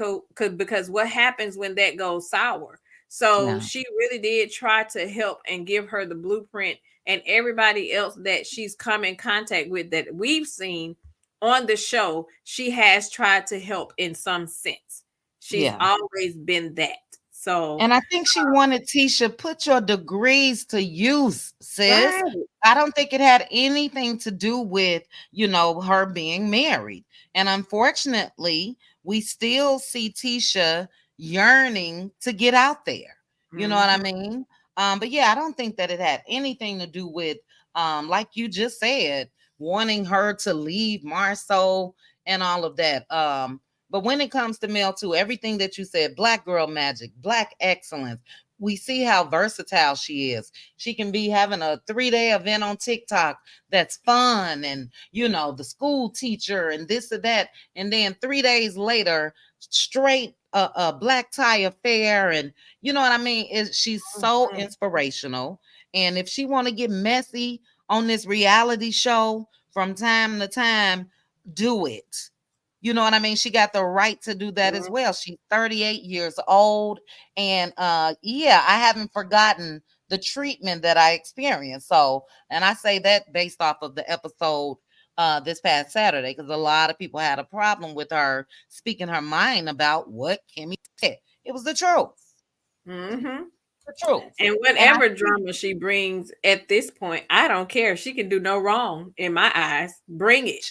because what happens when that goes sour? So Yeah. she really did try to help and give her the blueprint, and everybody else that she's come in contact with that we've seen on the show, she has tried to help in some sense. She's Yeah. always been that. So, And I think she wanted Tisha, put your degrees to use, sis. right. I don't think it had anything to do with, her being married. And unfortunately, we still see Tisha yearning to get out there. You know what I Mhm. mean? But yeah, I don't think that it had anything to do with, like you just said, wanting her to leave Marceau and all of that. But when it comes to Mel too, everything that you said, black girl magic, black excellence, we see how versatile she is. She can be having a 3-day event on TikTok that's fun, and the school teacher and this or that, and then 3 days later, straight a black tie affair, and you know what I mean. She's so Mhm. inspirational, and if she want to get messy on this reality show from time to time, do it. You know what I mean? She got the right to do that as Mhm. well. She's 38 years old. And yeah, I haven't forgotten the treatment that I experienced. So, and I say that based off of the episode this past Saturday, because a lot of people had a problem with her speaking her mind about what Kimmy said. It was the truth. Mhm. The truth. And And I whatever drama she brings at this point, I don't care. She can do no wrong in my eyes. Bring it.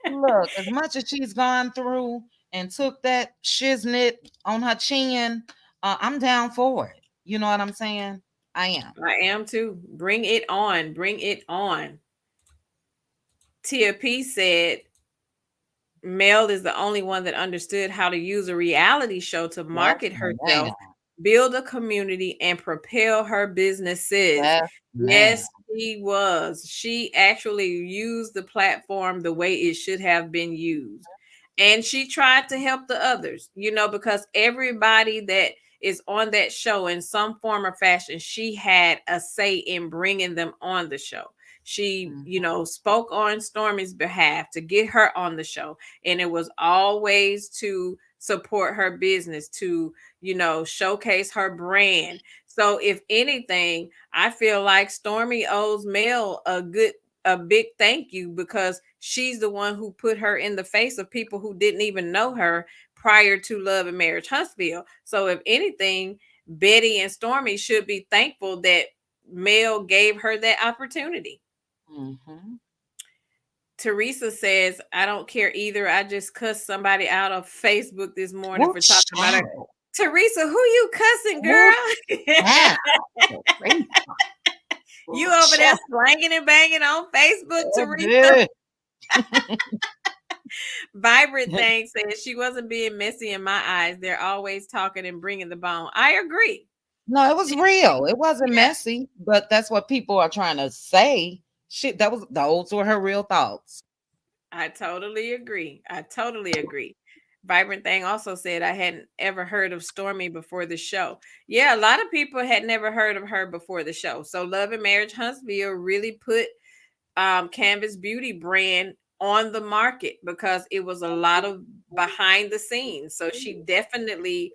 look, as much as she's gone through and took that shiznit on her chin, I'm down for it. You know what I'm saying? I am. I am too. Bring it on. Bring it on. Tia P said Mel is the only one that understood how to use a reality show to Yes, market ma'am. herself, build a community, and propel her businesses. Yes, ma'am. Yes, she was. She actually used the platform the way it should have been used. And she tried to help the others, because everybody that is on that show in some form or fashion, she had a say in bringing them on the show. She, Mhm, spoke on Stormy's behalf to get her on the show, and it was always to support her business, to showcase her brand. So if anything, I feel like Stormy owes Mel a big thank you, because she's the one who put her in the face of people who didn't even know her prior to Love and Marriage Huntsville. So if anything, Betty and Stormy should be thankful that Mel gave her that opportunity. mhm. Teresa says, I don't care either. I just cussed somebody out of Facebook this morning Woo for talking about her. child. Teresa, who you cussing, Woo girl? child. Teresa. You Woo over there child. slanging and banging on Facebook, Teresa? Good. Vibrant thing says she wasn't being messy in my eyes. They're always talking and bringing the bone. I agree. No, it was real. It wasn't Yeah, messy, but that's what people are trying to say. Shit, those were her real thoughts. I totally agree. I totally agree. Vibrant thing also said I hadn't ever heard of Stormy before the show. Yeah, a lot of people had never heard of her before the show. So Love and Marriage Huntsville really put Canvas Beauty brand on the market, because it was a lot of behind the scenes. So she definitely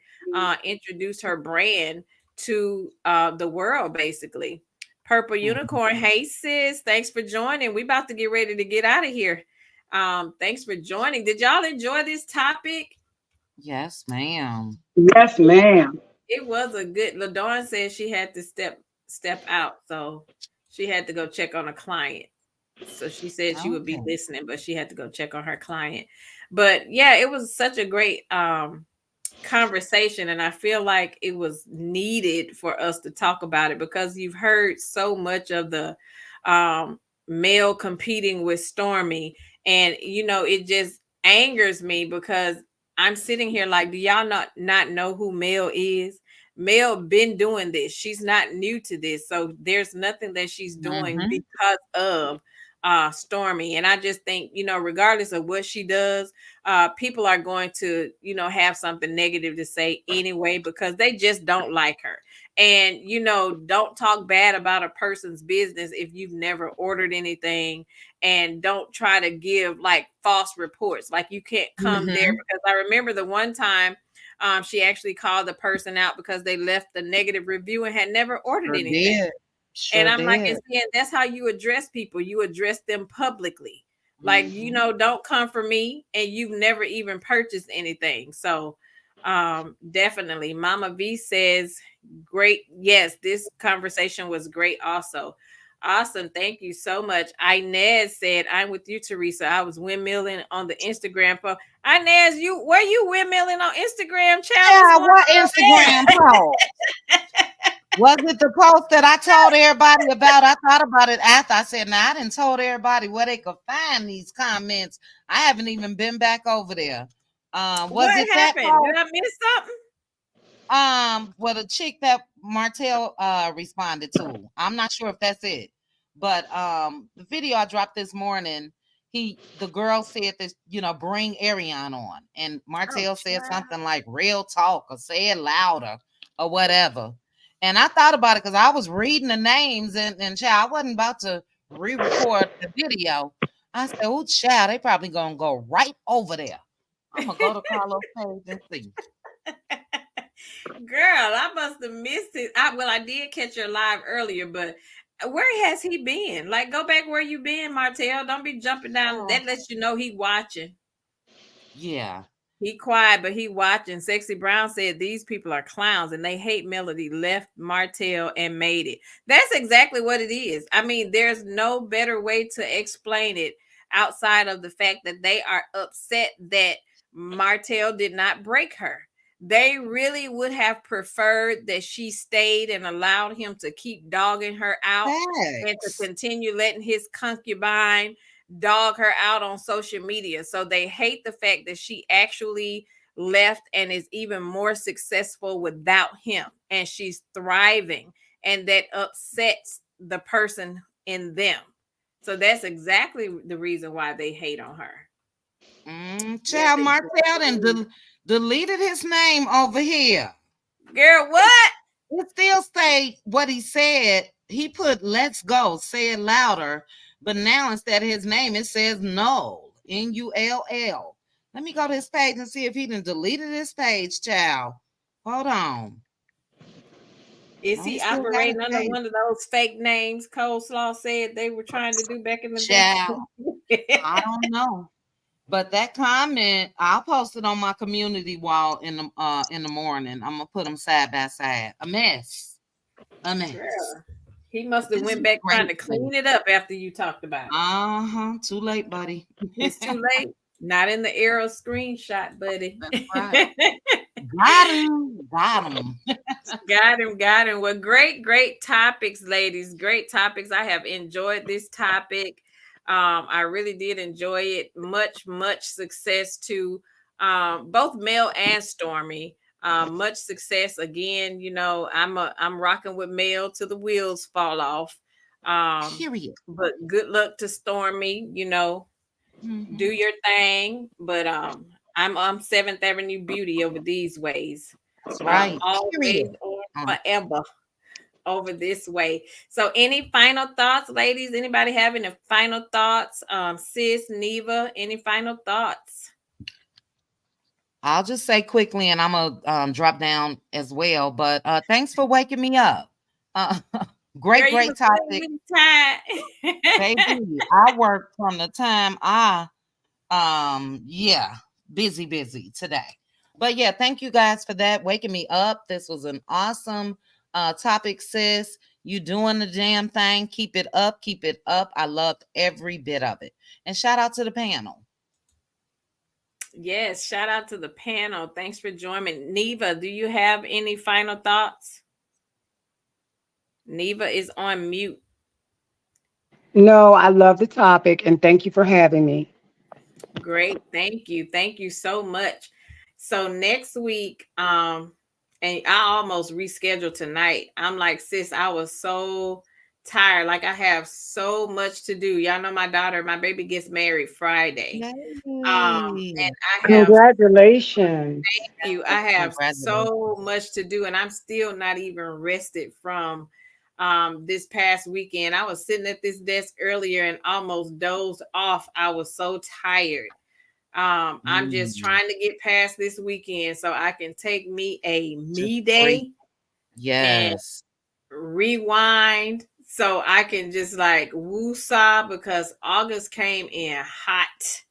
introduced her brand to the world, basically. Purple Mhm. Unicorn, hey sis, thanks for joining. We about to get ready to get out of here. Thanks for joining. Did y'all enjoy this topic? Yes, ma'am. Yes, ma'am. It was a good. Ladon said she had to step out, so she had to go check on a client. So she said she would be Okay. listening, but she had to go check on her client. But yeah, it was such a great conversation, and I feel like it was needed for us to talk about it, because you've heard so much of the um male competing with Stormy, and it just angers me, because I'm sitting here like, do y'all not know who Mel is? Mel been doing this. She's not new to this. So there's nothing that she's doing Mhm. because of Stormy. And I just think, regardless of what she does, people are going to, have something negative to say anyway, because they just don't like her. And, don't talk bad about a person's business if you've never ordered anything, and don't try to give like false reports. Like, you can't come there, Mhm. because I remember the one time she actually called the person out because they left the negative review and had never ordered Sure anything. did. And Sure I'm like, did. and see, and that's how you address people. You address them publicly. Like, Mhm. don't come for me and you've never even purchased anything. So definitely. Mama V says, great. Yes, this conversation was great also. Awesome. Thank you so much. Inez said, I'm with you, Teresa. I was windmilling on the Instagram post. Inez, were you windmilling on Instagram, child? What's Yeah, going what on Instagram post? Was it the post that I told everybody about? I thought about it after. I said, "Now I didn't told everybody where they could find these comments. I haven't even been back over there. Was What it that happened? Did post? I miss something? Well, the chick that Martell responded to, I'm not sure if that's it, but the video I dropped this morning, the girl said this, bring Arion on, and Oh, Martell said child. something like real talk or say it louder or whatever. And I thought about it because I was reading the names, and child, I wasn't about to re-record the video. I said, oh child, they probably gonna go right over there. I'm gonna go to Carlos page and see. Girl, I must have missed it. I did catch your live earlier, but where has he been? Like, go back where you been, Martell. Don't be jumping down. Oh, That lets you know he watching. yeah. He quiet, but he watching. Sexy Brown said these people are clowns and they hate Melody. Left Martell and made it. That's exactly what it is. I mean, there's no better way to explain it outside of the fact that they are upset that Martell did not break her. They really would have preferred that she stayed and allowed him to keep dogging her out and to Facts. continue letting his concubine dog her out on social media. So they hate the fact that she actually left and is even more successful without him and she's thriving, and that upsets the person in them. So that's exactly the reason why they hate on her. That's Child Martell and exactly. deleted his name over here. Girl, what? It still say what he said. He put "Let's go," say it louder, but now instead of his name, it says Null, Null. Let me go to his page and see if he done deleted his page, child. Hold on. Is No, he he still got his operating under page. one of those fake names Coleslaw said they were trying to do back in the day? Child, I don't know. But that comment, I'll post it on my community wall in the morning. I'm gonna put them side by side. A mess. A mess. Girl, he must have This is went a back trying great to place. clean it up after you talked about it. Uh-huh. Too late, buddy. It's too late. Not in the arrow screenshot, buddy. That's right. Got him. Got him. Got him, got him. Well, great topics, ladies. Great topics. I have enjoyed this topic. I really did enjoy it. Much success to both Mel and Stormy. Much success again. I'm rocking with Mel till the wheels fall off. Um, Period. but good luck to Stormy. Do Mm-hmm. your thing. But I'm Seventh Avenue Beauty over these ways. That's right. Always Period. and Uh, forever over this way. So, any final thoughts, ladies? Anybody have any final thoughts? Sis, Neva, any final thoughts? I'll just say quickly, and I'm gonna drop down as well. But thanks for waking me up. Uh, Girl, you great was playing topic, with time. baby. I work from the time yeah, busy today. But yeah, thank you guys for that, waking me up. This was an awesome topic, sis. You doing the damn thing. Keep it up, keep it up. I loved every bit of it. And shout out to the panel. Yes, shout out to the panel. Thanks for joining. Neva, do you have any final thoughts? Neva is on mute. No, I love the topic and thank you for having me. Great. Thank you. Thank you so much. So next week, and I almost rescheduled tonight. I'm like, sis, I was so tired. Like I have so much to do. Y'all know my baby gets married Friday. Yay. And I have Congratulations. you. I have Congratulations. so much to do, and I'm still not even rested from this past weekend. I was sitting at this desk earlier and almost dozed off. I was so tired. I'm just Mm, trying to get past this weekend so I can take me a just me breathe. day and Yes. rewind so I can just like woo-saw because August came in hot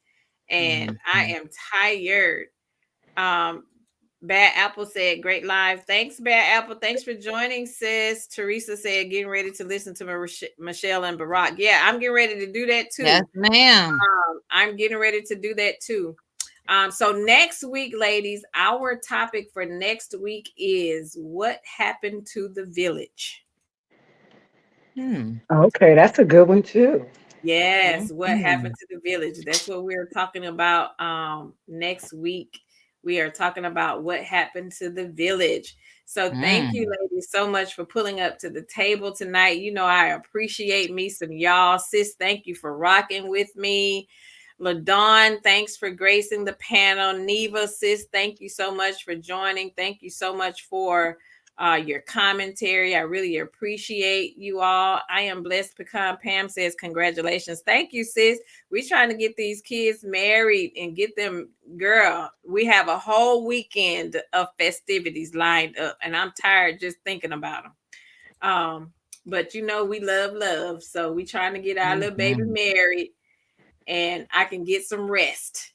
and I Mhm. am tired. Um, Bad Apple said, great live. Thanks, Bad Apple. Thanks for joining, sis. Teresa said, getting ready to listen to Michelle and Barack. Yeah, I'm getting ready to do that Yes, too. ma'am. I'm getting ready to do that too. So next week, ladies, our topic for next week is what happened to the village. Hmm. Okay, that's a good one too. Yes, what happened Mhm. to the village? That's what we're talking about next week. We are talking about what happened to the village. So thank you, Mm. ladies, so much for pulling up to the table tonight. You know, I appreciate me some y'all. Sis, thank you for rocking with me. LaDawn, thanks for gracing the panel. Neva, sis, thank you so much for joining. Thank you so much for your commentary. I really appreciate you all. I am blessed. Pecan Pam says, congratulations. Thank you, sis. We're trying to get these kids married and get them, girl. We have a whole weekend of festivities lined up, and I'm tired just thinking about them. But you know, we love love. So we trying to get our little baby Mhm. married and I can get some rest.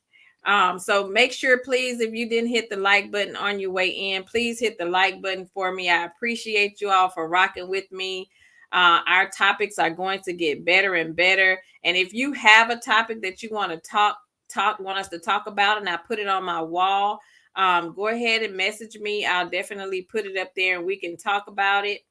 So make sure, please, if you didn't hit the like button on your way in, please hit the like button for me. I appreciate you all for rocking with me. Our topics are going to get better and better. And if you have a topic that you want to want us to talk about, and I put it on my wall, go ahead and message me. I'll definitely put it up there and we can talk about it.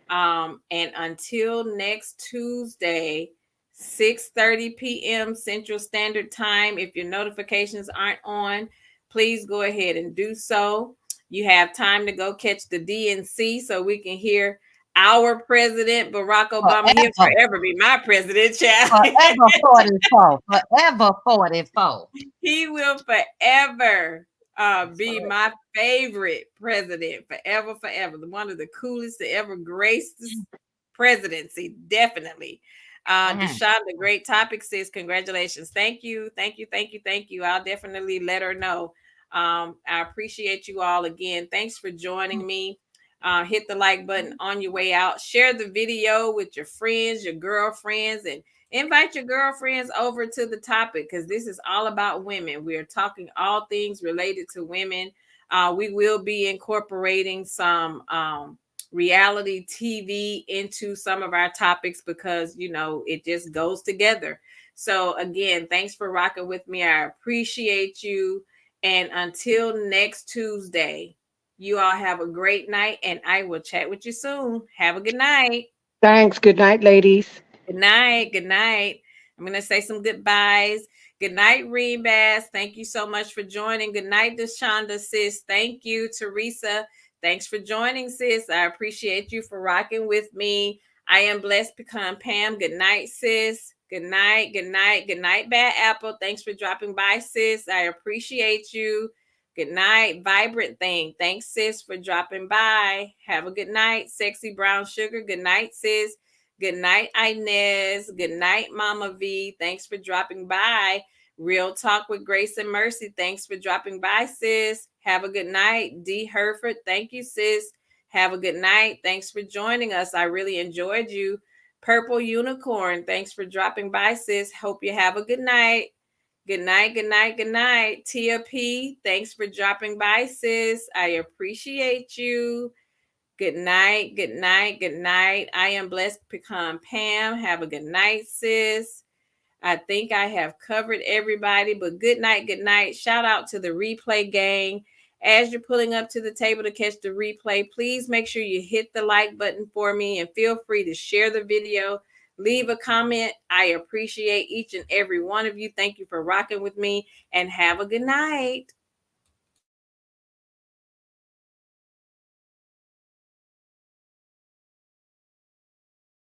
And until next Tuesday, 6:30 p.m. Central Standard Time. If your notifications aren't on, please go ahead and do so. You have time to go catch the DNC so we can hear our president, Barack Obama. He'll Forever, forever be my president, child. forever 44, forever 44. He will forever be my favorite president, forever, forever. One of the coolest to ever grace this presidency, definitely. Mhm. Deshaun, great topic, sis. Congratulations. Thank you. Thank you. Thank you. Thank you. I'll definitely let her know. I appreciate you all again. Thanks for joining me. Hit the like button on your way out. Share the video with your friends, your girlfriends, and invite your girlfriends over to the topic because this is all about women. We are talking all things related to women. We will be incorporating some reality TV into some of our topics because, you know, it just goes together. So, again, thanks for rocking with me. I appreciate you. And until next Tuesday, you all have a great night and I will chat with you soon. Have a good night. Thanks. Good night, ladies. Good night. Good night. I'm going to say some goodbyes. Good night, Reem Bass. Thank you so much for joining. Good night, Deshonda, sis. Thank you, Teresa. Thanks for joining, sis. I appreciate you for rocking with me. I am blessed, Pecan Pam. Good night, sis. Good night. Good night. Good night, Bad Apple. Thanks for dropping by, sis. I appreciate you. Good night, Vibrant Thing. Thanks, sis, for dropping by. Have a good night, Sexy Brown Sugar. Good night, sis. Good night, Inez. Good night, Mama V. Thanks for dropping by. Real Talk with Grace and Mercy. Thanks for dropping by, sis. Have a good night. D. Herford. Thank you, sis. Have a good night. Thanks for joining us. I really enjoyed you. Purple Unicorn. Thanks for dropping by, sis. Hope you have a good night. Good night, good night, good night. Tia P. Thanks for dropping by, sis. I appreciate you. Good night, good night, good night. I am blessed, Pecan Pam. Have a good night, sis. I think I have covered everybody, but good night, good night. Shout out to the replay gang. As you're pulling up to the table to catch the replay, please make sure you hit the like button for me and feel free to share the video. Leave a comment. I appreciate each and every one of you. Thank you for rocking with me and have a good night.